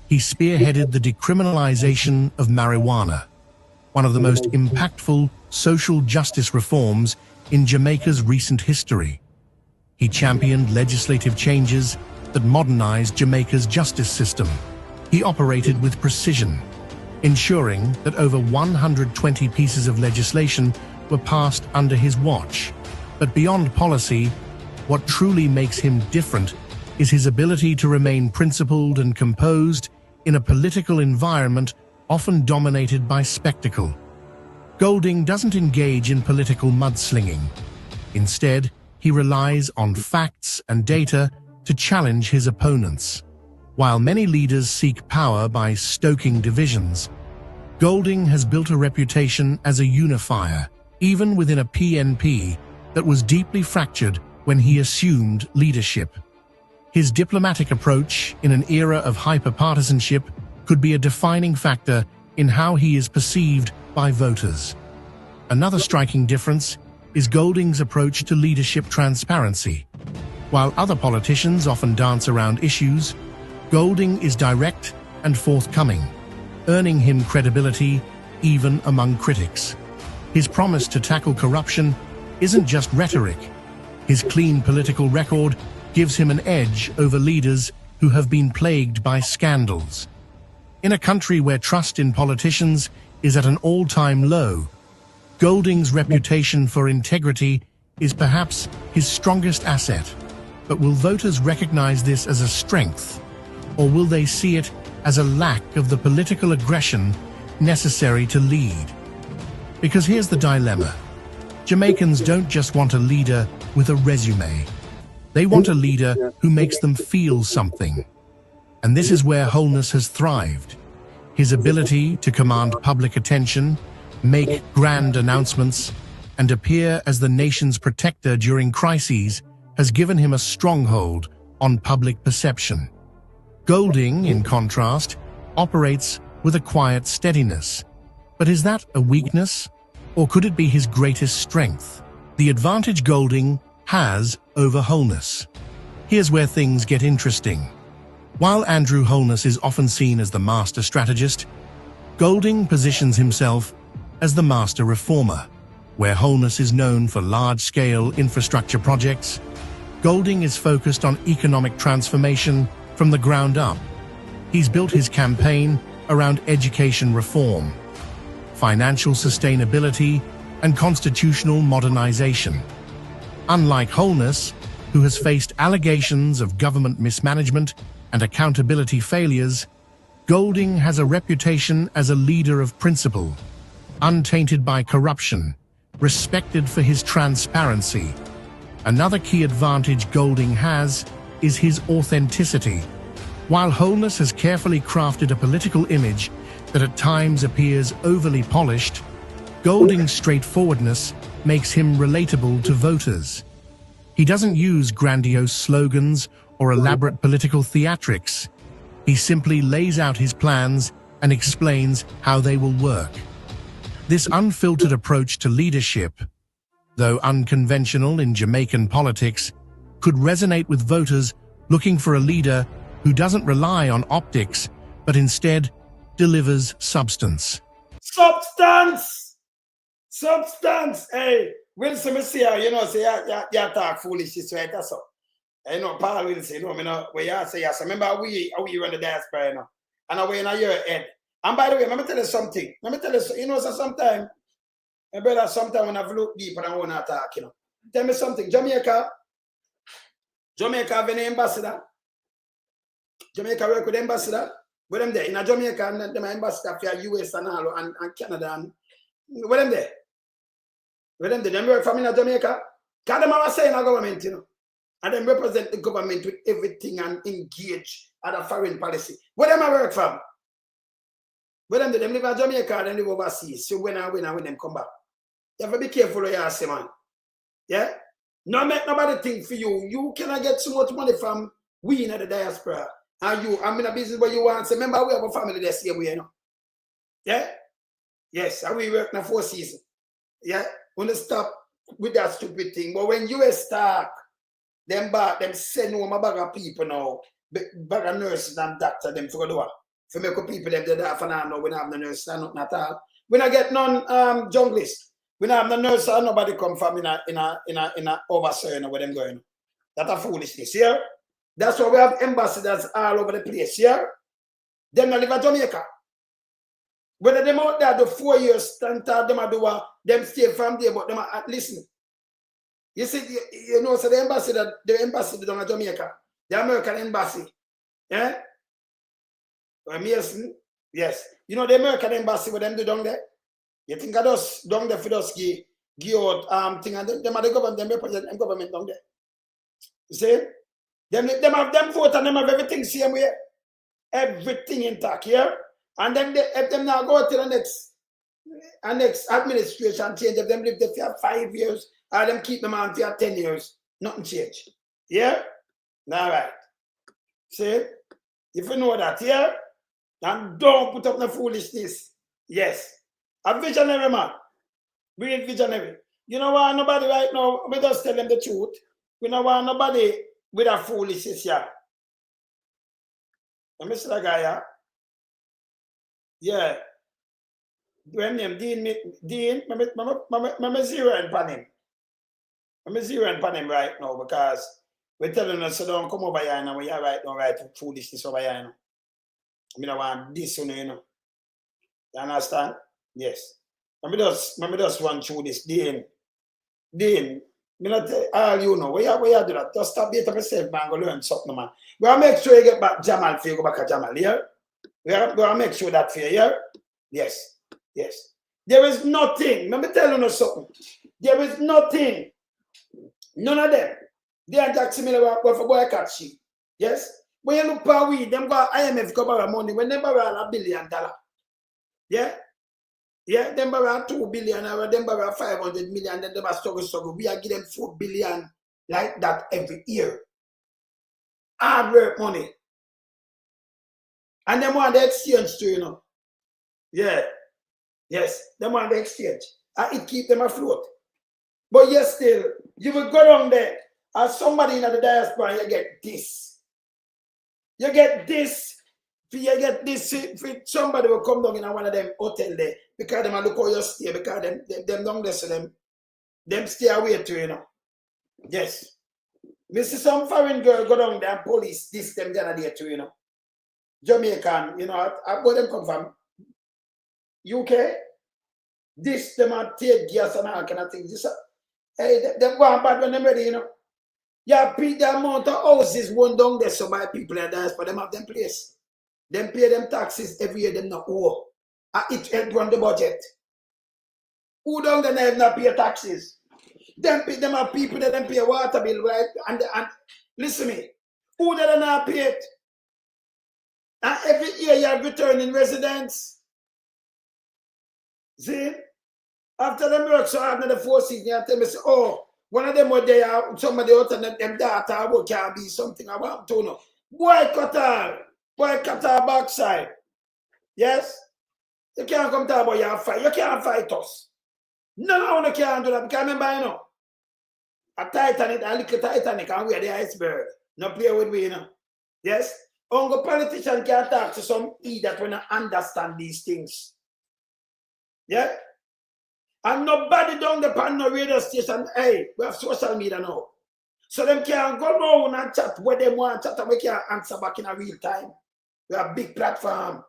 Speaker 3: He spearheaded the decriminalization of marijuana, one of the most impactful social justice reforms in Jamaica's recent history. He championed legislative changes that modernized Jamaica's justice system. He operated with precision, ensuring that over 120 pieces of legislation were passed under his watch. But beyond policy, what truly makes him different is his ability to remain principled and composed in a political environment often dominated by spectacle. Golding doesn't engage in political mudslinging. Instead, he relies on facts and data to challenge his opponents. While many leaders seek power by stoking divisions, Golding has built a reputation as a unifier, even within a PNP that was deeply fractured when when he assumed leadership. His diplomatic approach in an era of hyper-partisanship could be a defining factor in how he is perceived by voters. Another striking difference is Golding's approach to leadership transparency. While other politicians often dance around issues, Golding is direct and forthcoming, earning him credibility even among critics. His promise to tackle corruption isn't just rhetoric. His clean political record gives him an edge over leaders who have been plagued by scandals. In a country where trust in politicians is at an all-time low, Golding's reputation for integrity is perhaps his strongest asset. But will voters recognize this as a strength, or will they see it as a lack of the political aggression necessary to lead? Because here's the dilemma. Jamaicans don't just want a leader with a resume. They want a leader who makes them feel something. And this is where Holness has thrived. His ability to command public attention, make grand announcements, and appear as the nation's protector during crises has given him a stronghold on public perception. Golding, in contrast, operates with a quiet steadiness. But is that a weakness, or could it be his greatest strength? The advantage Golding has over Holness. Here's where things get interesting. While Andrew Holness is often seen as the master strategist, Golding positions himself as the master reformer. Where Holness is known for large-scale infrastructure projects, Golding is focused on economic transformation from the ground up. He's built his campaign around education reform, financial sustainability, and constitutional modernization. Unlike Holness, who has faced allegations of government mismanagement and accountability failures, Golding has a reputation as a leader of principle, untainted by corruption, respected for his transparency. Another key advantage Golding has is his authenticity. While Holness has carefully crafted a political image that at times appears overly polished, Golding's straightforwardness makes him relatable to voters. He doesn't use grandiose slogans or elaborate political theatrics. He simply lays out his plans and explains how they will work. This unfiltered approach to leadership, though unconventional in Jamaican politics, could resonate with voters looking for a leader who doesn't rely on optics, but instead delivers substance.
Speaker 1: Substance! Substance! Hey, Wilson, me see you know, say you talk foolishness, right? That's all. You know, Paul will say, no, where you say, yes. Remember, we run the diaspora, you know, and we in your head. And by the way, let me tell you something. Let me tell you, you know, so sometimes, my brother, sometimes when I've looked deep and I want to talk, you know, tell me something. Jamaica have an ambassador. Jamaica work with ambassador. With them there. In Jamaica, and them ambassador for US and all, and Canada. And with them there. With them there. Them work for me in Jamaica. Because them are saying our government, you know. And them represent the government with everything and engage at a foreign policy. Where them I work from? Where them live in Jamaica and live overseas. So when them come back. You have to be careful what you say, man. Yeah? No make nobody think for you. You cannot get so much money from we in the diaspora. And you, I'm in a business where you want to say, remember we have a family the same way, you know. Yeah? Yes, and we work in 4 seasons. Yeah? Want to stop with that stupid thing. But when US talk, them send home a bag of people now, bag of nurses and doctors, them for do for make up people them there for now, we don't have no nurses and nothing at all. We don't get none junglists. We don't have no nurses and nobody come from in a overseas where them going. That's a foolishness, yeah? That's why we have ambassadors all over the place, yeah? Them not live in Jamaica. Whether them out there do 4 years, them them stay from there, but them are listen. You see, you know, so the embassy down in Jamaica, the American embassy, yeah? Yes. You know the American embassy, what them do down there? You think I just down there for us give out thing, and them are the government, them represent the government down there. You see? Them have them vote and them have everything same way. Everything intact here. And then if them now go to the next administration change, if them live there for 5 years, or them keep them on for 10 years. Nothing changed. Yeah? All right. See? If you know that, yeah? And don't put up no foolishness. Yes. A visionary man. Real visionary. You know why nobody right now, we just tell them the truth. We don't want nobody with a foolishness here. Let me see that guy here. Yeah. When name Dean, I'm zero upon him. I'm zero upon him right now because we're telling us so don't come over here and we are right now right foolishness over here. I don't want this, you know. You understand? Yes. Let me just run through this. Dean, me not tell all you know. Where you do that? Just stop beating myself, man. Go learn something, man. We gotta make sure you get back Jamal for you go back to Jamal, yeah? We gotta make sure that for you, yeah? Yes. Yes. There is nothing. Let me tell you something. There is nothing. None of them. They are Jackson Miller for boy catch you. Yes? When you look for we, them go IMF go borrow money when they borrow $1 billion. Yeah? Yeah, them borrow $2 billion or them borrow 500 million, then they must struggle. We are giving them 4 billion like that every year. Hard work money. And them want the exchange too, you know. Yeah. Yes, them want the exchange. And it keep them afloat. But yes, still, you will go down there as somebody in the diaspora, you get this. You get this. You get this. If somebody will come down in one of them hotel there because them look how you stay, because them down there, so them stay away too, you know. Yes. We see some foreign girl go down there and police this them the other day too, you know. Jamaican, you know, I go them come from UK. This them are take gas and all kind of things. This, hey, them go on bad when they're ready, you know. Yeah, the amount of houses one down there so by people in the diaspora, them have them place. Them pay them taxes every year, them not owe. It help run the budget. Who down there have not pay taxes? Them have people that them pay water bill, right? And listen to me. Who that not pay it? And every year you have returning residents. See? After them work so hard in the 4 seasons, you tell me, say, oh, one of them were there, somebody out and them data can be something I want to know. Boycott our backside. Yes? You can't come talk about your fight. You can't fight us. No one can do that. Because remember, you know, a little Titanic, and we're the iceberg. No play with we, you know. Yes? Only politician can talk to some idiot when I understand these things. Yeah? And nobody down the pan no radio station, hey, we have social media now. So them can go around and chat where they want to chat and we can answer back in a real time. We have a big platform.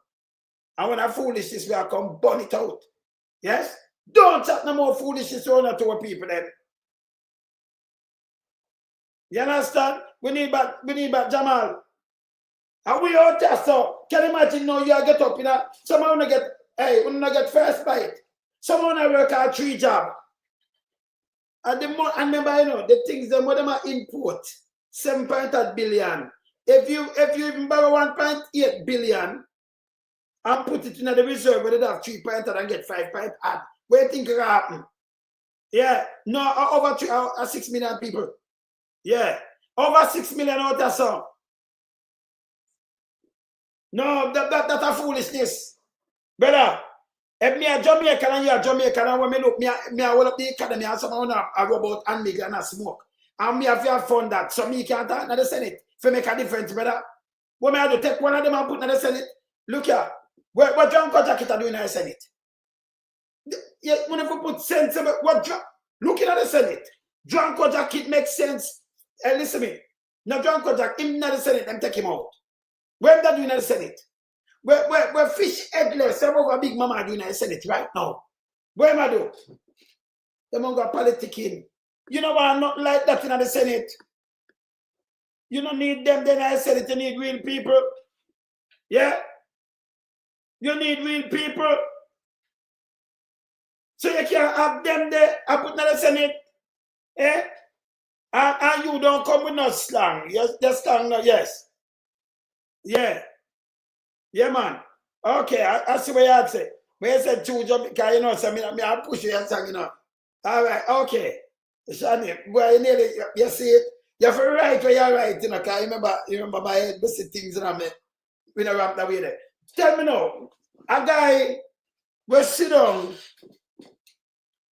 Speaker 1: And when I foolishness, we are come burn it out. Yes? Don't chat no more foolishness to our people then. You understand? We need back Jamal. And we out there, so can you imagine now you get up in a someone wanna get first bite. Someone work at 3 jobs. And remember, you know, the things them what them are import 7.8 billion. If you even borrow 1.8 billion and put it in the reserve, where they have 3.8 and get 5.8, what do you think will happen? Yeah, no, over 6 million people. Yeah, over 6 million out of some. No, that's a foolishness, brother. If me a Jamaican and you a Jamaican, and when me look, me a hold up the academy and someone a robot and me and a smoke. And me have to have fun that. So me can't talk in the Senate for make a difference, brother. What me have to take one of them and put in the Senate? Look here. What John Kojak are doing in the Senate? Yeah, when you put sense, looking at the Senate, John Kojak, it makes sense. Hey, listen to me. Now John Kojak, him in the Senate, them take him out. What are they doing in the Senate? We're fish headless. Some of our big mama doing in the Senate right now. What am I doing? Them on got politicking. You know why I'm not like that in the Senate? You don't need them then in the Senate. You need real people. Yeah? You need real people. So you can't have them there and put in the Senate. Eh? And you don't come with no slang. Yes, the slang, no, yes. Yeah. Yeah, man. Okay, I see what you say. When you said 2 jobs, because you know, so I push you and sing, you know. All right, okay. Shani, boy, you see it? You have to write where you're right, you know, because you remember my head, basic things in me. We don't wrap that way there. Tell me now, a guy will sit down,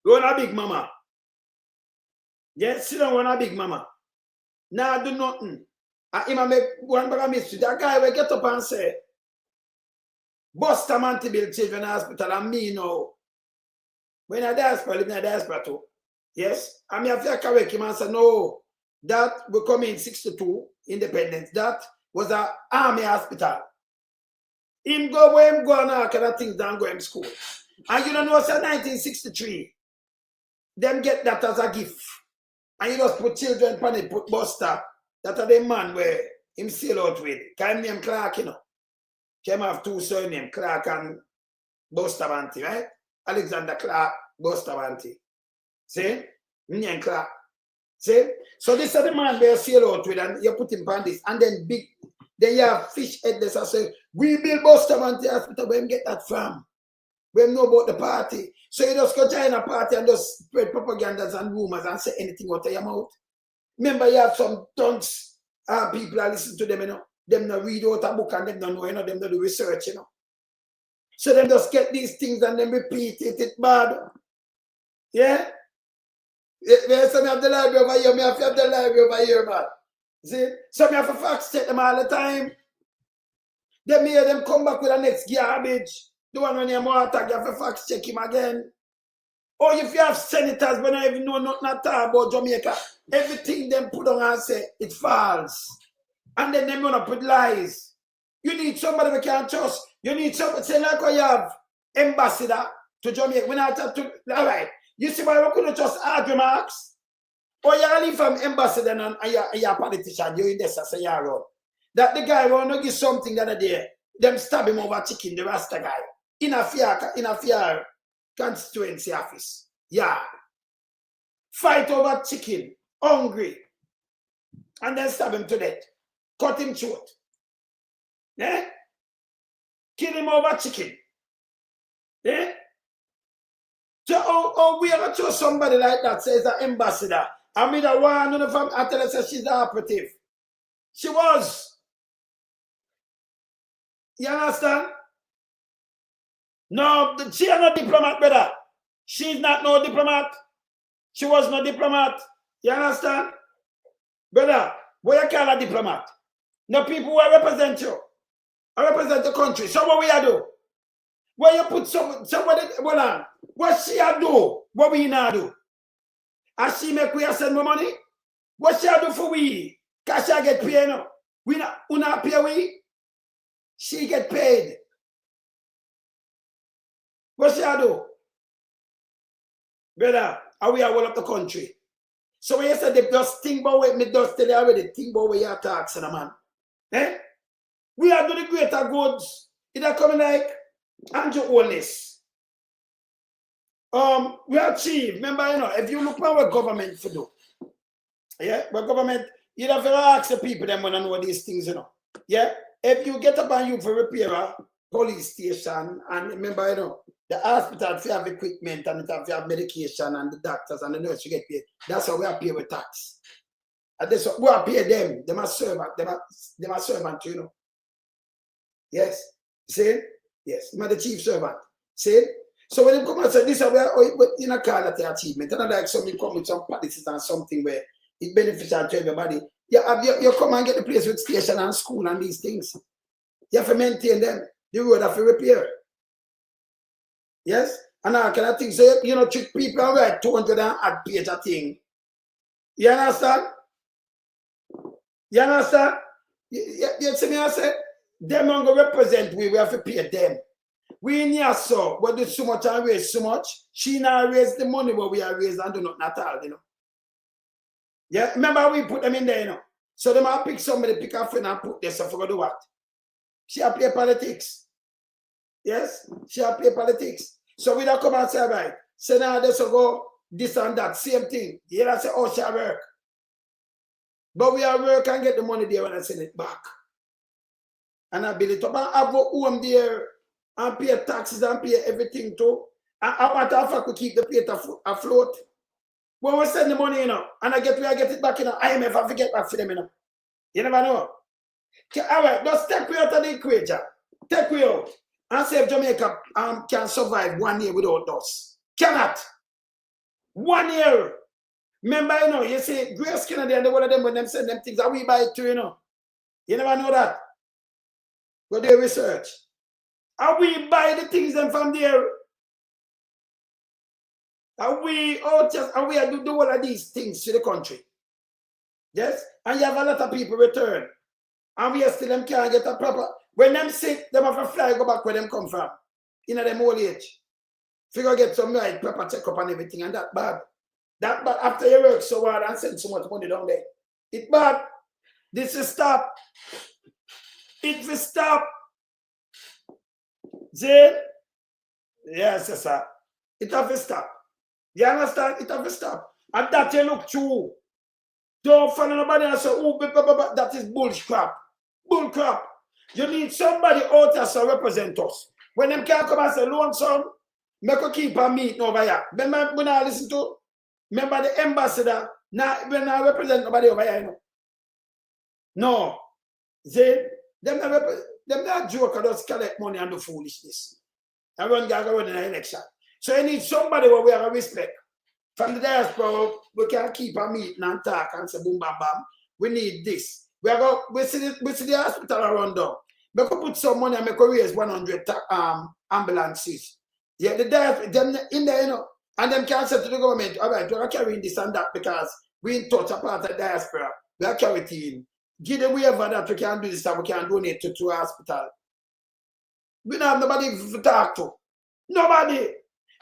Speaker 1: run a big mama. Yeah, sit down, run a big mama. Now do nothing. And him make one bag of mystery. That guy will get up and say, Buster man to build children hospital and me now. When I diaspora, live in a diaspora too. Yes? And me have to correct him and say, no, that will come in 62, independence. That was an army hospital. Him go where him go and all kind of things down go in school. And you don't know, say 1963, them get that as a gift. And you just put children on it, put Buster. That are the man where him sail out with. Can name Clark, you know. Came have two surnames, Clark and Bustamante, right? Alexander Clark, Bustamante. See? Name Clark. See? So this is the man where you sail out with and you put him on this. And then you have fish headless and say, we build Bustamante Hospital, where him get that from? Where him know about the party. So you just go join a party and just spread propagandas and rumors and say anything out of your mouth. Remember, you have some tongues people that listen to them, you know. Them not read out a book and them don't know, you know, them don't do research, you know. So them just get these things and then repeat it, it's bad. Yeah? So me have the library over here, me have the library over here, man. See? So me have to fact check them all the time. Them hear them come back with the next garbage. The one when you want to you have to fact check him again. Or if you have senators when I even know nothing at all about Jamaica, everything them put on and say it falls. And then them gonna put lies. You need somebody we can trust. You need somebody, say like you have ambassador to Jamaica. When I talk to, all right. You see why we couldn't just argue marks? Or you leave from ambassador and you're a politician, you're in this as a year old. That the guy want to give something the other day, them stab him over chicken, the Rasta guy. In a fear constituency office. Yeah. Fight over chicken, hungry. And then stab him to death. Cut him short. Eh? Kill him over chicken. Eh? So we ever chose somebody like that says an ambassador. I mean the one from I tell her say she's the operative. She was. You understand? No, she is not diplomat, brother. She's not no diplomat. She was no diplomat. You understand? Brother, what you call a diplomat? No people who represent you. I represent the country. So what we do? Where you put somebody, hold on. What she do? What we not do? As she make we send more money? What she do for we? Cause she get paid now. We not pay we? She get paid. What she do? Brother, how we are all up the country. So when you say they just think about what me just tell you already, think about what you are talking, man. Eh? We are doing the greater goods. It are coming like Andrew Holness. We achieve. Remember, you know, if you look at what government for do, yeah, what government, you have to ask the people them when I know these things, you know. Yeah, if you get up and you for repair a police station, and remember, you know, the hospital if you have equipment and it have to have medication and the doctors and the nurse you get paid. That's how we are paid with tax. And that's what we are paid them. They must serve, they must servant, you know. Yes. See? Yes. You're the chief servant. See? So when you come and say this, we are in a call that the achievement. And like something come with some policies and something where it's beneficial to everybody. You come and get the place with station and school and these things. You have to maintain them. The road have to repair. Yes? And I kind of think, so you know, trick people and write 200 and add page a thing. You understand? You understand? You see me, I say, them not going to represent we have to pay them. We in here, so, we do so much and raise so much. She not raise the money what we are raised and do nothing at all, you know. Yeah, remember we put them in there, you know. So they might pick somebody, pick a friend and put this, so for do what? She a play politics. Yes? She a play politics. So we don't come and say, right, so now this will go this and that, same thing. You don't say, oh, she a work. But we are work and get the money there when I send it back. And I build it up and have a home there and pay taxes and pay everything too. And I want to keep the plate afloat. When we send the money, you know, and I get it back, you know, IMF have to get back for them, you know. You never know. All right, just take me out of the equation. Take me out. And say if Jamaica can survive 1 year without us. Cannot. 1 year. Remember, you know, you see, Grace Kennedy and the one of them, when them send them things, and we buy it too, you know. You never know that. Go do research. And we buy the things them from there. And we do all of these things to the country. Yes? And you have a lot of people return. And we still them can't get a proper. When them sick, them have to fly go back where them come from. In them old age. Figure get some right proper checkup and everything, and that bad. That bad after you work so hard and send so much money down there. It bad. This will stop. It will stop. Jane? Yes, sir. It have to stop. You understand? It have to stop. And that you look true. Don't follow nobody and say, oh, that is bullcrap. Bullcrap. You need somebody out there to represent us. When them can't come and say, lonesome, make a keep a meeting over here. Remember when I listen to, remember the ambassador, now when I represent nobody over here, you know. No. Them not joke or just collect money and do foolishness. And run in an election. So you need somebody where we have a respect. From the diaspora, we can keep a meeting and talk and say boom bam bam. We need this. We see the hospital around down. We could put some money and make a raise 100 ambulances. Yeah, the diaspora, them in there, you know, and them can say to the government, all right, we are carrying this and that because we in touch a part of the diaspora. We are carrying in. Give them whatever that we can do this and we can donate to a hospital. We don't have nobody to talk to. Nobody.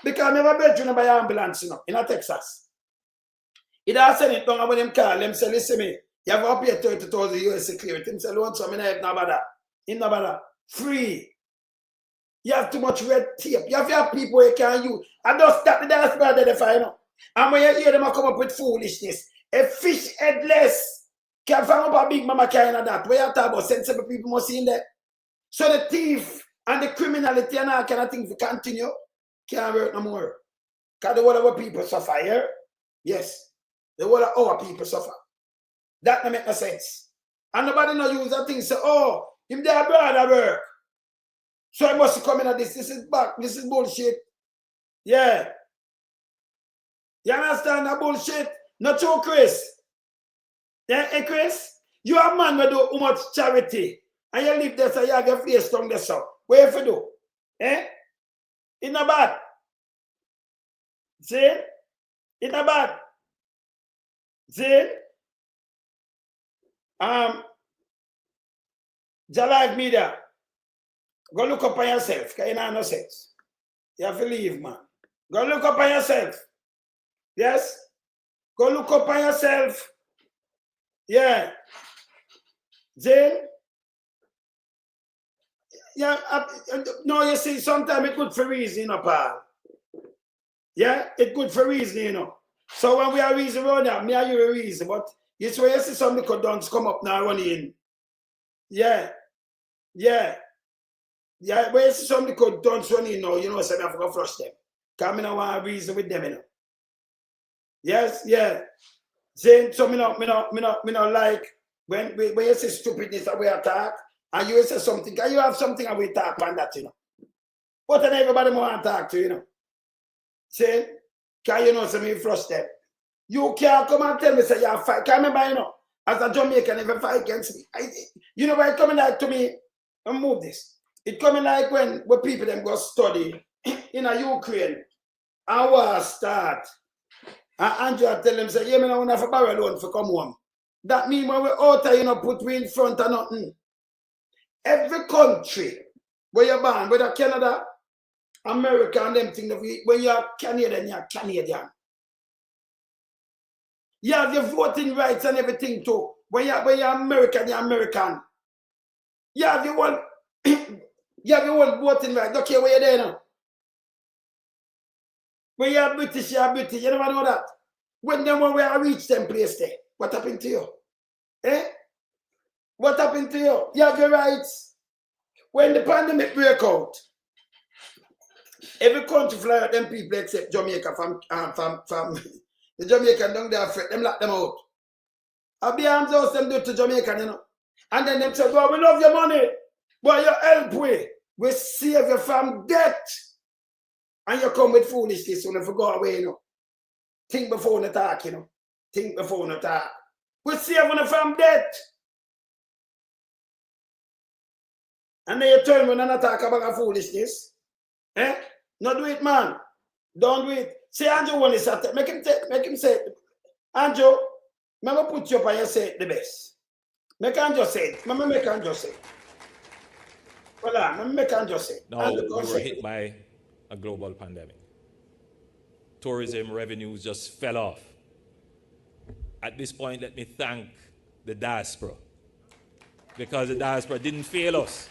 Speaker 1: Because I never bet you by ambulance, you know, in Texas. It has sent it down and when them call, them say, listen me, you have up here 30,000 US clearance. Them say, loan some, I have no bother. In no bother. Free. You have too much red tape. You have people you can use. And just that the diaspora they find out. And when you hear them come up with foolishness, a fish headless can find up a big mama kind of that. Where you talk about sensible people must see in there. So the thief and the criminality and all kind of things to continue. Can't work no more. Because the whole of our people suffer here. Yes. The whole of our people suffer. That don't make no sense. And nobody no use that thing say, oh, if they are brother work. So I must come in at this. This is back. This is bullshit. Yeah. You understand that bullshit? Not true, Chris. Yeah, hey, Chris? You are a man who do too much charity. And you live there so you have your face down there so. What you do? Eh? It's not bad. See? It's not bad. See? Live media. Go look up on yourself, because you know no sense. You have to leave, man. Go look up on yourself. Yes? Go look up on yourself. Yeah. See? Yeah, no, you see, sometimes it's good for reason, you know, pal. Yeah, it's good for reason, you know. So when we are reason around that, me and you a reason, but it's where you see some little dons come up now running in. Yeah. Yeah. Yeah, when you see some little dons running in now, you know, so I have to go flush them. Because I don't want to reason with them, you know. Yes, yeah. Saying, so me not like when you say stupidness that we attack, and you say something, and you have something and we talk on that, you know. But then everybody want to talk to, you know. See? Because you know, so me flush them. You can't come and tell me, say, you're fight. Can't remember, you know, as a Jamaican, never fight against me. You know why it coming like to me? And move this. It coming like when people them go study in a Ukraine, and war start. And Andrea tell them, say, yeah, me no want to borrow loan for come home. That means when we out there, you know, put we in front of nothing. Every country where you're born, whether Canada, America, and them things, when you're Canadian, you're Canadian. You have your voting rights and everything too. When you're American, you're American. You have your one, you have your own voting rights. Don't care where you're there now. When you're British, you're British. You never know that. When we are reach them place there, what happened to you? Eh? What happened to you? You have your rights. When the pandemic break out, every country fly out them people except Jamaica from The Jamaican down there afraid, them lock them out. I be arms house them do to Jamaican, you know. And then them say, well, we love your money, but you help we save you from debt. And you come with foolishness when you go away, you know. Think before you talk, you know. Think before you talk. We save you from debt. And then you turn when you talk about foolishness. Eh? Not do it, man. Don't do it. Say Andrew when he's at it. Make him say it. Andrew, I'm going to put you up and you say it the best. Make Andrew say it. Make Andrew say it. Hold on, make Andrew say it.
Speaker 12: Now, we were hit by a global pandemic. Tourism revenues just fell off. At this point, let me thank the Diaspora, because the Diaspora didn't fail us.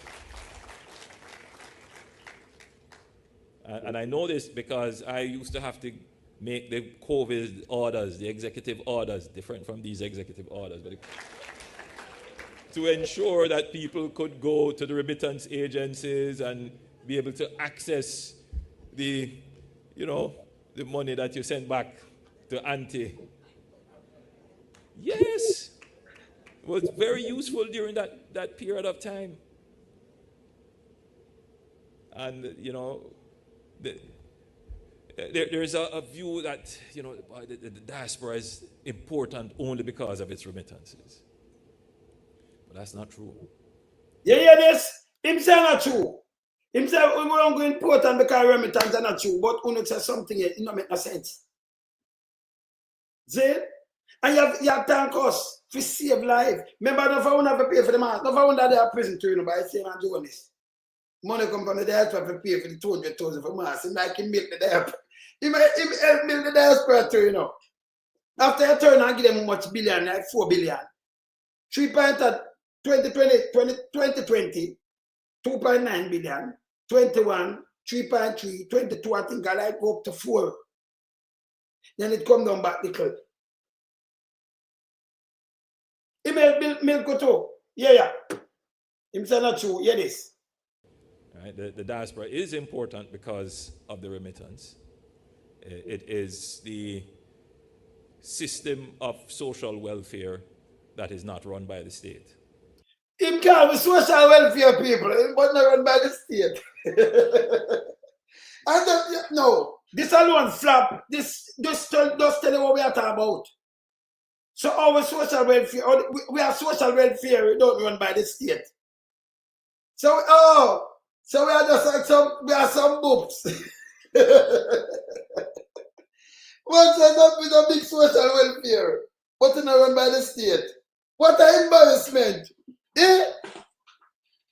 Speaker 12: And I know this because I used to have to make the COVID orders, the executive orders, different from these executive orders, but to ensure that people could go to the remittance agencies and be able to access the, the money that you sent back to auntie. Yes, it was very useful during that period of time. And, there's a view that, the diaspora is important only because of its remittances. But that's not true.
Speaker 1: You hear this? Him say not true. Him say we won't go important because remittances are not true. But when you say something, it don't make no sense. See? And you have thank us to save life. Remember, no one have to pay for the mask. No one that they are prison to, by saying and doing this. Money come from the diaspora to pay for the 200,000 for mask. It's like he milk the diaspora. He help milk the diaspora too, After you turn and give them much billion, like 4 billion. 3 point at 2020, 2.9 billion, 21, 3.3, 22, I think I like go up to 4. Then it come down back the club. He milk too. Yeah. Him say not true. Yeah, this.
Speaker 12: Right? The diaspora is important because of the remittance. It is the system of social welfare that is not run by the state.
Speaker 1: Him can't be social welfare people, but not run by the state. No, this alone flap. This just tell you what we are talking about. So our social welfare, we are social welfare, we don't run by the state. So we are just like some boobs. Once I not with a big social welfare, but not run by the state. What an embarrassment.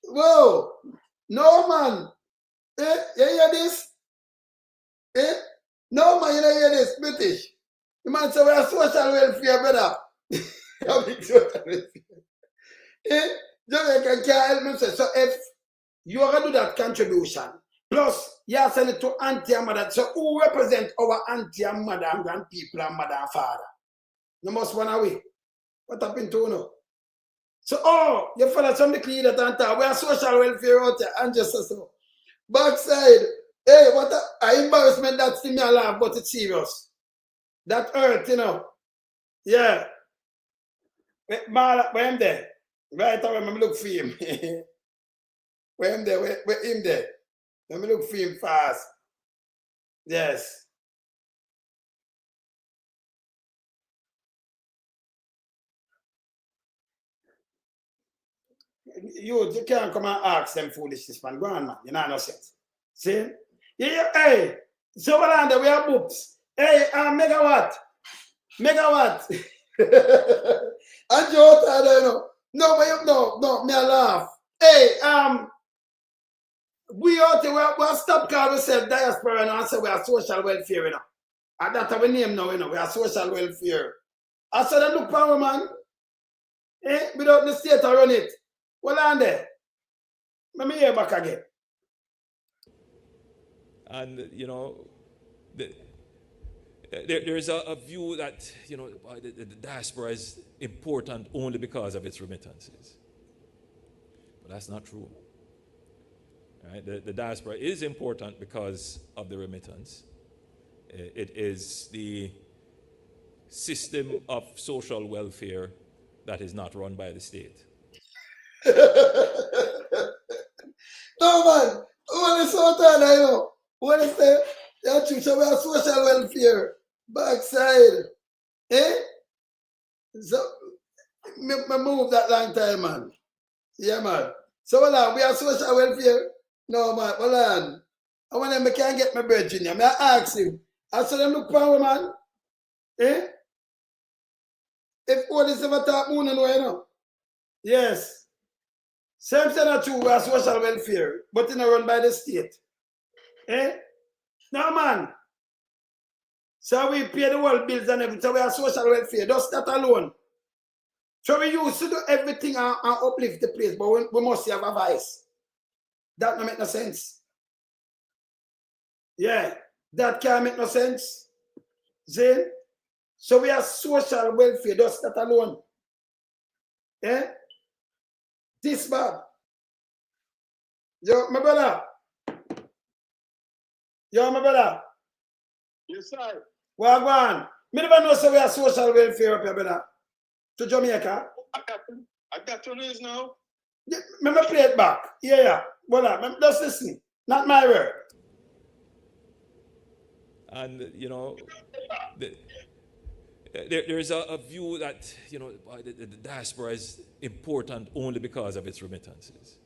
Speaker 1: Whoa. No man. You hear this? No man, you don't hear this, British. The man say we are social welfare, brother. A big social welfare. Jamaican can't help me say, so if you are going to do that contribution, plus you are sending it to auntie and mother, so who represent our auntie and mother and grand people and mother and father? You must run away. What happened to you now? So, you follow somebody clean that and talk. We are social welfare out there and just so. Backside, hey, what an embarrassment that's in your life, but it's serious. That hurt, Yeah. Where am there? Right away, let me look for him. Where him there? Where him there? Let me look for him fast. Yes. You can't come and ask them foolishness, man. Go on, man. You know no sense. See? Yeah, hey. So we have books. Hey, megawatt. And you I don't know. No, me a laugh. Hey, we out there, we stop calling ourselves diaspora and say we are social welfare, And that's our name now, we are social welfare. I said, look power, man. Without the state to run it. Well, on there. Let me hear back again.
Speaker 12: And, there's a view that, the diaspora is important only because of its remittances. But that's not true. Right? The diaspora is important because of the remittance. It is the system of social welfare that is not run by the state.
Speaker 1: No, man. When it's so tired, I know. When it's there, you choose we have social welfare. Backside. Eh? So, me move that long time, man. Yeah, man. So, hold on, we have social welfare? No, man, hold on. I want them, I can't get my bread in here. I ask him. I saw them look power, man. Eh? If all this ever talk moon and you know. Yes. Same thing are true, we have social welfare, but it's not run by the state. Eh? No, man. So we pay the world bills and everything, so we have social welfare. Just that alone. So we used to do everything and uplift the place, but we must have a voice. That don't make no sense. Yeah, that can't make no sense. See? So we have social welfare, just that alone. Eh? This bad. Yo, my brother. Yo, my brother.
Speaker 21: Yes, sir.
Speaker 1: Well, go on. Me never know so we have social welfare up here, brother. To Jamaica.
Speaker 21: I got to news now.
Speaker 1: Yeah, let me play it back. Yeah. Well, just listen. Not my word.
Speaker 12: And, you know, there's a view that, you know, the diaspora is important only because of its remittances.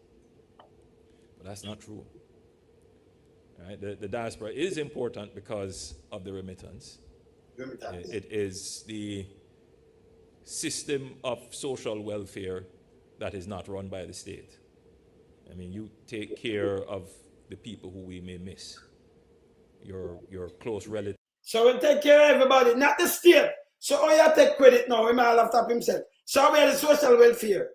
Speaker 12: But that's not true. Right? The diaspora is important because of the remittance. It is the system of social welfare that is not run by the state. I mean, you take care of the people who we may miss, your close relatives.
Speaker 1: So we take care of everybody, not the state. So all you take credit now, he might have to himself. So we have the social welfare.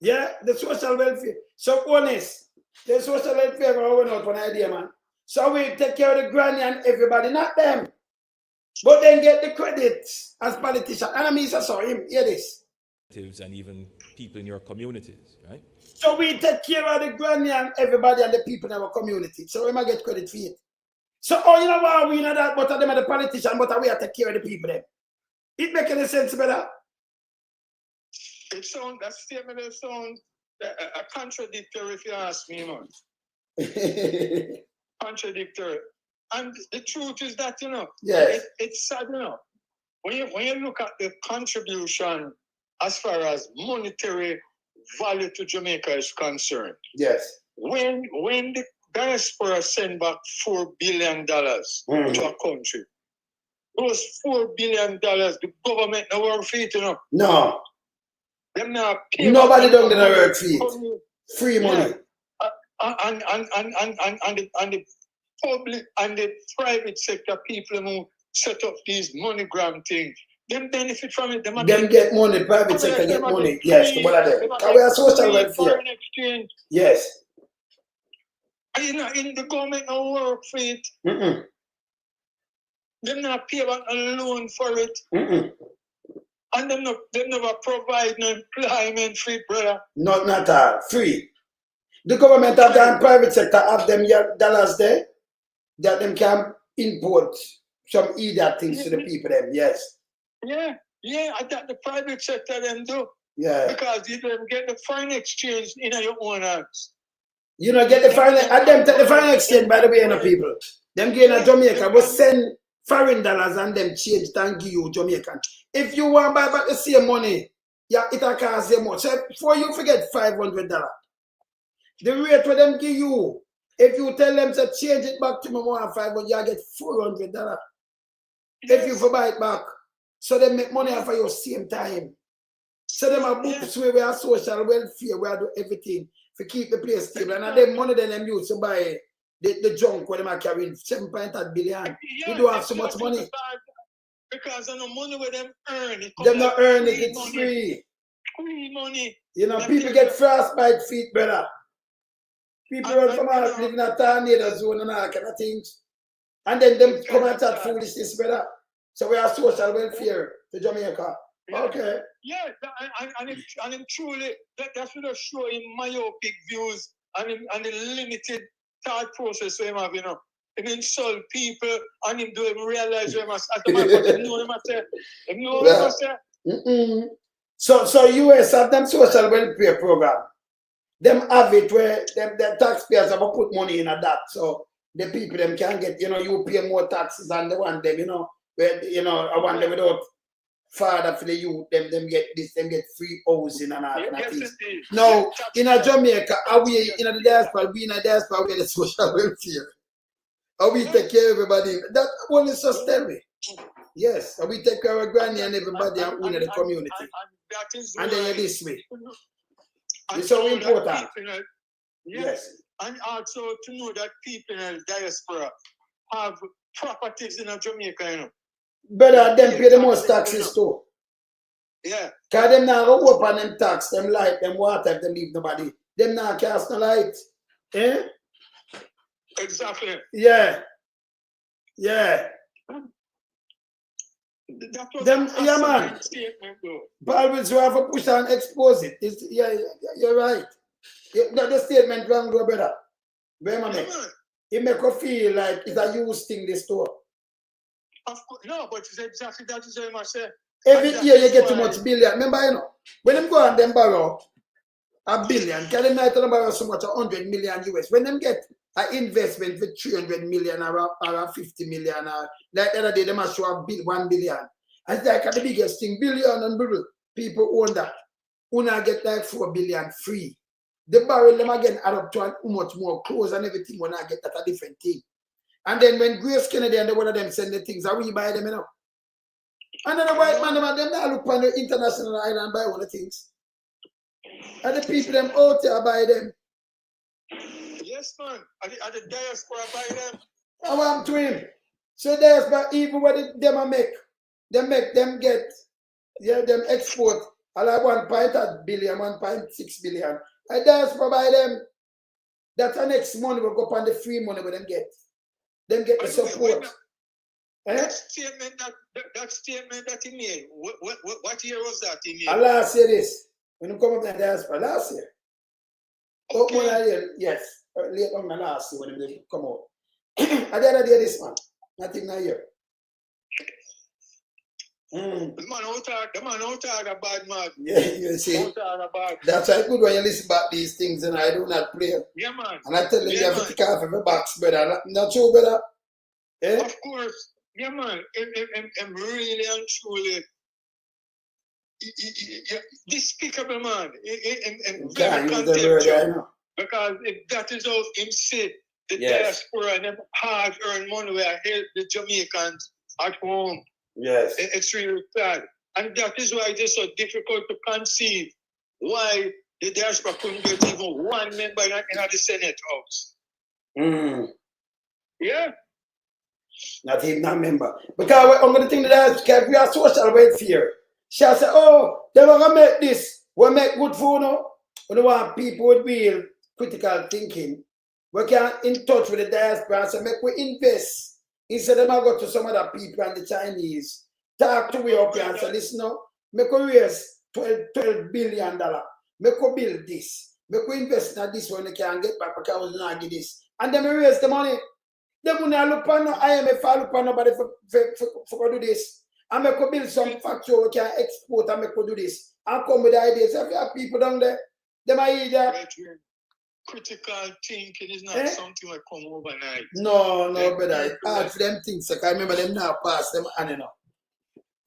Speaker 1: Yeah, the social welfare. So honest, the social welfare going out one idea, man. So we take care of the granny and everybody, not them. But then get the credit as politicians. And I mean, so him, hear this.
Speaker 12: And even people in your communities, right?
Speaker 1: So we take care of the granny and everybody and the people in our community. So we might get credit for it. So, you know what, we know that, but them are the politicians, but we have to take care of the people then. It make any sense, brother?
Speaker 21: It sounds, that statement sounds a contradictory if you ask me, man. Contradictory. And the truth is that, you know,
Speaker 1: yes.
Speaker 21: It's sad, you know. When you look at the contribution as far as monetary value to Jamaica is concerned.
Speaker 1: Yes.
Speaker 21: When the Diaspora send back $4 billion to a country, those $4 billion, the government not work for it, you know.
Speaker 1: No.
Speaker 21: Them not
Speaker 1: nobody don't get a work for it. Free money.
Speaker 21: And the public and the private sector people who set up these MoneyGram things, them benefit from it. Them
Speaker 1: get money, private sector get money. Yes, what are they? Can we have social welfare?
Speaker 21: Exchange.
Speaker 1: Yes.
Speaker 21: You know, in the government no work for it. Them not pay back a loan for it. And them never provide no employment for it, brother.
Speaker 1: Not at all. Free. The government have the private sector have them dollars there that them can import some idiot things to the people them. Yes.
Speaker 21: Yeah, I thought the private sector them do.
Speaker 1: Yeah.
Speaker 21: Because you don't get the foreign exchange in your own hands.
Speaker 1: You know, get the foreign and them take the foreign exchange by the way, you know, people. Them going to Jamaica, we send foreign dollars and them change it and give you Jamaican. If you want to buy back the same money, yeah, it'll cost you much. So before you forget $500. The rate for them give you, if you tell them to change it back to me more than $500, you get $400. If you buy it back. So they make money off of your same time. So them are books where we are social welfare, we are do everything to keep the place stable. And them money then them use to buy the junk where they are carrying 7.8 billion. We do have so much money.
Speaker 21: Because of the money where them earn.
Speaker 1: Them not earn it, it's free.
Speaker 21: Free money.
Speaker 1: You know, people get frostbite feet, brother. People run from out living in a tornado zone and all kind of things. And then them come and chat foolishness, brother. So we are social welfare to Jamaica.
Speaker 21: Yeah.
Speaker 1: Okay.
Speaker 21: Yeah, and truly, that's what I show in myopic views and the limited thought process we have, you know.
Speaker 4: him insult people, and him do him realize where as a man, but him know him I say.
Speaker 1: So US have them social welfare program. Them have it where the taxpayers have to put money in that. So the people them can get, you pay more taxes than the one them, where I want them without father for the youth, them get this, them get free housing and all kind of things. Now, in Jamaica, are we in the diaspora, we in the diaspora, we the social welfare. How we take care of everybody. That one is just tell me. Yes, and we take care of granny and everybody and we in the community. And then you're this way. It's so important.
Speaker 4: Yes. And also to know that people in the diaspora have properties in Jamaica,
Speaker 1: Better them pay the most taxes too.
Speaker 4: Yeah.
Speaker 1: Because them now go open them tax, them light, them water, if them leave nobody. Them now cast no light. Eh?
Speaker 4: Exactly.
Speaker 1: Yeah. Yeah. Them, yeah, man. But always you have to push and expose it. Yeah, you're right. The statement wrong, go better. It make you feel like it's a used thing, this store.
Speaker 4: Of course, no, but it's exactly that is what I say.
Speaker 1: Every year you get too much billion. Remember, when them go and them borrow $1 billion, can them not borrow so much, 100 million US. When them get an investment with 300 million or 50 million, or like the other day, they must show $1 billion. And it's like the biggest thing, billion and billion. People own that. Una get like 4 billion free. The barrel them again add up to how much more clothes and everything when I get that a different thing. And then when Grace Kennedy and the one of them send the things, how we buy them, And then the white man, them now look on the international island and buy all the things. And the people them out there buy them.
Speaker 4: Yes, man. Are the diaspora buy them?
Speaker 1: I want to him. So diaspora, even what them make them get, them export. I like 1.8 billion, 1.6 billion. And diaspora buy them. That's the next money will go up on the free money with them get. Them get the support.
Speaker 4: That statement that he made, what year was that he made?
Speaker 1: Last year this. When you come up to the diaspora, last year. Okay. Yes. Late on the last year when they come out. And the other day this man. Nothing a year.
Speaker 4: The man out a bad man.
Speaker 1: Yeah, you see. That's why good when you listen about these things and I do not play.
Speaker 4: Yeah, man.
Speaker 1: And I tell them you have to take off every box, brother. Not true, brother. Eh?
Speaker 4: Of course. Yeah, man. I'm really and truly despicable, man. I'm very contemptuous. Because if that is how him said, the diaspora and them hard-earned money will help the Jamaicans at home.
Speaker 1: Yes.
Speaker 4: It's really sad. And that is why it is so difficult to conceive why the diaspora couldn't get even one member in the Senate House. Yeah.
Speaker 1: Not even a member. Because I'm going to think that we are social welfare. She said, oh, they're going to make this. We make good food now. We don't want people with real critical thinking. We can in touch with the diaspora and say, make we invest. Instead of go to some other people and the Chinese, talk to we up here and say, listen now, make we raise $12 billion. Make we build this. Make we invest in this one, they can get back because we not get this. And then we raise the money. They will not look on no IMF, I look on nobody for do this. And make we build some factory we can export and make we do this. And come with the ideas. If you have people down there, they might either.
Speaker 4: Critical thinking is not something that come overnight.
Speaker 1: No, brother. It's hard for them things. I remember them now pass them and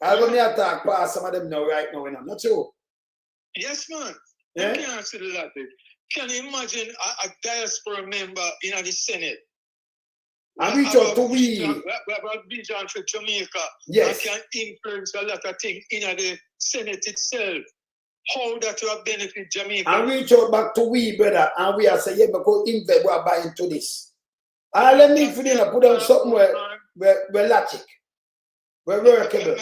Speaker 1: I'll go me attack pass some of them now right now. Not true.
Speaker 4: Yes, man. You can't see that. Can you imagine a diaspora member in the Senate?
Speaker 1: And reach out to we.
Speaker 4: About vision for Jamaica.
Speaker 1: Yes.
Speaker 4: That can influence a lot of things in the Senate itself. How that will benefit Jamaica.
Speaker 1: And reach out back to we, brother, and we are saying, yeah, because invest, we are buying to this. And let me put on something where logic, where workable.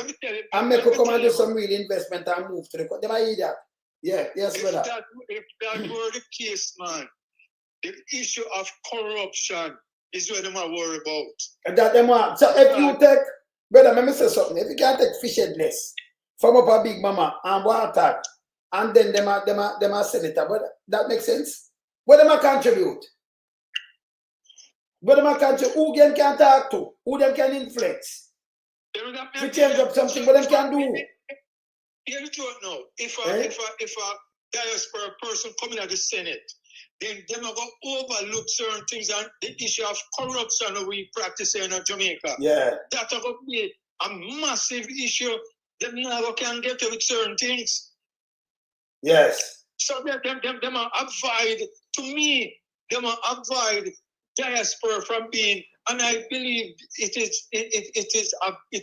Speaker 1: And make you come and do some real investment and move to the country. They might hear that. Yeah, yes, brother.
Speaker 4: If that were the case, man, the issue of corruption is what them are worried about.
Speaker 1: And that them want. So if you take, brother, let me say something. If you can take fish headless from up a big mama and water, and then them are senator, but that makes sense. What them a contribute? But my country, who them can talk to? Who them can influence? To change up something, what them can do?
Speaker 4: You don't know. If a diaspora person coming at the Senate, then them are going to overlook certain things and the issue of corruption we practice in Jamaica.
Speaker 1: Yeah.
Speaker 4: That's going to be a massive issue. Them never can get with certain things.
Speaker 1: Yes.
Speaker 4: So them are avoid, to me, them are avoid diaspora from being, and I believe it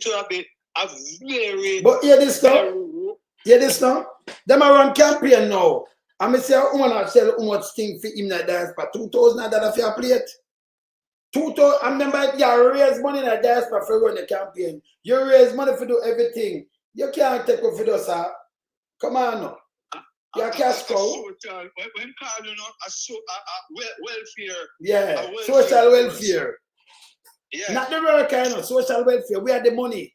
Speaker 4: will be a very.
Speaker 1: But hear this now. Hear this now. Them are on campaign now. I'm say I want to sell how much thing for him in diaspora. $2,000 for your plate. 2,000. I remember you raise money in the diaspora for run the campaign. You raise money for do everything. You can't take off for those, sir. Come on now. You're cash cow.
Speaker 4: When called, you know, welfare.
Speaker 1: Yeah, social welfare.
Speaker 4: Yeah.
Speaker 1: Not the real kind of social welfare. We have the money.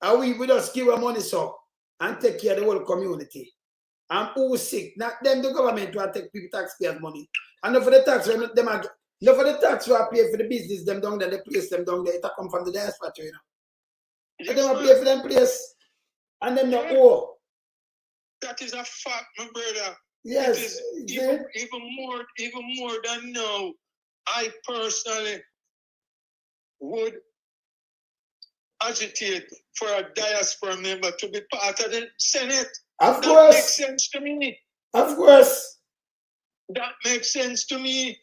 Speaker 1: And we just give our money so and take care of the whole community. And who's sick? Not them, the government will take people taxpayers' money. And not for the tax, not for the tax we pay for the business, them down there, they place them down there. It come from the diaspora, you know.
Speaker 4: Yes,
Speaker 1: and them pay for them place. And them not owe.
Speaker 4: That is a fact, my brother.
Speaker 1: Yes.
Speaker 4: It is even more than now. I personally would agitate for a diaspora member to be part of the Senate.
Speaker 1: Of
Speaker 4: that
Speaker 1: course.
Speaker 4: Makes sense to me.
Speaker 1: Of course.
Speaker 4: That makes sense to me.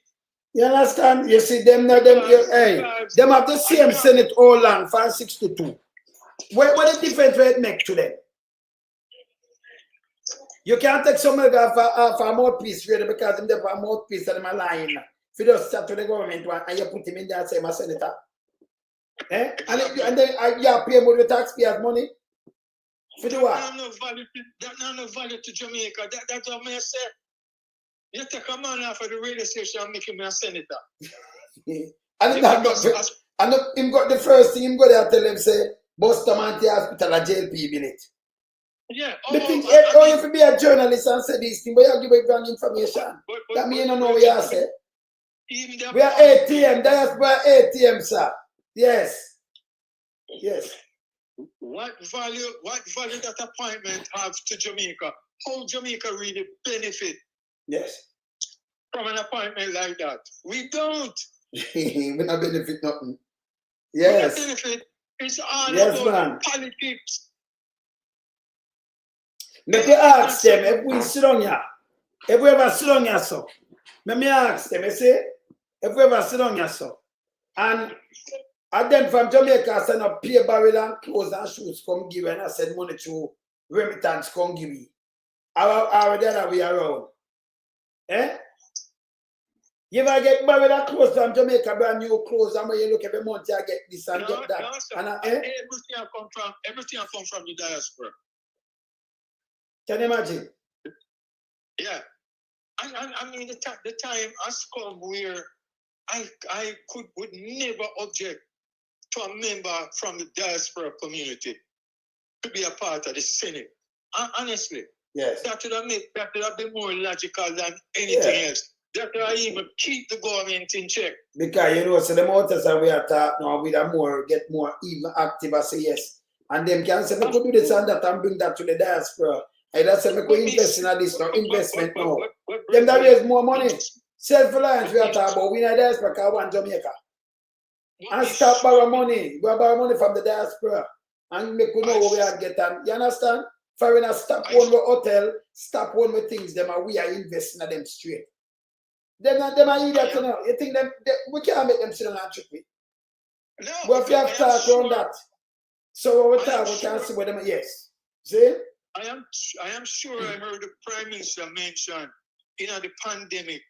Speaker 1: You understand? You see them now, them have the same Senate all along, 562. What the difference it make to them? You can't take somebody for a mouthpiece really because them for a mouthpiece and them lying. If you just start to the government and you put him in there and say I'm a senator. And then you pay more the taxpayers' money. For the what?
Speaker 4: That's not no value to Jamaica. That's what I say. You take a man off of the radio station and make him a senator.
Speaker 1: And him got the first thing him go there tell him say, Bustamante Hospital a jail people in it.
Speaker 4: Yeah.
Speaker 1: The thing, you have be a journalist and say this thing, but you give a wrong information. That means you don't know what you say. We are ATM, diaspora ATM, sir. Yes. Yes.
Speaker 4: What value that appointment have to Jamaica? How Jamaica really benefit?
Speaker 1: Yes.
Speaker 4: From an appointment like that? We don't.
Speaker 1: We don't benefit nothing. Yes.
Speaker 4: We don't benefit. It's all
Speaker 1: yes,
Speaker 4: about
Speaker 1: man.
Speaker 4: Politics.
Speaker 1: Let me ask them if we sit on here. If we ever sit on here, so. Let me ask them, I say, if we ever sit on here, so. And then from Jamaica, I send up pay barrel and clothes and shoes come give and I send money to Remittances come give me. How the other way around. Eh? You ever get barrel and clothes from Jamaica, brand new clothes, and when you look every month, you get this and get that.
Speaker 4: No, sir.
Speaker 1: And
Speaker 4: Everything come from the diaspora.
Speaker 1: Can you imagine?
Speaker 4: Yeah. I mean, the time has come where I would never object to a member from the diaspora community to be a part of the Senate. Honestly.
Speaker 1: Yes.
Speaker 4: That would have been more logical than anything else. That would even keep the government in check.
Speaker 1: Because you know, so the mothers that we are talking now, we are get more even active and say yes. And them can say, we could do this and that and bring that to the diaspora. And that's why we could invest in this now, investment now. Them that raise more money. Self-reliance we are talking about. We in the diaspora because we want Jamaica. And stop borrow money. We borrow money from the diaspora. And make we know what we are getting. You understand? Foreigners stop one with hotel, stop one with things, them and we are investing in them straight. Them are idiots, you know. You think we can't make them sit down and trick me.
Speaker 4: No,
Speaker 1: but if you have thought on that, so we can see what them yes. See?
Speaker 4: I am sure I heard the Prime Minister mention in the pandemic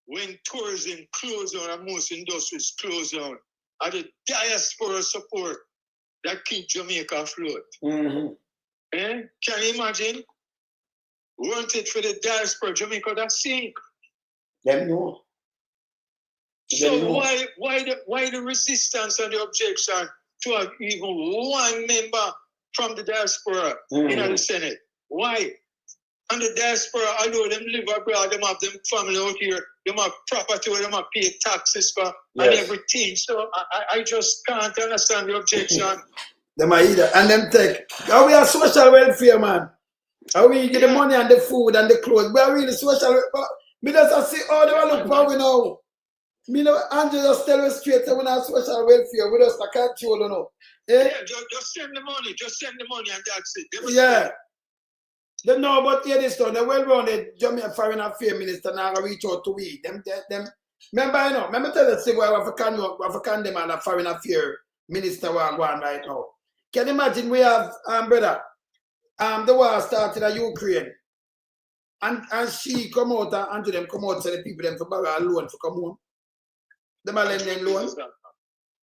Speaker 4: when tourism closed down and most industries closed down, and the diaspora support that keep Jamaica afloat.
Speaker 1: Mm-hmm.
Speaker 4: Can you imagine? Weren't it for the diaspora, Jamaica that sink?
Speaker 1: Them know.
Speaker 4: So why the resistance and the objection to have even one member from the diaspora in the Senate? Why? And the diaspora, although them live abroad, them have them family out here, them have property where them have pay taxes for and everything. So I just can't understand the objection.
Speaker 1: Them are either. And them take. How we are social welfare, man. How we get the money and the food and the clothes. We are really social welfare. Me just see all the look for we now. Me know Andrew just tell me straight that we are social welfare. We just can't control, you know.
Speaker 4: Yeah, just send the money. Just send the money and that's it.
Speaker 1: Yeah. They know about here this one. The well-rounded Jamaican Foreign Affairs Minister now reach out to we. Them. Remember, you know, remember tell us why we have to condemn and a Foreign Affairs Minister we are going right now. Can you imagine we have, brother, the war started in Ukraine. And she come out and to them come out to the people them for borrow a loan for come home. Them are lending loan.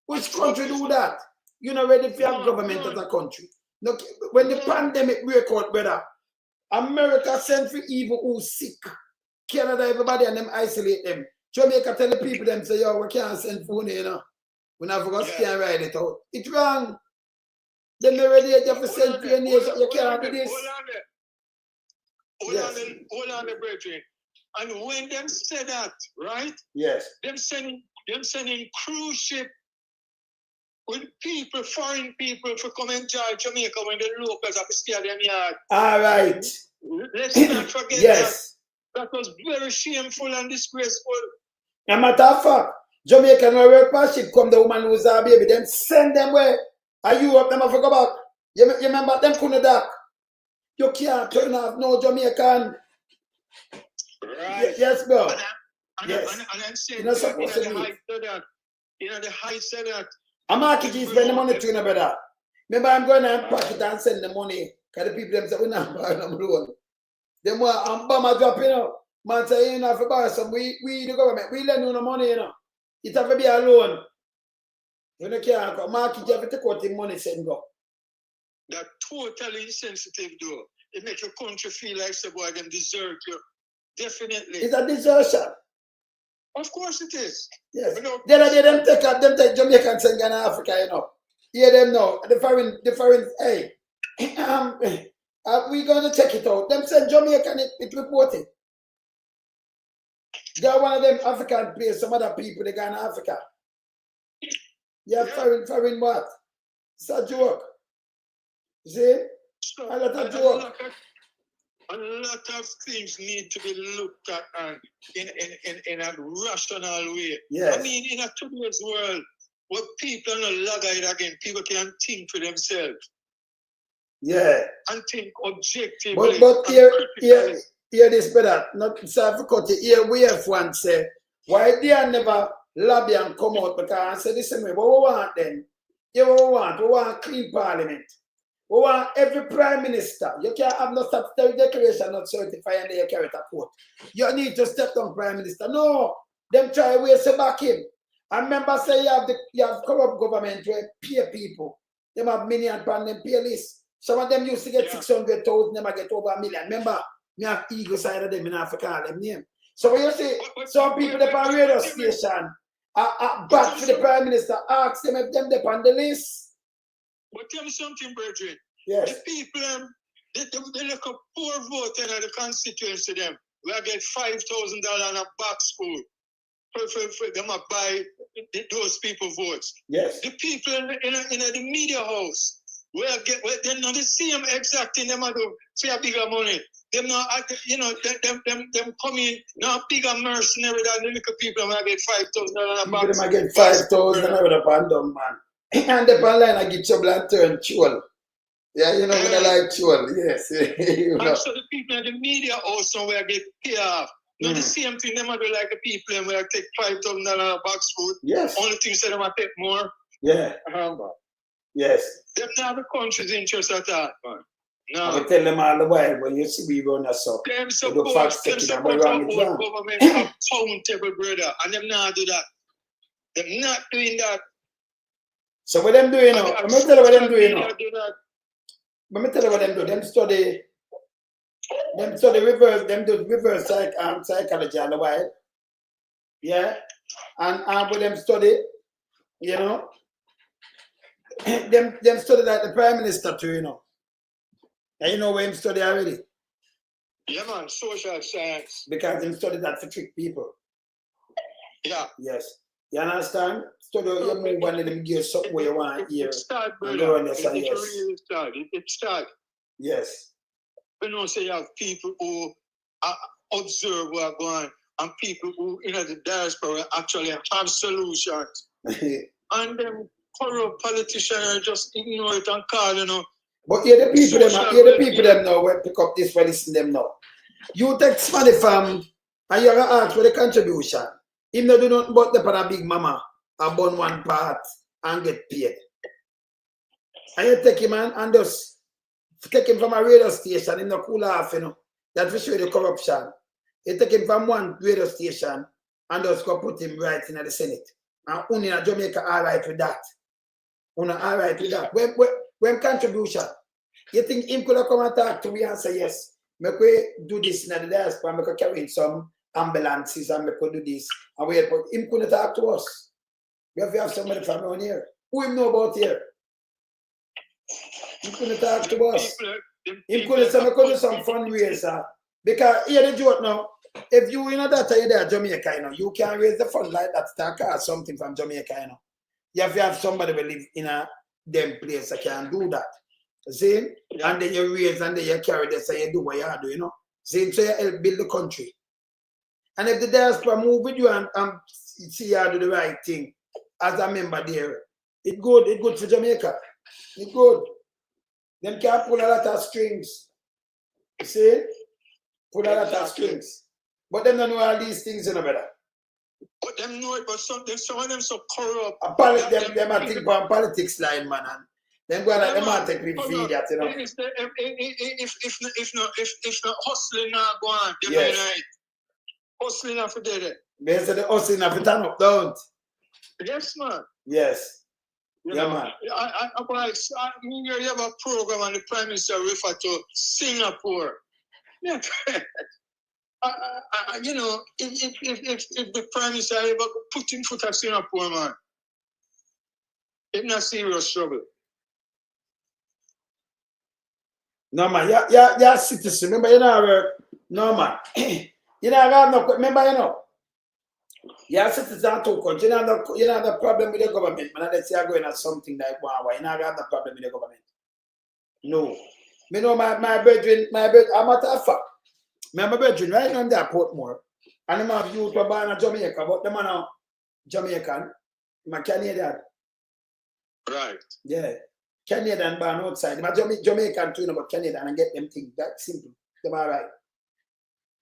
Speaker 1: Which country do that? You know ready for your government as a country. Look, when the pandemic break out, brother, America sent for evil who's sick. Canada, everybody, and them isolate them. Jamaica tell the people them say, yo, we can't send food, you know. We never got can't ride it out. It's wrong. Then already you have to send for your nation. You can't do this.
Speaker 4: Hold on, brethren. And when them say that, right?
Speaker 1: Yes.
Speaker 4: Them sending cruise ship with people, foreign people, for come enjoy Jamaica when the locals have to stay at them yard.
Speaker 1: All right.
Speaker 4: Let's not forget
Speaker 1: yes.
Speaker 4: That was very shameful and disgraceful.
Speaker 1: A matter of fact, Jamaican work ship come the woman who's our baby, then send them where? Are you up them I forgot about? You remember them couldn't dock? You can't turn off no Jamaican.
Speaker 4: Right.
Speaker 1: Yes, bro.
Speaker 4: And I'm saying,
Speaker 1: you're not supposed to leave.
Speaker 4: The heights of that.
Speaker 1: I'm asking you spend the money to you, brother. Remember, I'm going to pocket and send the money. Because the people them say, we're not buying them loan. Them I'm bomber drop, you know. Man say, you know, if you buy some, we the government, we lend you no money, you know. It have to be a loan. You know, can't go. Market, you have to take out the money, send go.
Speaker 4: That's totally insensitive, though. It makes your country feel like boy them desert you. Definitely.
Speaker 1: It's a desertion.
Speaker 4: Of course it is.
Speaker 1: Yes. Them take Jamaican send Ghana Africa, you know. Hear them now. The foreign, hey. We gonna check it out. Them send Jamaican it reported. They're one of them African players, some other people they Ghana Africa. Yeah, foreign what? It's a joke. See? A lot of joke.
Speaker 4: A lot of things need to be looked at and in a rational way.
Speaker 1: Yes.
Speaker 4: I mean, in a today's world, where people are not lagging again, people can think for themselves.
Speaker 1: Yeah.
Speaker 4: And think objectively.
Speaker 1: But here this brother, not South Dakota, here we have one say, why they are never lobby and come out because I say this way, what we want then? Here we want clean parliament. We want every prime minister. You can't have no statutory declaration not certified and they carry it to court. You need to step down prime minister. No, them try waste to back him. I remember say you have corrupt government where pay people. Them have million pound them pay list. Some of them used to get 600,000, them get over $1 million. Remember, me have eagle side of them in Africa them name. So when you see some people that on radio station are back for the prime minister, ask them if them on the list.
Speaker 4: But tell me something, brethren.
Speaker 1: Yes.
Speaker 4: The people, they look a poor vote in the constituency them. We get $5,000 on a box school for them to buy those people votes.
Speaker 1: Yes.
Speaker 4: The people in the media house, they're not the same exact thing them do for a bigger money. Them not, you know, them come in now bigger mercenary than the little people that get $5,000 on a box.
Speaker 1: People get 5,000 on a pandom, man. And the line I get trouble and turn chul. Yeah, you know, when I like chul, yes. You know.
Speaker 4: And so the people in the media also where get paid off. Not the same thing them do like the people where take $5,000 on a box food.
Speaker 1: Yes.
Speaker 4: Only thing say them take more.
Speaker 1: Yeah. Yes.
Speaker 4: Them not the country's interest at all, man. No.
Speaker 1: I will tell them all the while when you see we run us up.
Speaker 4: Them support our own government accountable, brother. And them not do that. Them not doing that.
Speaker 1: So what them doing now? Let me tell you what them doing now. Let me tell you what them do. Them study reverse, them do reverse psychology all the while. Yeah. And with them study, you know, them study like the prime minister too, you know. And you know where him study already?
Speaker 4: Yeah, man, social science.
Speaker 1: Because they study that to trick people.
Speaker 4: Yeah.
Speaker 1: Yes. You understand? Study you move and then give you something where you want here.
Speaker 4: It start,
Speaker 1: and
Speaker 4: brother.
Speaker 1: go on, yes,
Speaker 4: It
Speaker 1: yes.
Speaker 4: really start. It start.
Speaker 1: Yes.
Speaker 4: You know, say you have people who observe what's going on, and people who in the diaspora actually have solutions. And them corrupt politicians just ignore it and call, you know.
Speaker 1: But here the people them now will pick up this for listen them now. You take money from and you're gonna ask for the contribution. If they do nothing but the a big mama and burn one part and get paid. And you take him and just take him from a radio station in the cool off, you know. That will show the corruption. You take him from one radio station and just go put him right in the Senate. And only in Jamaica all right with that. Only all right with that. When contribution, you think him could have come and talk to me and say, yes, make we do this in the diaspora, make we carry in some ambulances and make we do this. And we but him couldn't talk to us. We have to have somebody from around here. Who him know about here? He couldn't talk to us. He couldn't say, we could do some fundraiser. Because here the joke now, if you in that you're there Jamaica, you know, you can raise the fund like that to cost something from Jamaica, you know. You have to have somebody who live in a them place that can do that. See? Yeah. And then you raise and then you carry this and you do what you do, you know. See? So you help build the country. And if the diaspora move with you and see you do the right thing as a member there, it's good for Jamaica. It's good. Them can pull a lot of strings. See? Pull a lot of strings. But them don't know all these things, you know, brother.
Speaker 4: But them know it, but some of them so corrupt.
Speaker 1: Them I think on politics line, man. And them go like them I take me feed that, you know.
Speaker 4: If no hustling not go on, they may not. Hustling not for dead.
Speaker 1: They say the hustling not for turn up, don't.
Speaker 4: Yes, man.
Speaker 1: Yes.
Speaker 4: You
Speaker 1: yeah,
Speaker 4: know,
Speaker 1: man.
Speaker 4: I mean, you have a program and the Prime Minister refer to Singapore. Yeah. You know, if the Prime Minister ever put in foot of Singapore, man, it's not serious trouble.
Speaker 1: No, man, you're citizen. Remember, you know, no, man. You know, no, remember, you know, you're citizen too, because you know the problem with the government. Man, let's say you're going at something like one, you know, the problem with the government. No. You know, my brethren, a matter of fact, my brethren right now in the Portmore, and them have youth who are born in Jamaica, but them are now Jamaican, I'm Canadian.
Speaker 4: Right.
Speaker 1: Yeah. Canadian born outside. I'm Jamaican too, but Canadian and get them things. That simple. Them all right.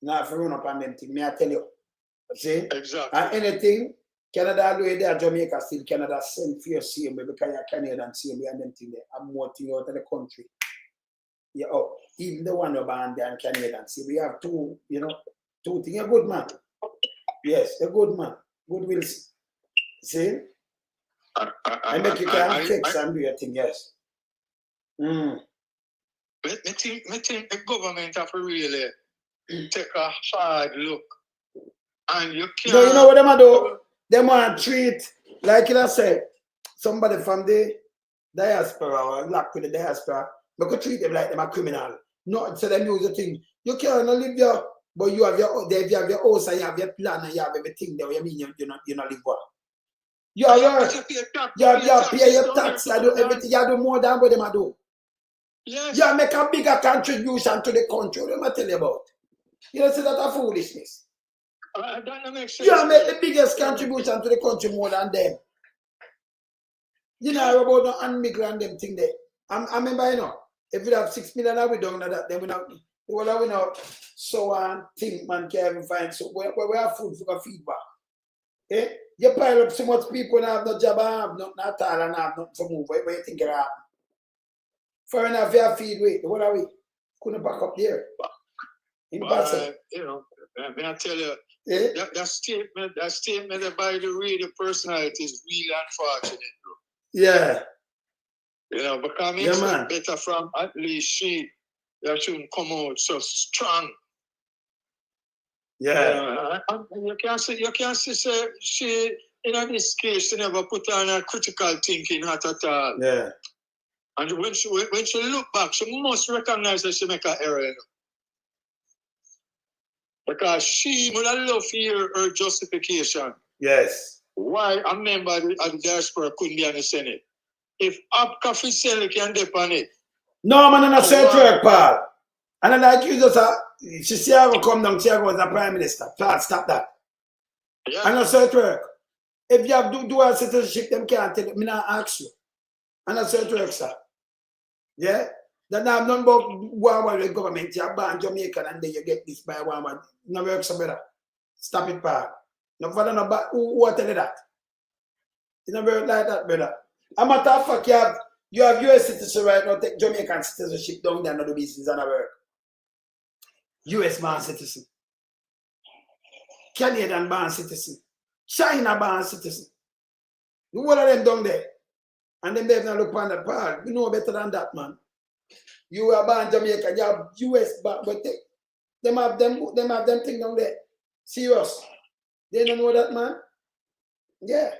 Speaker 1: Now if you run up on them things, may I tell you. See?
Speaker 4: Exactly.
Speaker 1: And anything, Canada do it there, Jamaica still Canada send for your same way because you're Canadian same way and them things there. I'm more thing out of the country. Yeah, oh, even the one who born there and Canadian. See, we have two, you know, two things. A good man. Yes, a good man. Good will. See? I make you can fix and do your thing, yes.
Speaker 4: I think the government have to really take a hard look. And you can't...
Speaker 1: No, you know what them do? Them want to treat, like you said, somebody from the diaspora or locked with the diaspora, but could treat them like them a criminal. No, so them use the thing. You can't live there, but you have your house and you have your plan and you have everything there. You mean you not live well. You pay your tax, you do everything, you do more than what them do.
Speaker 4: Yes.
Speaker 1: You make a bigger contribution to the country. What am I tell you about? You don't see that a foolishness.
Speaker 4: That makes sense.
Speaker 1: You make the biggest contribution to the country more than them. You know about the immigrant them thing there. I remember, you know, if we have 6 million, we don't know that, then we know so and think man can't even find so we have food for feedback. Eh? You pile up so much people and have no job and have nothing at all and have nothing to move. What you think it happen? Fair enough, you have feed weight. What are we? Couldn't back up there. Impossible.
Speaker 4: You know, I tell you, that statement by the reader personality is really unfortunate, bro.
Speaker 1: Yeah.
Speaker 4: You know, because it's better from at least she that shouldn't come out so strong.
Speaker 1: Yeah.
Speaker 4: You can't say she in this case she never put on a critical thinking at all.
Speaker 1: Yeah.
Speaker 4: And when she look back, she must recognize that she make an error. You know? Because she would have loved to hear her justification.
Speaker 1: Yes.
Speaker 4: Why a member of the diaspora couldn't be on the Senate. If Abka Fisel can depend it.
Speaker 1: No, man, I'm not search work, Paul. And I like you just, she see I will come down, she go as a prime minister. Paul, stop that. Yeah. I'm not search work. If you have dual citizenship, them can't tell you. Me not ask you. I'm not search work, sir. Yeah? Then I have none about one with the government. You ban Jamaican and then you get this by one man. No work so better. Stop it, Paul. No father, no back. Who tell you that? It don't work like that, brother. A matter of fact, you have US citizen right now, take Jamaican citizenship down there, not the business and work. US born citizen. Canadian born citizen. China born citizen. You all of them down there. And then they have not look on that part. You know better than that, man. You are born Jamaica, you have US born, but them have them thing down there. Serious. They don't know that, man. Yeah.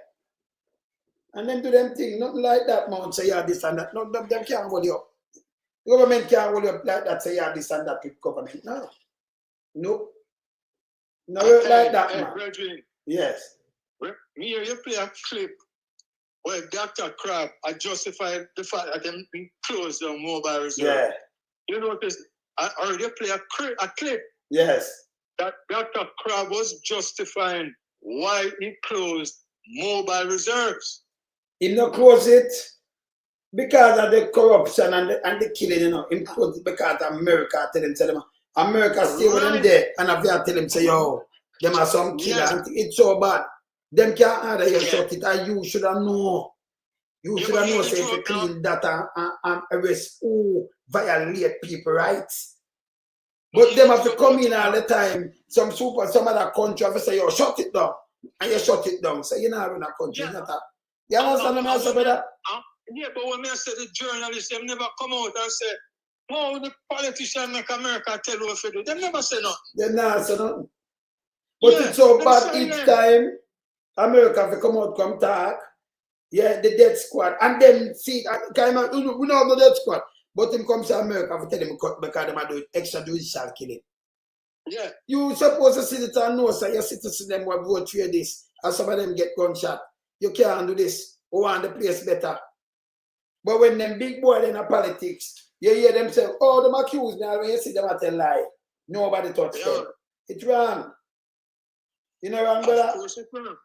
Speaker 1: And then do them thing, nothing like that, man. Say you have this and that. No, them can't hold you up. The government can't hold you up like that, say you have this and that with government. No. Nope. No work like that, man.
Speaker 4: Brethren,
Speaker 1: yes.
Speaker 4: Me hear you play a clip where Dr. Crab had justified the fact that them closed the mobile reserve.
Speaker 1: Yeah.
Speaker 4: You notice, I already play a clip.
Speaker 1: Yes.
Speaker 4: That Dr. Crab was justifying why he closed mobile reserves.
Speaker 1: He not close it because of the corruption and the killing, you know. He close it because America tell them, America stay with them there, and if you tell them, say, yo, them are some killer, and it's so bad. Them can't order you shut it, and you should have known. You should have known, say, if you clean that and arrest who violate people rights. But them have to come in all the time. Some other country have to say, yo, shut it down. And you shut it down. So you're not in a country. Not a, you understand what I'm saying, brother?
Speaker 4: Yeah, but when I say the journalists, them never come out and say, oh, the politician make America tell you what to do. They never say nothing.
Speaker 1: They never say nothing. But it's so bad each time America have to come out, come talk. Yeah, the death squad. And then see, we know the death squad. But them comes to America to tell them because they do extrajudicial killing.
Speaker 4: Yeah.
Speaker 1: You supposed to sit it and know, so you sit to see them what vote for this. And some of them get gunshot. You can't do this. We want the place better. But when them big boy in politics, you hear them say, oh, them accuse me, when you see them at a lie. Nobody touch them. It's wrong. You know wrong, brother?
Speaker 4: Of course it's wrong.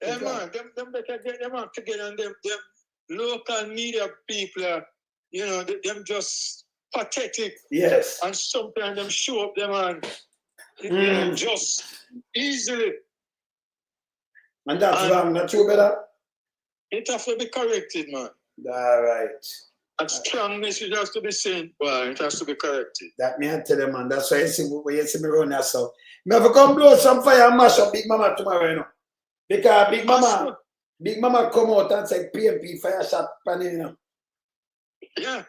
Speaker 4: Yeah, man, them better get them out together and them local media people, you know, them just pathetic.
Speaker 1: Yes.
Speaker 4: And sometimes them show up them and just easily.
Speaker 1: And that's wrong, not true, brother?
Speaker 4: It has to be corrected, man.
Speaker 1: All right.
Speaker 4: A strong message has to be sent, but it has to be corrected.
Speaker 1: That me I tell them, man. That's why you see me run that so. Me have to come blow some fire and mash up Big Mama tomorrow, you know. Because Big Mama come out and say PMP fire shot pan, you know.
Speaker 4: Yeah.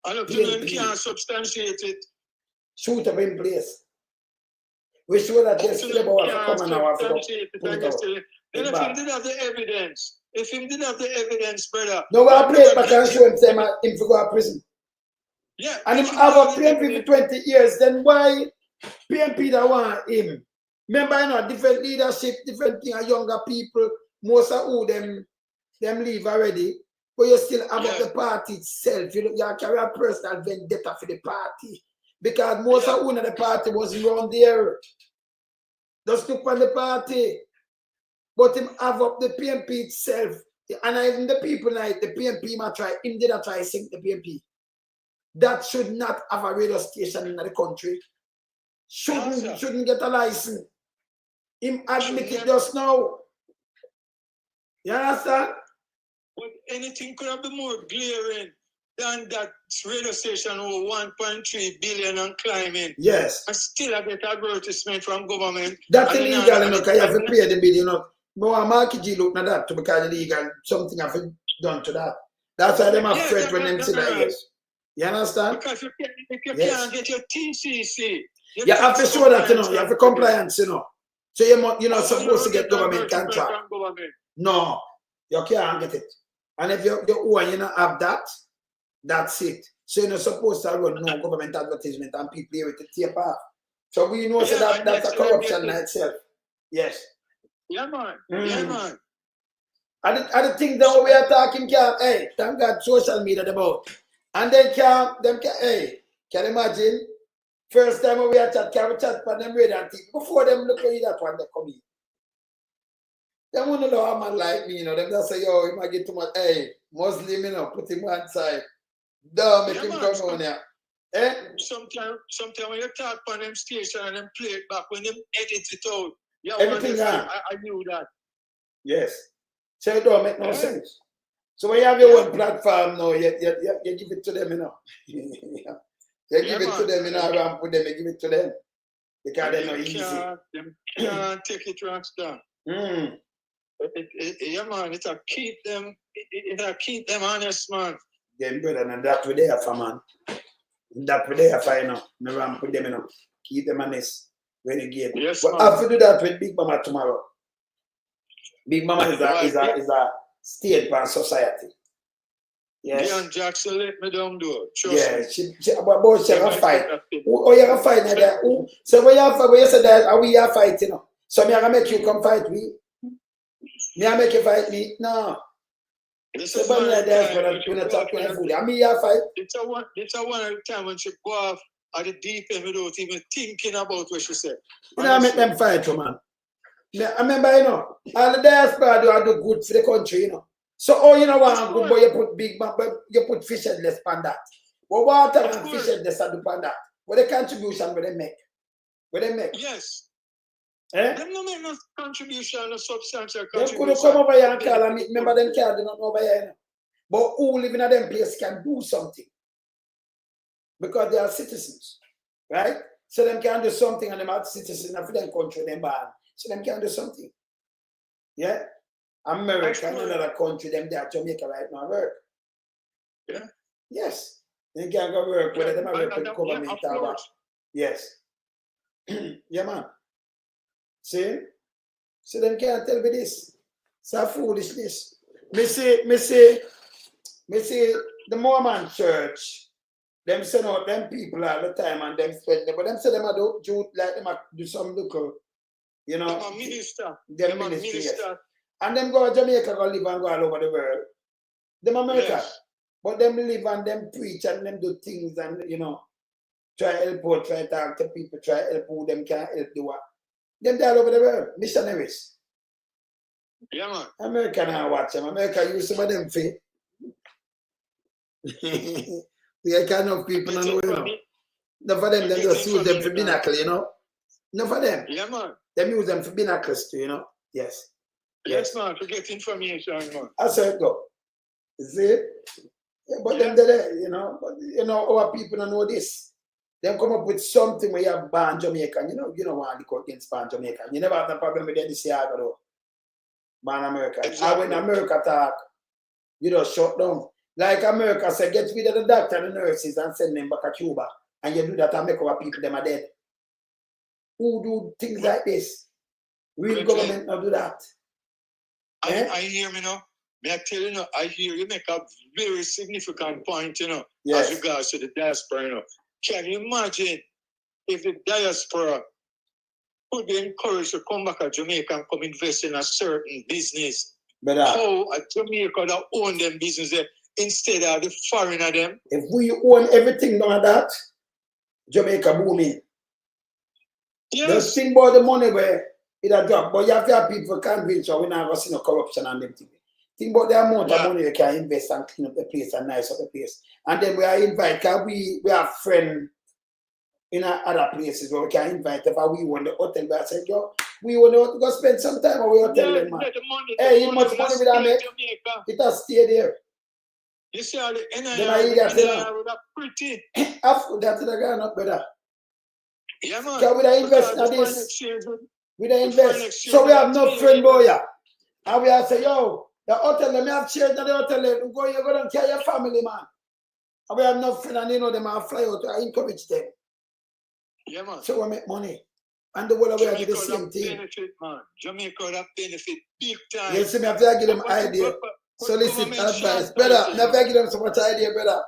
Speaker 4: And if you can't substantiate it.
Speaker 1: Shoot up in place. We sure that yes, Labour have to come now.
Speaker 4: Then if him did have the evidence, brother.
Speaker 1: No, I play it back and show him say him to go to prison.
Speaker 4: Yeah.
Speaker 1: And him have a PMP for 20 years, then why PMP that want him? Remember, you know, different leadership, different thing, younger people, most of who them leave already, but you still have the party itself. You carry a personal vendetta for the party. Because most of who in the party was around there. Just look on the party. But him have up the PMP itself. And even the people like the PMP might try, him did try to sink the PMP. That should not have a radio station in the country. Shouldn't get a license. Him admit it just now. You understand?
Speaker 4: But anything could have been more glaring than that radio station over 1.3 billion and climbing.
Speaker 1: Yes.
Speaker 4: And still I get advertisement from government.
Speaker 1: That's illegal, you know, because you have to pay the bill, you know. But Marky G look at that to because illegal, something have done to that. That's why them afraid when them say that, yes. You understand?
Speaker 4: Because if you can't get your TCC,
Speaker 1: you have to show that, you know, you have to compliance, you know. So you're not supposed to get government contract. No, you can't get it. And if you don't have that, that's it. So you're not supposed to run no government advertisement and people here with the tape off. So we know so that's a corruption in itself. Yes.
Speaker 4: Yeah, man. Yeah, man.
Speaker 1: And the things that we are talking, hey, thank God social media about. And then hey, can you imagine? First time we are chat, can we chat for them radio and things. Before them look at that one, they come in. They want to know how man like me, you know. Them just say, yo, you might get too much, hey, Muslim, you know, put him one side. Don't make him come on here. Eh?
Speaker 4: Sometimes when you talk on them station and them play it back, when them edit it out, yeah,
Speaker 1: everything
Speaker 4: I knew that.
Speaker 1: Yes. So it don't make no sense. So when you have your own platform now, you give it to them, you know. You give it to them, you know, and put them, you give it to them. Because they're not easy.
Speaker 4: Them can't take it Rockstar. Yeah, man, it'll keep them honest, man.
Speaker 1: Them brother, and that we there for, man. That we there for, you know. Never put them, you know. Keep them honest when you get.
Speaker 4: Yes,
Speaker 1: but I have to do that with Big Mama tomorrow. Big Mama is a state by society. Yes.
Speaker 4: Dionne Jackson let me down do.
Speaker 1: Yeah, she have a fight. Oh, you have a fight now there. So when you say that, are we a fight, you know? So me I make you come fight me. Me I make you fight me. No.
Speaker 4: It's
Speaker 1: a one of
Speaker 4: the time when she go off at the deep end without even thinking about what she said.
Speaker 1: You know, I make them fight, man. I remember, you know, all the diaspora do good for the country, you know. So, you know what, good boy, you put big man, but you put fish headless on that. Well, water and fish headless on that. What the contribution will they make? What they make?
Speaker 4: Yes.
Speaker 1: Eh?
Speaker 4: Them no make no contribution, no substantial
Speaker 1: They
Speaker 4: contribution.
Speaker 1: could come over here and call and meet. Remember, them can't do nothing over here, you know. But who live in them place can do something. Because they are citizens, right? So them can do something and them are citizens of them country, them bad. So them can do something. Yeah? America and another country, them there, Jamaica right now work.
Speaker 4: Yeah.
Speaker 1: Yes. They can go work, whether them work with government or what. Yes. Yeah, man. See? So them can't tell me this. It's a foolishness. Me see the Mormon church, them send out them people all the time and them spend them, but them say them do like them do some local, you know.
Speaker 4: Them a minister.
Speaker 1: Them minister. Yes. And them go to Jamaica, go live and go all over the world. Them America. Yes. But them live and them preach and them do things and, you know, try help out, try talk to people, try help who them can help do what. Them all over the world, missionaries.
Speaker 4: Yeah, man.
Speaker 1: America now watch them. America use some of them for. We kind of people know, you know. None of them just use them for binoculars, you know. None of them.
Speaker 4: Yeah, man.
Speaker 1: Them use them for binoculars too, you know. Yes.
Speaker 4: Yes, man, to get information, man.
Speaker 1: That's how it go. See? Yeah, but them there, you know, our people don't know this. Them come up with something where you have ban Jamaican, you don't want to go against ban Jamaican. You never have the problem with this year, though. Ban America. Exactly. And when America talk, you just shut down. Like America said, get rid of the doctor and the nurses and send them back to Cuba. And you do that and make our people, them are dead. Who do things like this? Real government not do that.
Speaker 4: I hear me now. May I tell you now, I hear you make a very significant point, you know,
Speaker 1: yes,
Speaker 4: as regards to the diaspora, you know. Can you imagine if the diaspora could be encouraged to come back to Jamaica and come invest in a certain business?
Speaker 1: But
Speaker 4: how a Jamaica that own them business there instead of the foreigner them?
Speaker 1: If we own everything like that, Jamaica booming.
Speaker 4: Yes.
Speaker 1: Just think about the money where it a drop, but you have to have people convince you we never see no corruption and them things. Think about the amount of money you can invest and clean up the place and nice up the place. And then we are invite, because we have friends in other places where we can invite. If we want the hotel, we say, yo, we want to go spend some time at our hotel, man. Hey, how much money we make? It has stay there.
Speaker 4: You see how the NIR with a pretty.
Speaker 1: After that, it's going up better.
Speaker 4: Yeah, man.
Speaker 1: Because we don't invest in this. We don't invest. So we have no friend, boy. And we have say, yo, the hotel, let me have shares in the hotel. You go and care your family, man. And we have no friend, and you know them and fly out. I encourage them.
Speaker 4: Yeah, man.
Speaker 1: So we make money. And the world we do the same thing.
Speaker 4: Benefit, man. Jamaica that benefit big time.
Speaker 1: You see, me have to give them idea. Solicit advice. Brother, never give them so much idea, brother.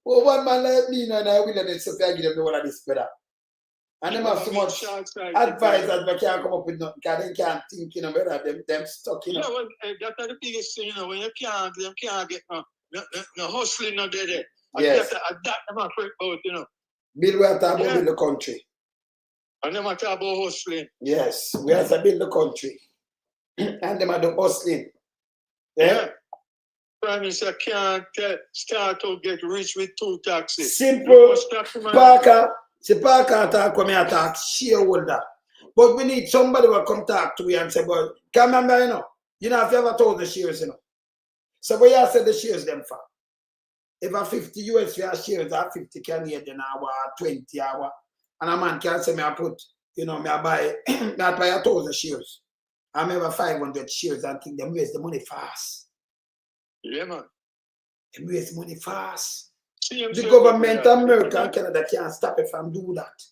Speaker 1: Well, one man like me, and I will let them so give them the one of this, brother. And them have so much advisors but can't come up with nothing because they can't think, you know, better them stuck, you know.
Speaker 4: Yeah, well, that's the biggest thing, you know, when you can't get no hustling no there.
Speaker 1: Yes.
Speaker 4: That them afraid about, you know.
Speaker 1: Bill, we have to build the country.
Speaker 4: And them talk about hustling.
Speaker 1: Yes, we have to build the country. And them are the hustling. Yeah.
Speaker 4: Prime Minister can't start to get rich with 2 taxes.
Speaker 1: Simple. Parker talk when me attack shareholder. But we need somebody who will come talk to you and say, well, can remember, you know, if you ever told the shares, you know. So where you said the shares them for? If I 50 US for shares, I 50 Canadian hour, 20 hour. And a man can say me I put, you know, me I buy not buy 1,000 shares. I remember 500 shares and think them raise the money fast.
Speaker 4: Yeah, man.
Speaker 1: Them raise money fast. The government of America and Canada can't stop it from do that.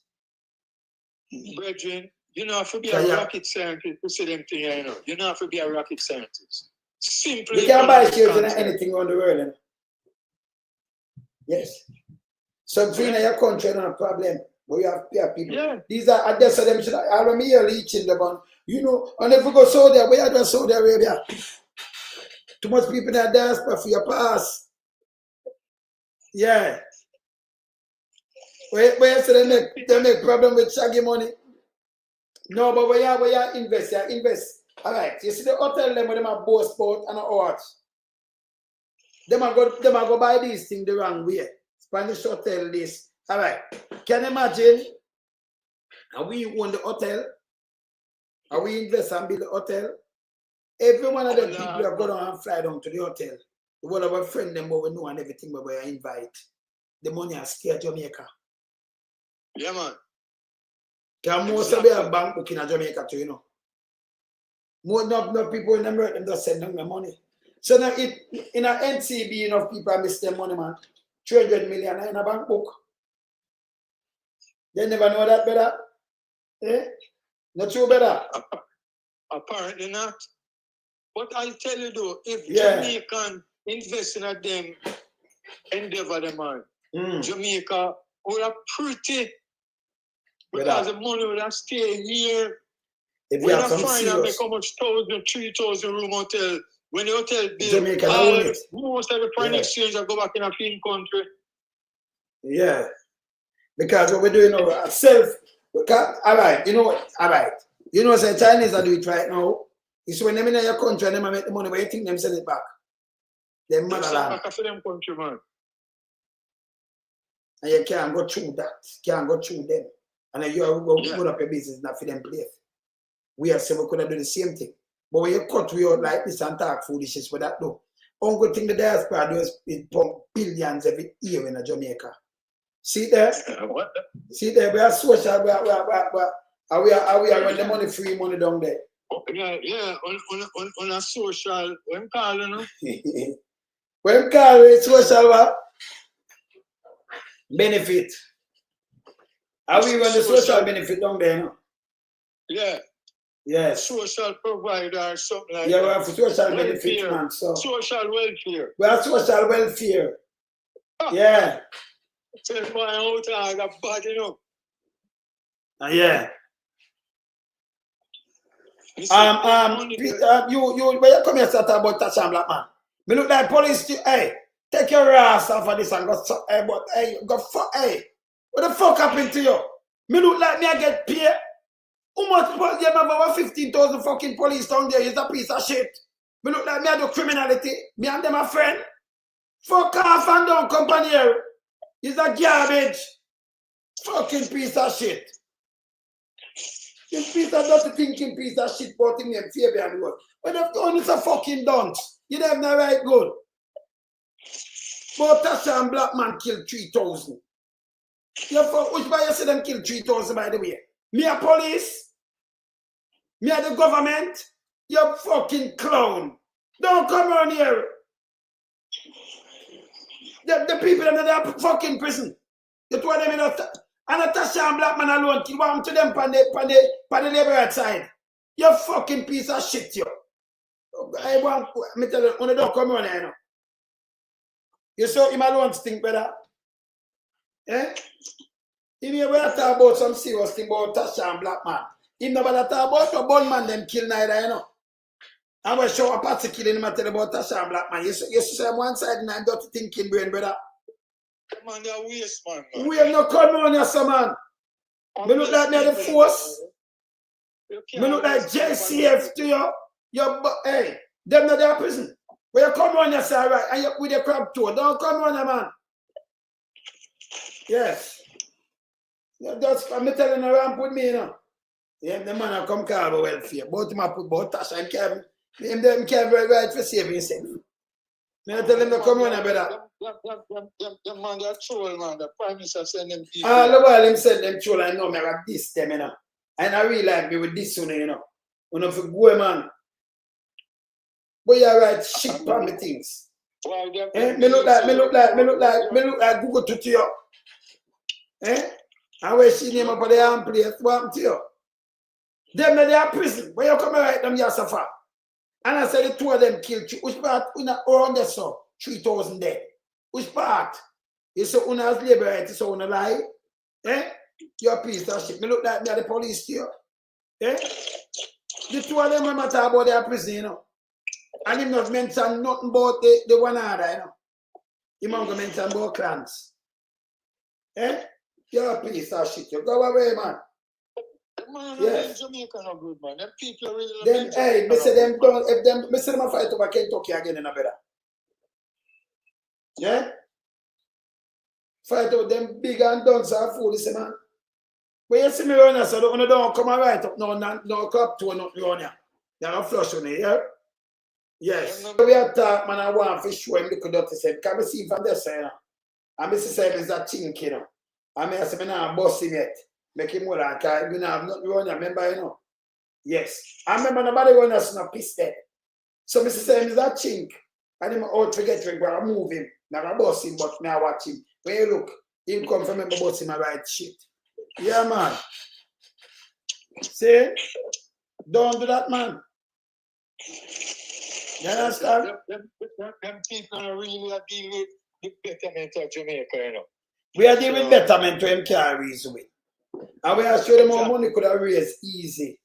Speaker 4: Brethren, you know, if you be a rocket scientist to see them things, you know. You know, if you be a rocket scientist. Simply.
Speaker 1: We can buy shares in anything around the world. You know? Yes. So in your country, no problem. But you have people. Yeah. These are just so them should I remember here reaching the one. You know, and if we go Saudi, where you go Saudi Arabia? Too much people in the diaspora for your pass. Yeah. Where you say they make problem with shaggy money? No, but where you invest, you invest. All right. You see the hotel them with them a boat sport and a horse. Them a go buy these things the wrong way. Spanish hotel this. All right. Can you imagine? Are we own the hotel? Are we invest and build the hotel? Every one of them people have gone on and fly down to the hotel. The one of our friend them we know and everything but we invite. The money has stay at Jamaica.
Speaker 4: Yeah, man.
Speaker 1: Because most of them have bank book in Jamaica too, you know. More no people in America them just send them the money. So now in a NCB, enough people miss their money, man. 300 million in a bank book. They never know that better. Eh? Not true better.
Speaker 4: Apparently not. But I'll tell you though, if Jamaican invest in them endeavor them man, Jamaica would have pretty because the money would have stay here.
Speaker 1: If
Speaker 4: when I find out make how much 1,000, 3,000 room hotel, when the hotel build, most of the foreign exchange will go back in a film country.
Speaker 1: Yeah. Because what we're doing now, all right, you know what? All right. You know, the Chinese are doing it right now. It's when them in your country and them make the money, where you think them send it back? Them motherland.
Speaker 4: Them country, man.
Speaker 1: And you can't go through that. Can't go through them. And then you go up your business not for them place. We have said we could have done the same thing. But when you cut we out like this and talk foolishness for that though. Only thing the diaspora does is pump billions every year in Jamaica. See there? See there, we are social, we are when the money free money down there.
Speaker 4: Yeah, on a social, when call, you know?
Speaker 1: When call it's social what? Benefit. Are we run the social benefit down there, you know?
Speaker 4: Yeah.
Speaker 1: Yes.
Speaker 4: Social provider or something like
Speaker 1: that. Yeah, we have social benefit, man. So.
Speaker 4: Social welfare.
Speaker 1: We have social welfare. Yeah.
Speaker 4: Take my out and a bad, you know.
Speaker 1: Yeah. Peter, you when you come here start about Tasha Black man. Me look like police to, hey, take your ass off of this and go fuck, hey, what the fuck happened to you? Me look like me I get paid. How much you have over 15,000 fucking police down there? You're a piece of shit. Me look like me I do criminality. Me and them a friend. Fuck off and don't company here. He's a garbage. Fucking piece of shit. This piece of dirty thinking piece of shit about him named Fabian Road. When they've done it's a fucking dunce. You don't have no right good. But Tasha and Black man killed 3,000. Which by you say them killed 3,000 by the way? Me a police? Me a the government? You fucking clown. Don't come around here. The people in the fucking prison. The two of them in the and Tasha and Black man alone kill one to them on the labor side. You fucking piece of shit, you. I want me tell you, only don't come around here, you know. You saw him alone stink better. Eh? If you ever talk about some serious thing about Tasha and black man, if nobody talk about a bun man, them kill neither, you know. I will show a party killing him and tell about Tasha and black man. You say on one side and I'm not thinking brain, brother.
Speaker 4: Man, they're waste, man.
Speaker 1: We have no come on here, so man. Me look like me the force. Me look like JCF to your hey, them not their prison. Where you come on here, say right, and you with your crab toe. Don't come on here, man. Yes. I'm telling you around put me, you know. Yeah, the man will come call about welfare. Both him put both Tasha and Kevin. Them Kevin right for saving himself. Me tell him to come on here, brother.
Speaker 4: Them man, they're troll, man. The Prime Minister send them people.
Speaker 1: All the while him send them troll, I know me got this them, you know. And I realize me with this one, you know. When I go, man. But you write shit on me things. Me look like Google to you. And where she name up for the arm place, what happened to you? Them they are prison. Where you come and write them here suffer. And I said the two of them killed you. Which part around there so 3,000 dead. Which part? You say una has labor right, so una lie. You're a piece of shit. Me look like me at the police to you. The two of them remember talk about their prison, you know. And him not mention nothing about the one other, you know. He won't go mention about clans. You're a piece of shit. You go away, man.
Speaker 4: Man,
Speaker 1: yes.
Speaker 4: Jamaica no good, man. Them people are really
Speaker 1: them, hey, me say them don't, if them, me say them fight over Kentucky again in a better. Yeah? Fight over them big and dunce and fool, this man. When you see me run here, so don't come and right up, no crop to no run here. You're not flush on it, yeah? Yes. We are talk, man, I want to show him the dirty side. Can we see from this side? And Mr. Simon is that chink, you know. And I say, I'm not boss him yet. Make him more like I have not run, remember, you know. Yes. I remember nobody run us no piss there. So Mr. Simon is that chink. And him out to get drink, but I move him. Now I boss him, but now I watch him. When you look, he'll come from him, boss him, I write shit. Yeah, man. See? Don't do that, man. You understand?
Speaker 4: Them people are really dealing with the betterment of Jamaica, you know.
Speaker 1: We are dealing with betterment to him can't reason with. And we are showing them how money could have raised easy.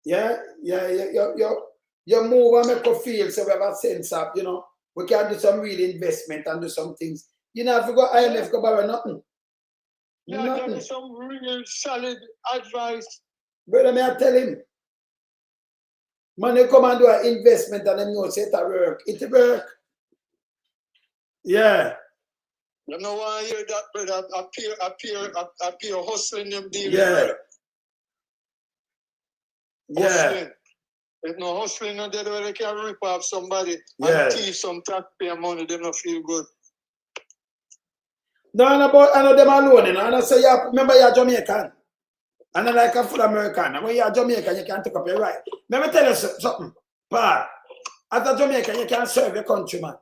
Speaker 1: Yeah? You move and make a feel so we have a sense of, you know, we can do some real investment and do some things. You know, if you go IMF, go borrow nothing.
Speaker 4: Yeah,
Speaker 1: nothing.
Speaker 4: there is some real solid advice.
Speaker 1: Brother, may I tell him? Money come and do an investment and them know say it work. It work. Yeah.
Speaker 4: You know why I hear that, brother? Appear hustling them deal.
Speaker 1: Yeah. Yeah.
Speaker 4: Hustling. If no hustling no dead where they can rip off somebody and thief some taxpayer money, they don't feel good.
Speaker 1: No, I know them alone, you know. And I say, remember you're Jamaican. And I like a full American. And when you're Jamaican, you can take up your right. Let me tell you something, Paul. As a Jamaican, you can serve your country, man.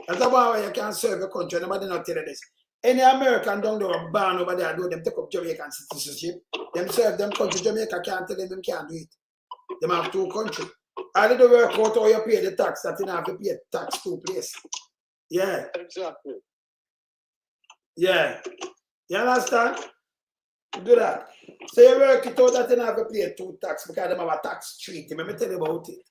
Speaker 1: As a one way you can serve your country, nobody not tell you this. Any American down there born over there, do them take up Jamaican citizenship. Them serve them country. Jamaica can't tell them can't do it. Them have two countries. I did the work out how you pay the tax that you have to pay tax two places. Yeah.
Speaker 4: Exactly.
Speaker 1: Yeah. You understand? Do that. So you work it out that you have to pay two tax because they have a tax treaty. Let me tell you about it.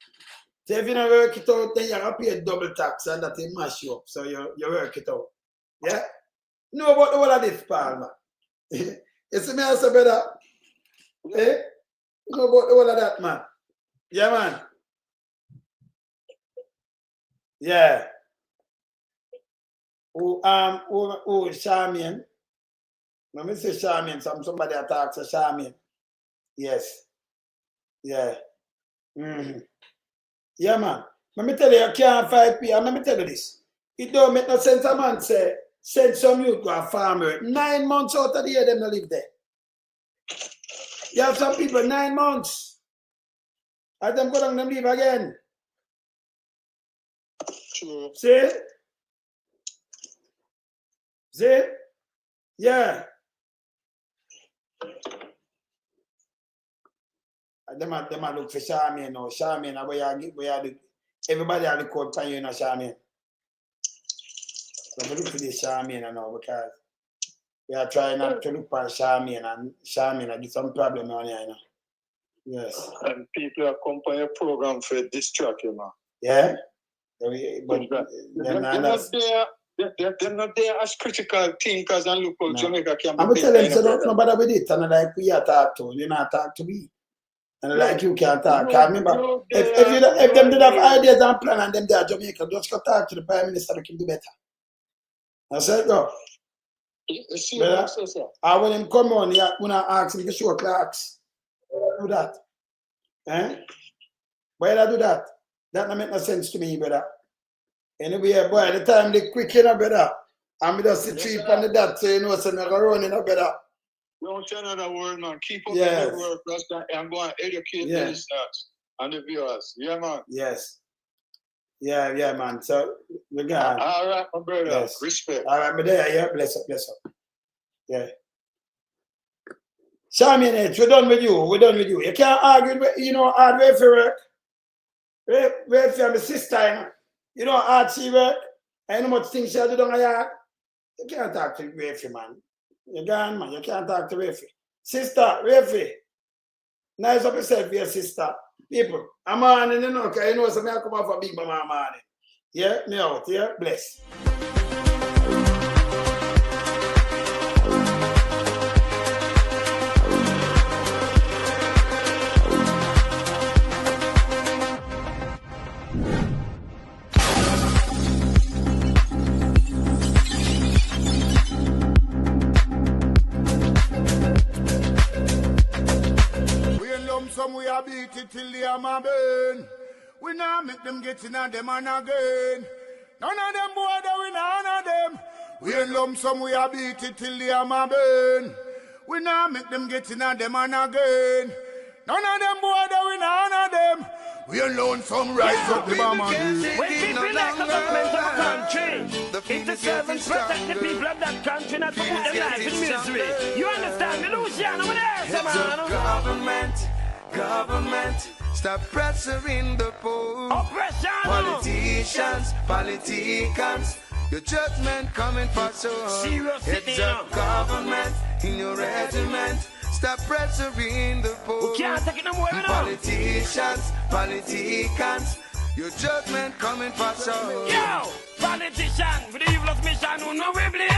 Speaker 1: So if you don't work it out, then you have to pay double tax and that will mash you up. So you work it out. Yeah? You know about the whole of this, Paul, man. You see me as a brother? Eh? You know about the whole of that, man. Yeah, man. Yeah. Charmian. Let me say Charmian. Somebody attacks a Charmian. Yes. Yeah. Yeah, man. Let me tell you, you can't fight people. Let me tell you this. It don't make no sense a man say, send some youth to a farmer. 9 months out of the year, them don't live there. You have some people 9 months. And them go down, them leave again.
Speaker 4: True.
Speaker 1: See? See? Yeah. Them look for Charmian now. Charmian, everybody have the code for you, Charmian. But look for this Charmian now because We are trying not to look for Charmaine, and Charmaine get some problem on here, you know. Yes.
Speaker 4: And people are come for your program for distract you, man.
Speaker 1: Yeah? But
Speaker 4: they're not there as critical thinkers and look how Jamaica can be.
Speaker 1: I'm going to tell them, so don't nobody with it, and like we are talk to, you not talk to me. And like you can't talk. Remember, if them did have ideas and plan and them there Jamaica, just go talk to the Prime Minister, they can do better. That's it, go. I when him come on, yeah, when I ask him to show clerks, do that. Eh? Why did I do that? That don't make no sense to me, brother. Anyway, boy, the time they quick, you know, brother. I'm just the cheap and the that, so you know, so I'm going to run, you know, brother.
Speaker 4: Don't say another word, man. Keep up the good work, Rasta, and go and educate the listeners and the viewers. Yeah, man.
Speaker 1: Yes. Yeah, man. So, we got
Speaker 4: all right, my brother. Yes. Respect.
Speaker 1: All right, but there, yeah, bless up. Yeah. Charmaine, we're done with you. You can't argue with, you know, hard way for work. Way for my sister, you know. You know, hard she work. I know much things she do down the yard. You can't talk to Rafi, man. You're gone, man. You can't talk to Rafi. Sister, Rafi. Nice up yourself, your sister. People, I'm on, you know, because you know, so I come off a big mama morning. Yeah, me out, yeah, bless.
Speaker 2: We are beat it till the hammer burn. We now make them get in and them and again. None of them boy that we none of them. We in lump sum we are beat it till the hammer burn. We now make them get in and them and again. None of them boy that we none of them. We alone some rise up the bomb again.
Speaker 6: When people elect the government of a country, if the servants protect the people of that country, not to put their life in misery. You understand me, Luciano? What else, man?
Speaker 2: Government, stop pressuring the poor. Politicians, your judgment coming for sure. It's a government in your regiment. Stop pressuring the poor. Politicians, your judgment coming for sure.
Speaker 6: Yo, politician with the evil mission, who know we bleed.